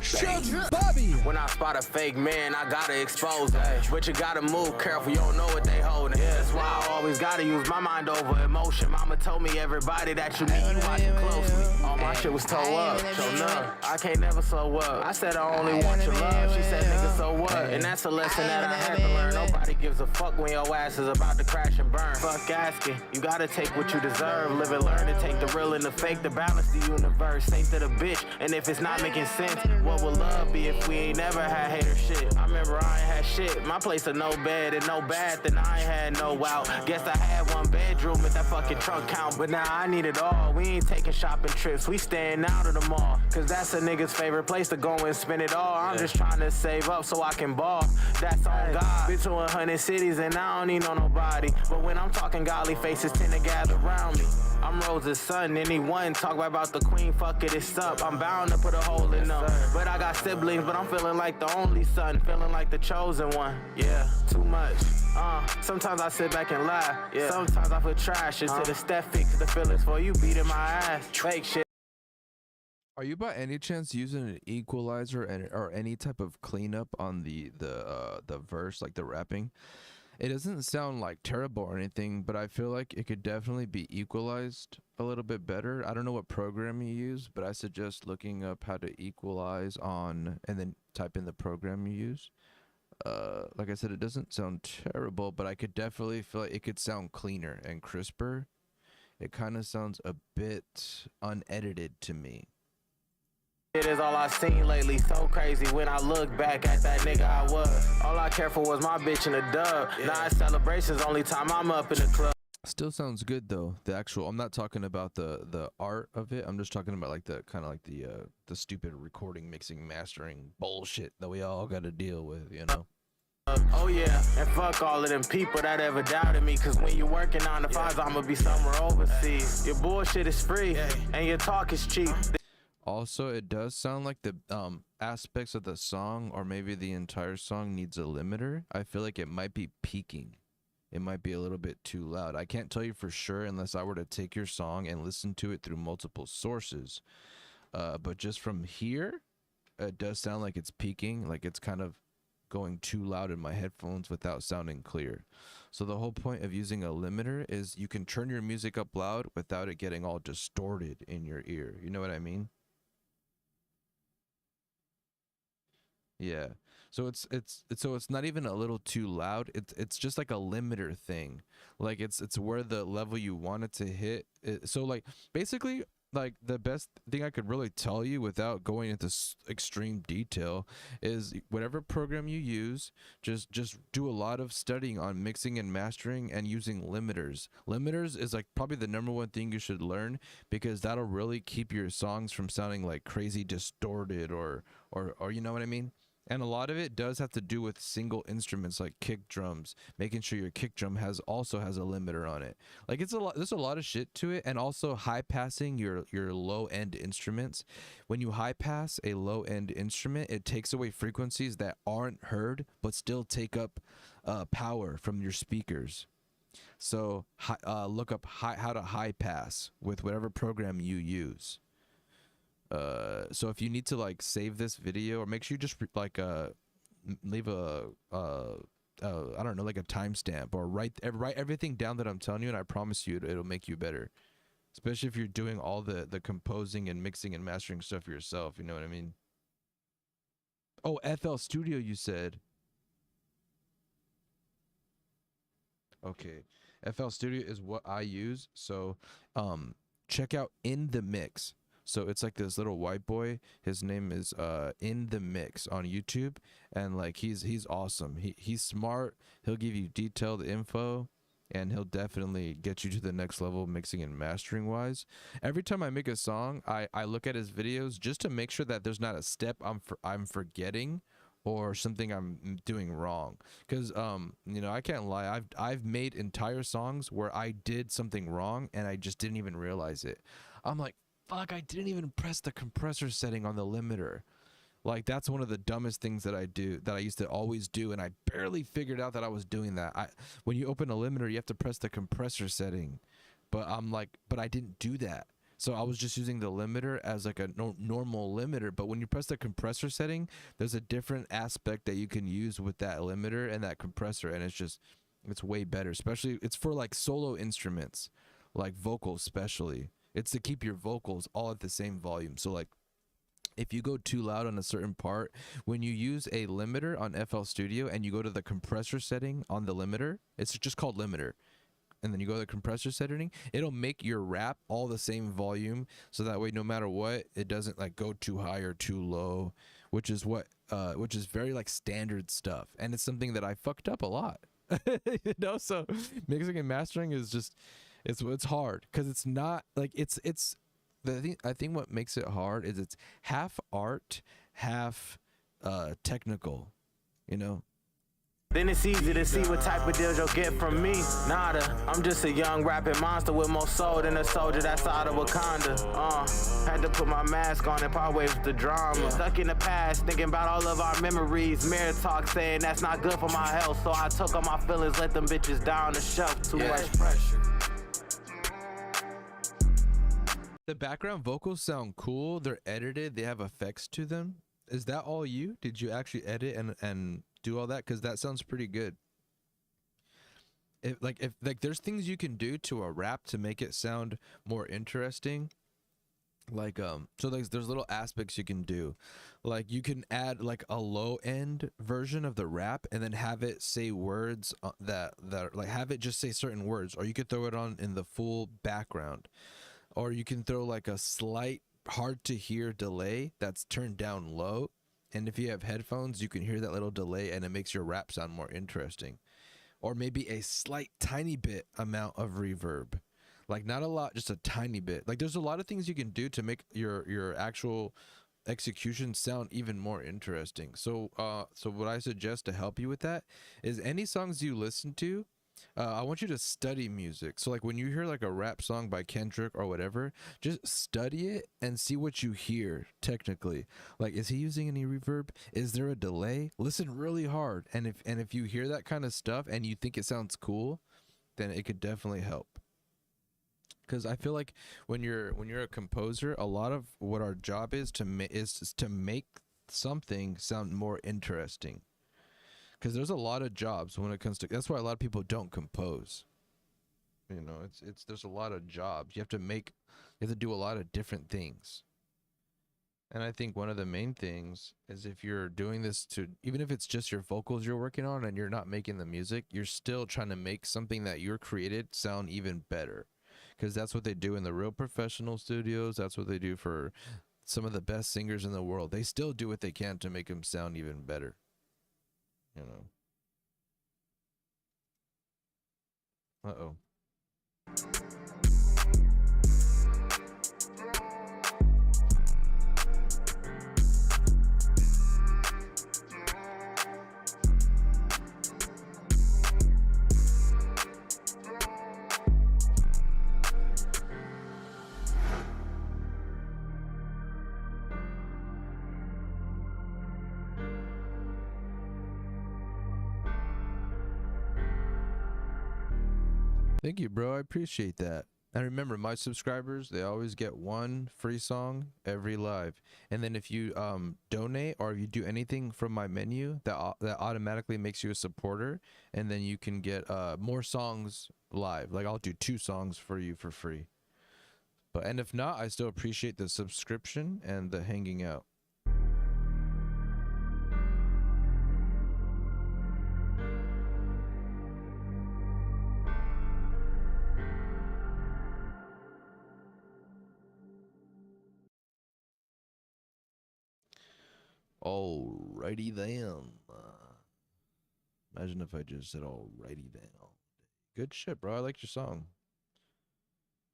Chef Bobby. When I spot a fake man, I gotta expose him. But you gotta move careful, you don't know what they holding. That's why I always gotta use my mind. mind over emotion. Mama told me everybody that you meet, you watching closely. All my shit was toe up, so no, I can't never slow up. I said I only want your love. She said, nigga, so what? And that's a lesson that I had to learn. Nobody gives a fuck when your ass is about to crash and burn. Fuck asking, you gotta take what you deserve. Live and learn to take the real and the fake, to balance the universe. Saint to the bitch, and if it's not making sense, what would love be if we ain't never had hater shit? I remember I ain't had shit. My place of no bed and no bath, and I ain't had no out. Guess I had one bedroom if that fucking trunk count, but now I need it all. We ain't taking shopping trips, we staying out of the mall, cause that's a nigga's favorite place to go and spend it all. I'm just trying to save up so I can ball. That's on God. Been to 100 cities and I don't need nobody, but when I'm talking godly faces tend to gather around me. I'm Rose's son, anyone talk about the queen, fuck it, it's up. I'm bound to put a hole in them, but I got siblings, but I'm feeling like the only son, feeling like the chosen one. Yeah, too much. Sometimes I sit back and laugh. Yeah. Sometimes I put trash into the step fix the feelings for you beating my ass. Fake shit. Are you by any chance using an equalizer or any type of cleanup on the verse, like the rapping? It doesn't sound like terrible or anything, but I feel like it could definitely be equalized a little bit better. I don't know what program you use, but I suggest looking up how to equalize on and then type in the program you use. Like I said, it doesn't sound terrible, but I could definitely feel like it could sound cleaner and crisper. It kind of sounds a bit unedited to me. It is all I seen lately, so crazy when I look back at that nigga I was. All I care for was my bitch and a dub. Now it's celebrations, only time I'm up in the club. Still sounds good though. The actual, I'm not talking about the art of it. I'm just talking about like the kind of like the stupid recording, mixing, mastering bullshit that we all got to deal with, you know. Oh yeah, and fuck all of them people that ever doubted me, cause when you working 9 to 5, I'ma be somewhere overseas. Your bullshit is free, and your talk is cheap. Also, it does sound like the aspects of the song, or maybe the entire song, needs a limiter. I feel like it might be peaking. It might be a little bit too loud. I can't tell you for sure unless I were to take your song and listen to it through multiple sources. But just from here, it does sound like it's peaking, like it's kind of going too loud in my headphones without sounding clear. So the whole point of using a limiter is you can turn your music up loud without it getting all distorted in your ear. You know what I mean? Yeah. So it's not even a little too loud. It's just like a limiter thing. Like it's where the level you want it to hit. So like basically, like the best thing I could really tell you without going into extreme detail is whatever program you use, just do a lot of studying on mixing and mastering and using limiters. Limiters is like probably the #1 thing you should learn, because that'll really keep your songs from sounding like crazy distorted or you know what I mean? And a lot of it does have to do with single instruments like kick drums, making sure your kick drum also has a limiter on it. Like it's a lot, there's a lot of shit to it. And also high passing your low end instruments. When you high pass a low end instrument, it takes away frequencies that aren't heard but still take up power from your speakers. So look up how to high pass with whatever program you use. So if you need to like save this video, or make sure you just like leave a I don't know, like a timestamp, or write everything down that I'm telling you, and I promise you it'll make you better. Especially if you're doing all the composing and mixing and mastering stuff yourself, you know what I mean? Oh, FL Studio you said. Okay. FL Studio is what I use. So check out In The Mix. So it's like this little white boy. His name is In The Mix on YouTube, and like he's awesome. He's smart. He'll give you detailed info, and he'll definitely get you to the next level mixing and mastering wise. Every time I make a song, I look at his videos just to make sure that there's not a step I'm forgetting or something I'm doing wrong. Because you know, I can't lie. I've made entire songs where I did something wrong and I just didn't even realize it. I'm like, fuck, I didn't even press the compressor setting on the limiter. Like, that's one of the dumbest things that I used to always do, and I barely figured out that I was doing that. When you open a limiter, you have to press the compressor setting. But I'm like, but I didn't do that. So I was just using the limiter as like a normal limiter. But when you press the compressor setting, there's a different aspect that you can use with that limiter and that compressor, and it's just It's way better, especially it's for like solo instruments, like vocals especially. It's to keep your vocals all at the same volume. So like if you go too loud on a certain part, when you use a limiter on FL Studio and you go to the compressor setting on the limiter, it's just called limiter, and then you go to the compressor setting, it'll make your rap all the same volume, so that way no matter what, it doesn't like go too high or too low, which is very like standard stuff, and it's something that I fucked up a lot. You know, so mixing and mastering is just it's hard because it's not like it's I think what makes it hard is it's half art, half technical, you know. Then it's easy to see what type of deals you'll get from me. Nada, I'm just a young rapping monster with more soul than a soldier that's out of Wakanda. Had to put my mask on and part ways with the drama. Stuck in the past, thinking about all of our memories. Mirror talk saying that's not good for my health. So I took all my feelings, let them bitches down on the shelf. Too much pressure. The background vocals sound cool. They're edited. They have effects to them. Is that all you? Did you actually edit and do all that? Because that sounds pretty good. If there's things you can do to a rap to make it sound more interesting. Like so there's little aspects you can do. Like you can add like a low end version of the rap and then have it say words that like have it just say certain words, or you could throw it on in the full background. Or you can throw like a slight hard to hear delay that's turned down low, and if you have headphones you can hear that little delay and it makes your rap sound more interesting. Or maybe a slight tiny bit amount of reverb, like not a lot, just a tiny bit. Like there's a lot of things you can do to make your actual execution sound even more interesting. So what I suggest to help you with that is any songs you listen to, I want you to study music. So like when you hear like a rap song by Kendrick or whatever, just study it and see what you hear technically. Like, is he using any reverb? Is there a delay? Listen really hard. And if you hear that kind of stuff and you think it sounds cool, then it could definitely help. Because I feel like when you're a composer, a lot of what our job is to make something sound more interesting. Because there's a lot of jobs when it comes to, that's why a lot of people don't compose. You know, there's a lot of jobs. You have to do a lot of different things. And I think one of the main things is if you're doing this even if it's just your vocals you're working on and you're not making the music, you're still trying to make something that you're created sound even better. Because that's what they do in the real professional studios. That's what they do for some of the best singers in the world. They still do what they can to make them sound even better. You know. Uh-oh. Thank you, bro. I appreciate that. And remember, my subscribers, they always get one free song every live. And then if you donate or if you do anything from my menu, that automatically makes you a supporter. And then you can get more songs live. Like I'll do 2 songs for you for free. And if not, I still appreciate the subscription and the hanging out. Alrighty then. Imagine if I just said alrighty then. Good shit, bro. I liked your song.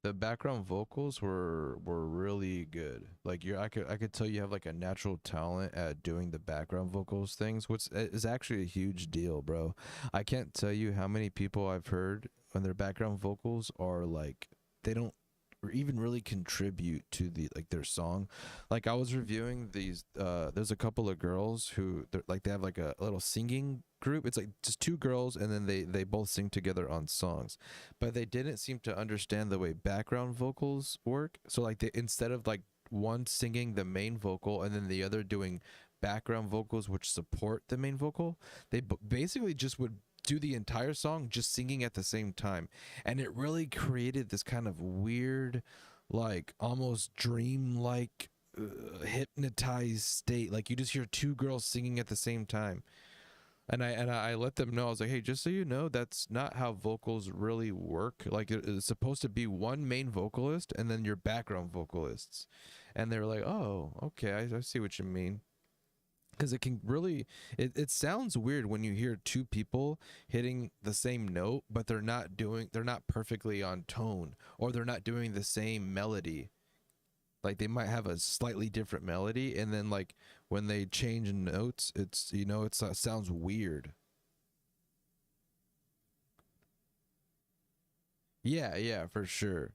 The background vocals were really good. Like I could tell you have like a natural talent at doing the background vocals things, which is actually a huge deal, bro. I can't tell you how many people I've heard when their background vocals are like they don't or even really contribute to their song. Like I was reviewing these there's a couple of girls who they have like a little singing group. It's like just 2 girls and then they both sing together on songs, but they didn't seem to understand the way background vocals work. So like they, instead of like one singing the main vocal and then the other doing background vocals which support the main vocal, they basically just would do the entire song just singing at the same time, and it really created this kind of weird, like almost dream-like, hypnotized state. Like you just hear two girls singing at the same time. And I let them know, I was like, hey, just so you know, that's not how vocals really work. Like it's supposed to be one main vocalist and then your background vocalists. And they were like, oh, okay, I see what you mean. Because it can really, it sounds weird when you hear two people hitting the same note, but they're not perfectly on tone, or they're not doing the same melody. Like they might have a slightly different melody, and then like when they change notes, it's, you know, it sounds weird. Yeah, for sure.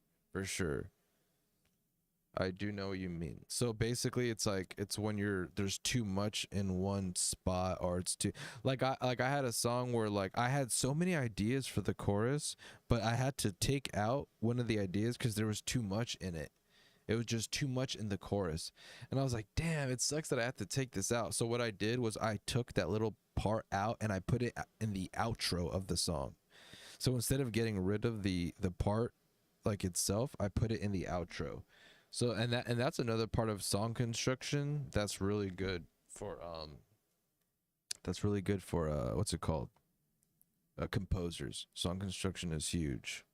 I do know what you mean. So basically it's like, it's when there's too much in one spot, or it's too, like I had a song where like I had so many ideas for the chorus, but I had to take out one of the ideas because there was too much in it. It was just too much in the chorus. And I was like, damn, it sucks that I have to take this out. So what I did was I took that little part out and I put it in the outro of the song. So instead of getting rid of the part like itself, I put it in the outro. So and that's another part of song construction that's really good for what's it called? Composers. Song construction is huge.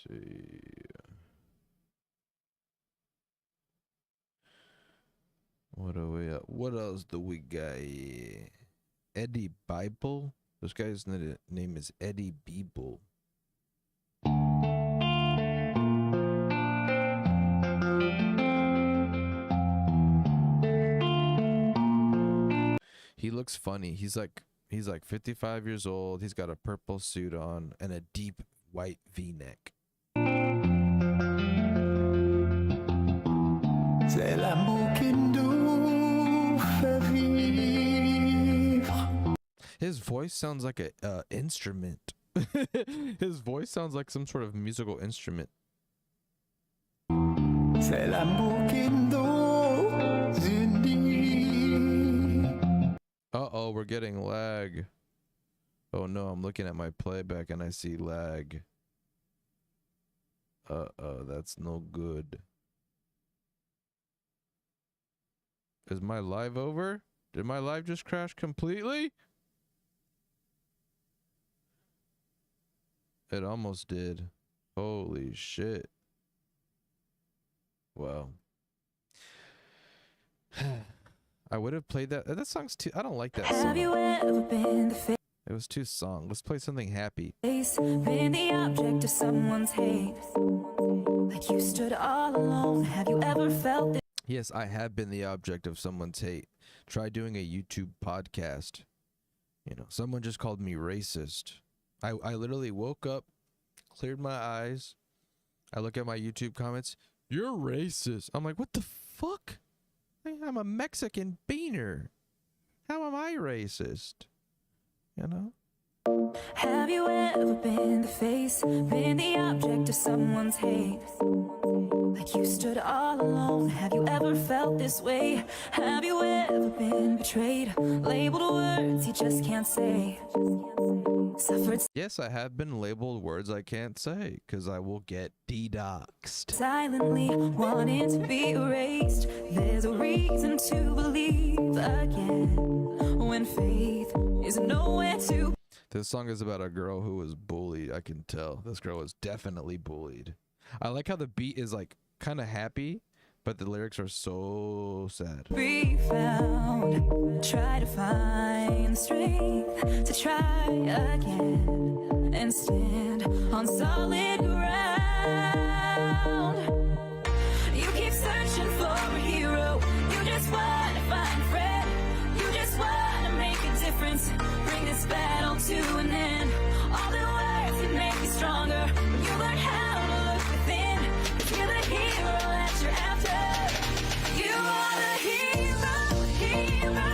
See. What are we at? What else do we got? Eddie Bible? This guy's name is Eddie Bible. He looks funny. He's like 55 years old. He's got a purple suit on and a deep white V-neck. C'est l'amour qui nous fait vivre. His voice sounds like a instrument. His voice sounds like some sort of musical instrument. C'est l'amour qui nous unit. Uh-oh, we're getting lag. Oh no, I'm looking at my playback and I see lag. Uh-oh, that's no good. Is my live over? Did my live just crash completely? It almost did. Holy shit. Well. I would have played that. That song's too, I don't like that song. Have you ever been the face? It was too song. Let's play something happy. Been the object of someone's hate? Like you stood all alone. Have you ever felt it? Yes, I have been the object of someone's hate. Try doing a YouTube podcast. You know, someone just called me racist. I literally woke up, cleared my eyes. I look at my YouTube comments. You're racist. I'm like, what the fuck? I'm a Mexican beaner. How am I racist? You know? Have you ever been the face? Been the object of someone's hate? Like you stood all alone. Have you ever felt this way? Have you ever been betrayed? Labeled words you just can't say. Suffered. Yes, I have been labeled words I can't say, because I will get D.A.W. Silently wanting to be erased. There's a reason to believe again when faith is nowhere to. This song is about a girl who was bullied. I can tell this girl was definitely bullied. I like how the beat is like kind of happy, but the lyrics are so sad. Be found. Try to find strength to try again and stand on solid ground. You keep searching for a hero. You just want to find a friend. You just want to make a difference. Bring this battle to an end. All the words can make you stronger. When you learn how to look within, 'cause you're the hero that you're after. You are the hero, hero.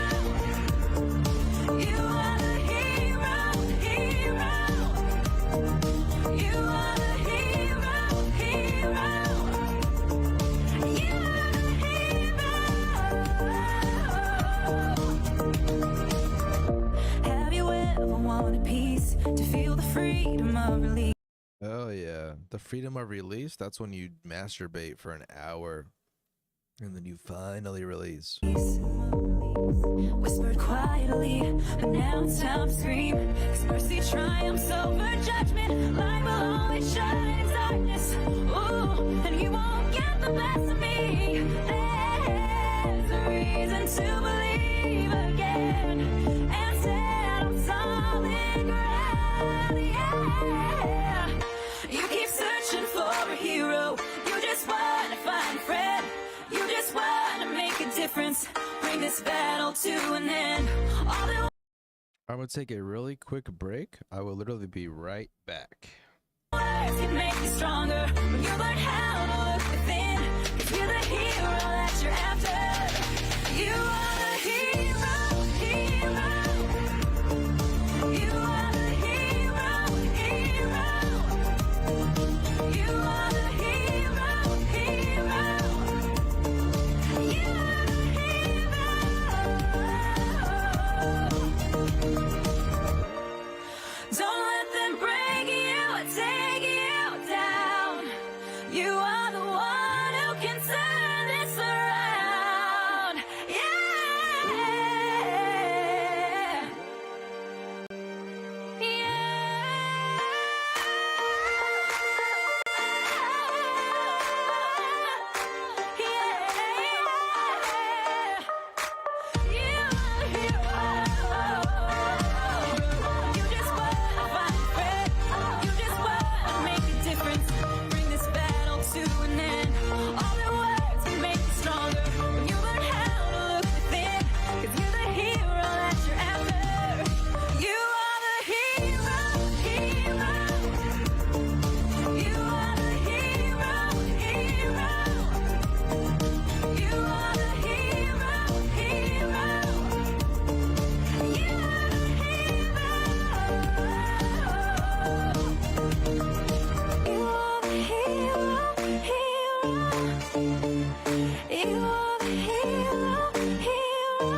You are the hero, hero. You are the hero, hero. freedom of release. Oh yeah, the freedom of release. That's when you masturbate for an hour, and then you finally release. Whispered quietly, but now it's time to scream. 'Cause mercy triumphs over judgment. Light will always shine in darkness. Ooh, and you won't get the best of me. There's a reason to believe again and stand on solid ground. Yeah, you keep searching for a hero. You just want to find a friend. You just want to make a difference. Bring this battle to an end. All the I'm gonna take a really quick break. I will literally be right back. words can make you stronger when you learn how to look within. 'Cause you're the hero that you're after. You are the hero, hero. You are the hero, hero. You are the hero, hero. You are the hero. Don't let them break you or take you down. You are the one who can turn this around. Yeah. You just wanna find a friend. You just wanna make a difference. Bring this battle to an end. All the words can make you stronger when you learn how to look within. 'Cause you're the hero that you're after. You are the hero, hero. You are the hero, hero. You are the hero, hero. You are the hero. You are the hero, hero. You are the hero, hero.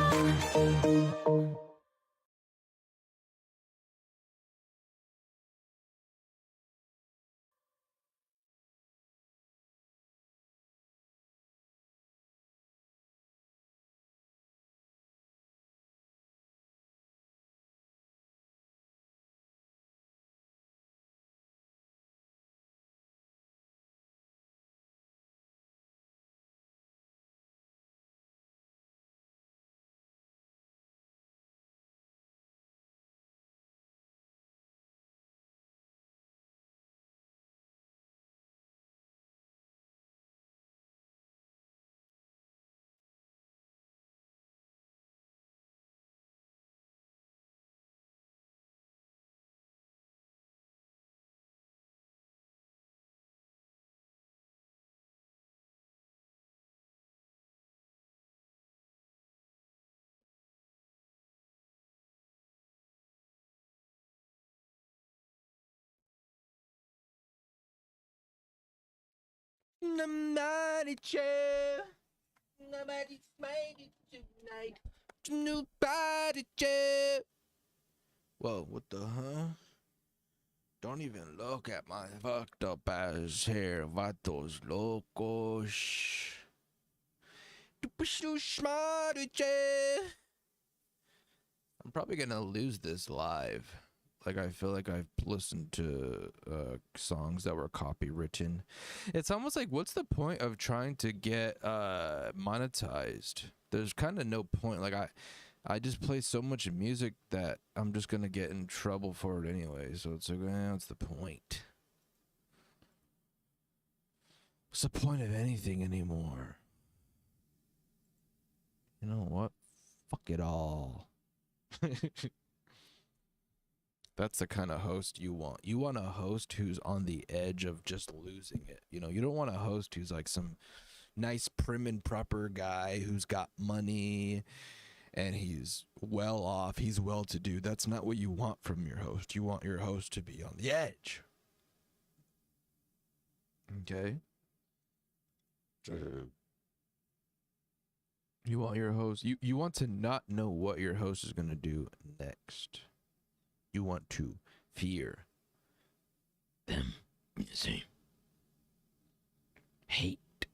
Nobody care. Nobody's made it tonight. Nobody care. Whoa, what the huh? Don't even look at my fucked up ass hair, vatos locos. I'm probably gonna lose this live. Like, I feel like I've listened to songs that were copywritten. It's almost like, what's the point of trying to get monetized? There's kind of no point. Like, I just play so much music that I'm just gonna get in trouble for it anyway. So it's like, what's the point? What's the point of anything anymore? You know what? Fuck it all. That's the kind of host you want. You want a host who's on the edge of just losing it. You know, you don't want a host who's like some nice prim and proper guy who's got money and he's well off, he's well to do. That's not what you want from your host. You want your host to be on the edge. Okay? You want your host, you want to not know what your host is going to do next. You want to fear them, you see. Hate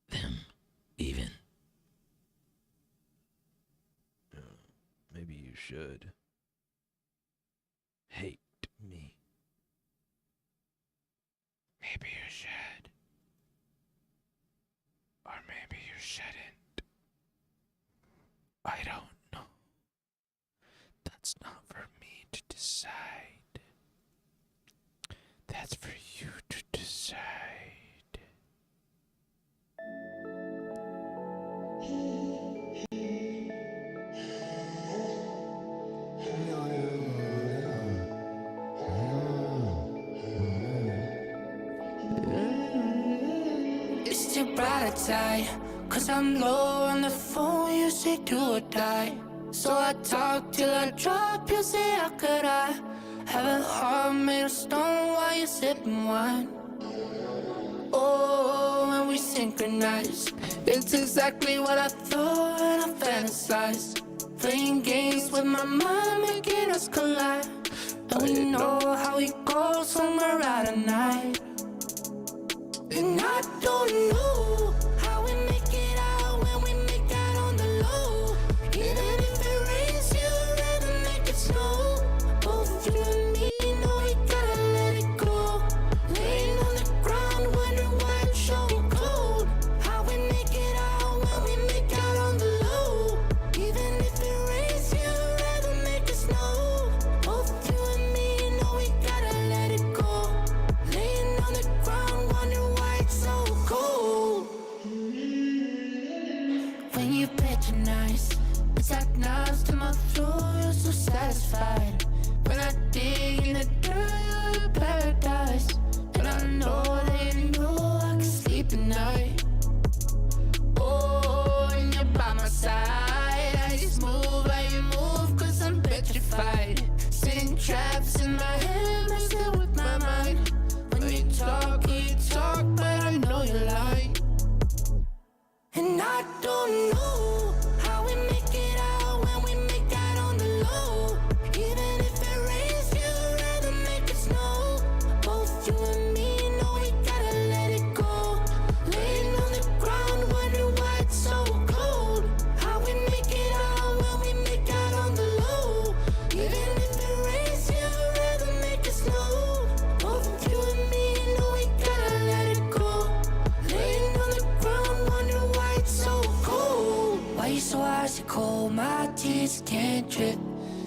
them, even. Maybe you should. Hate me. Maybe you should. Or maybe you shouldn't. I don't know. That's not for me to decide. That's for you to decide. It's too bright outside, 'cause I'm low on the phone. You say do or die, so I talk till I drop. You say how could I have a heart made of stone while you're sipping wine? Oh, when we synchronize, it's exactly what I thought and I fantasized. Playing games with my mind, making us collide. And we know how it goes when we're out at night. And I don't know how we make it out when we make out on the low. Even if it rains, you'd rather make it snow. Both you and me know we gotta let it go. Laying on the ground, wondering why I'm showing cold. How we make it out when we make out on the low. Even if it rains, you'd rather make it snow. Both you and me know we gotta let it go. Laying on the ground, wondering why it's so cold. When you patronize, it's like knives to my throat. You're so satisfied. When I dig in the dirt, you're paradise. And I know that you know I can sleep at night. Oh, and you're by my side. I just move like you move, 'cause I'm petrified. Setting traps in my head, messing with my mind. When you talk, but I know you lie. And I don't know how we make it out when we make out on the low. Even if it rains, you'd rather make it snow. Both you and me know we gotta let it go. Laying on the ground, wondering why it's so cold. How we make it out when we make out on the low. Even if it rains, you'd rather make it snow. Both you and me know we gotta let it go. Laying on the ground, wondering why it's so cold. Why you so icy cold? My tears can't drip.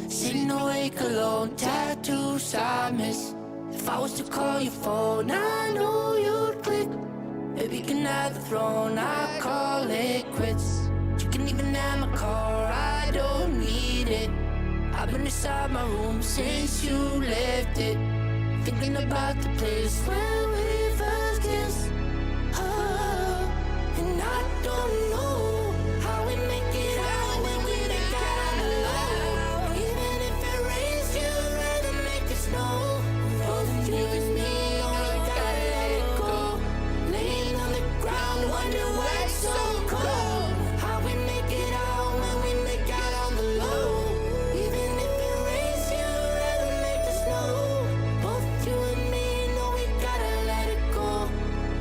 Sitting awake alone, tattoos I miss. If I was to call your phone, I know you'd click. Baby, can I have the throne? I call it quits. You can even have my car, I don't need it. I've been inside my room since you left it. Thinking about the place where we first kissed.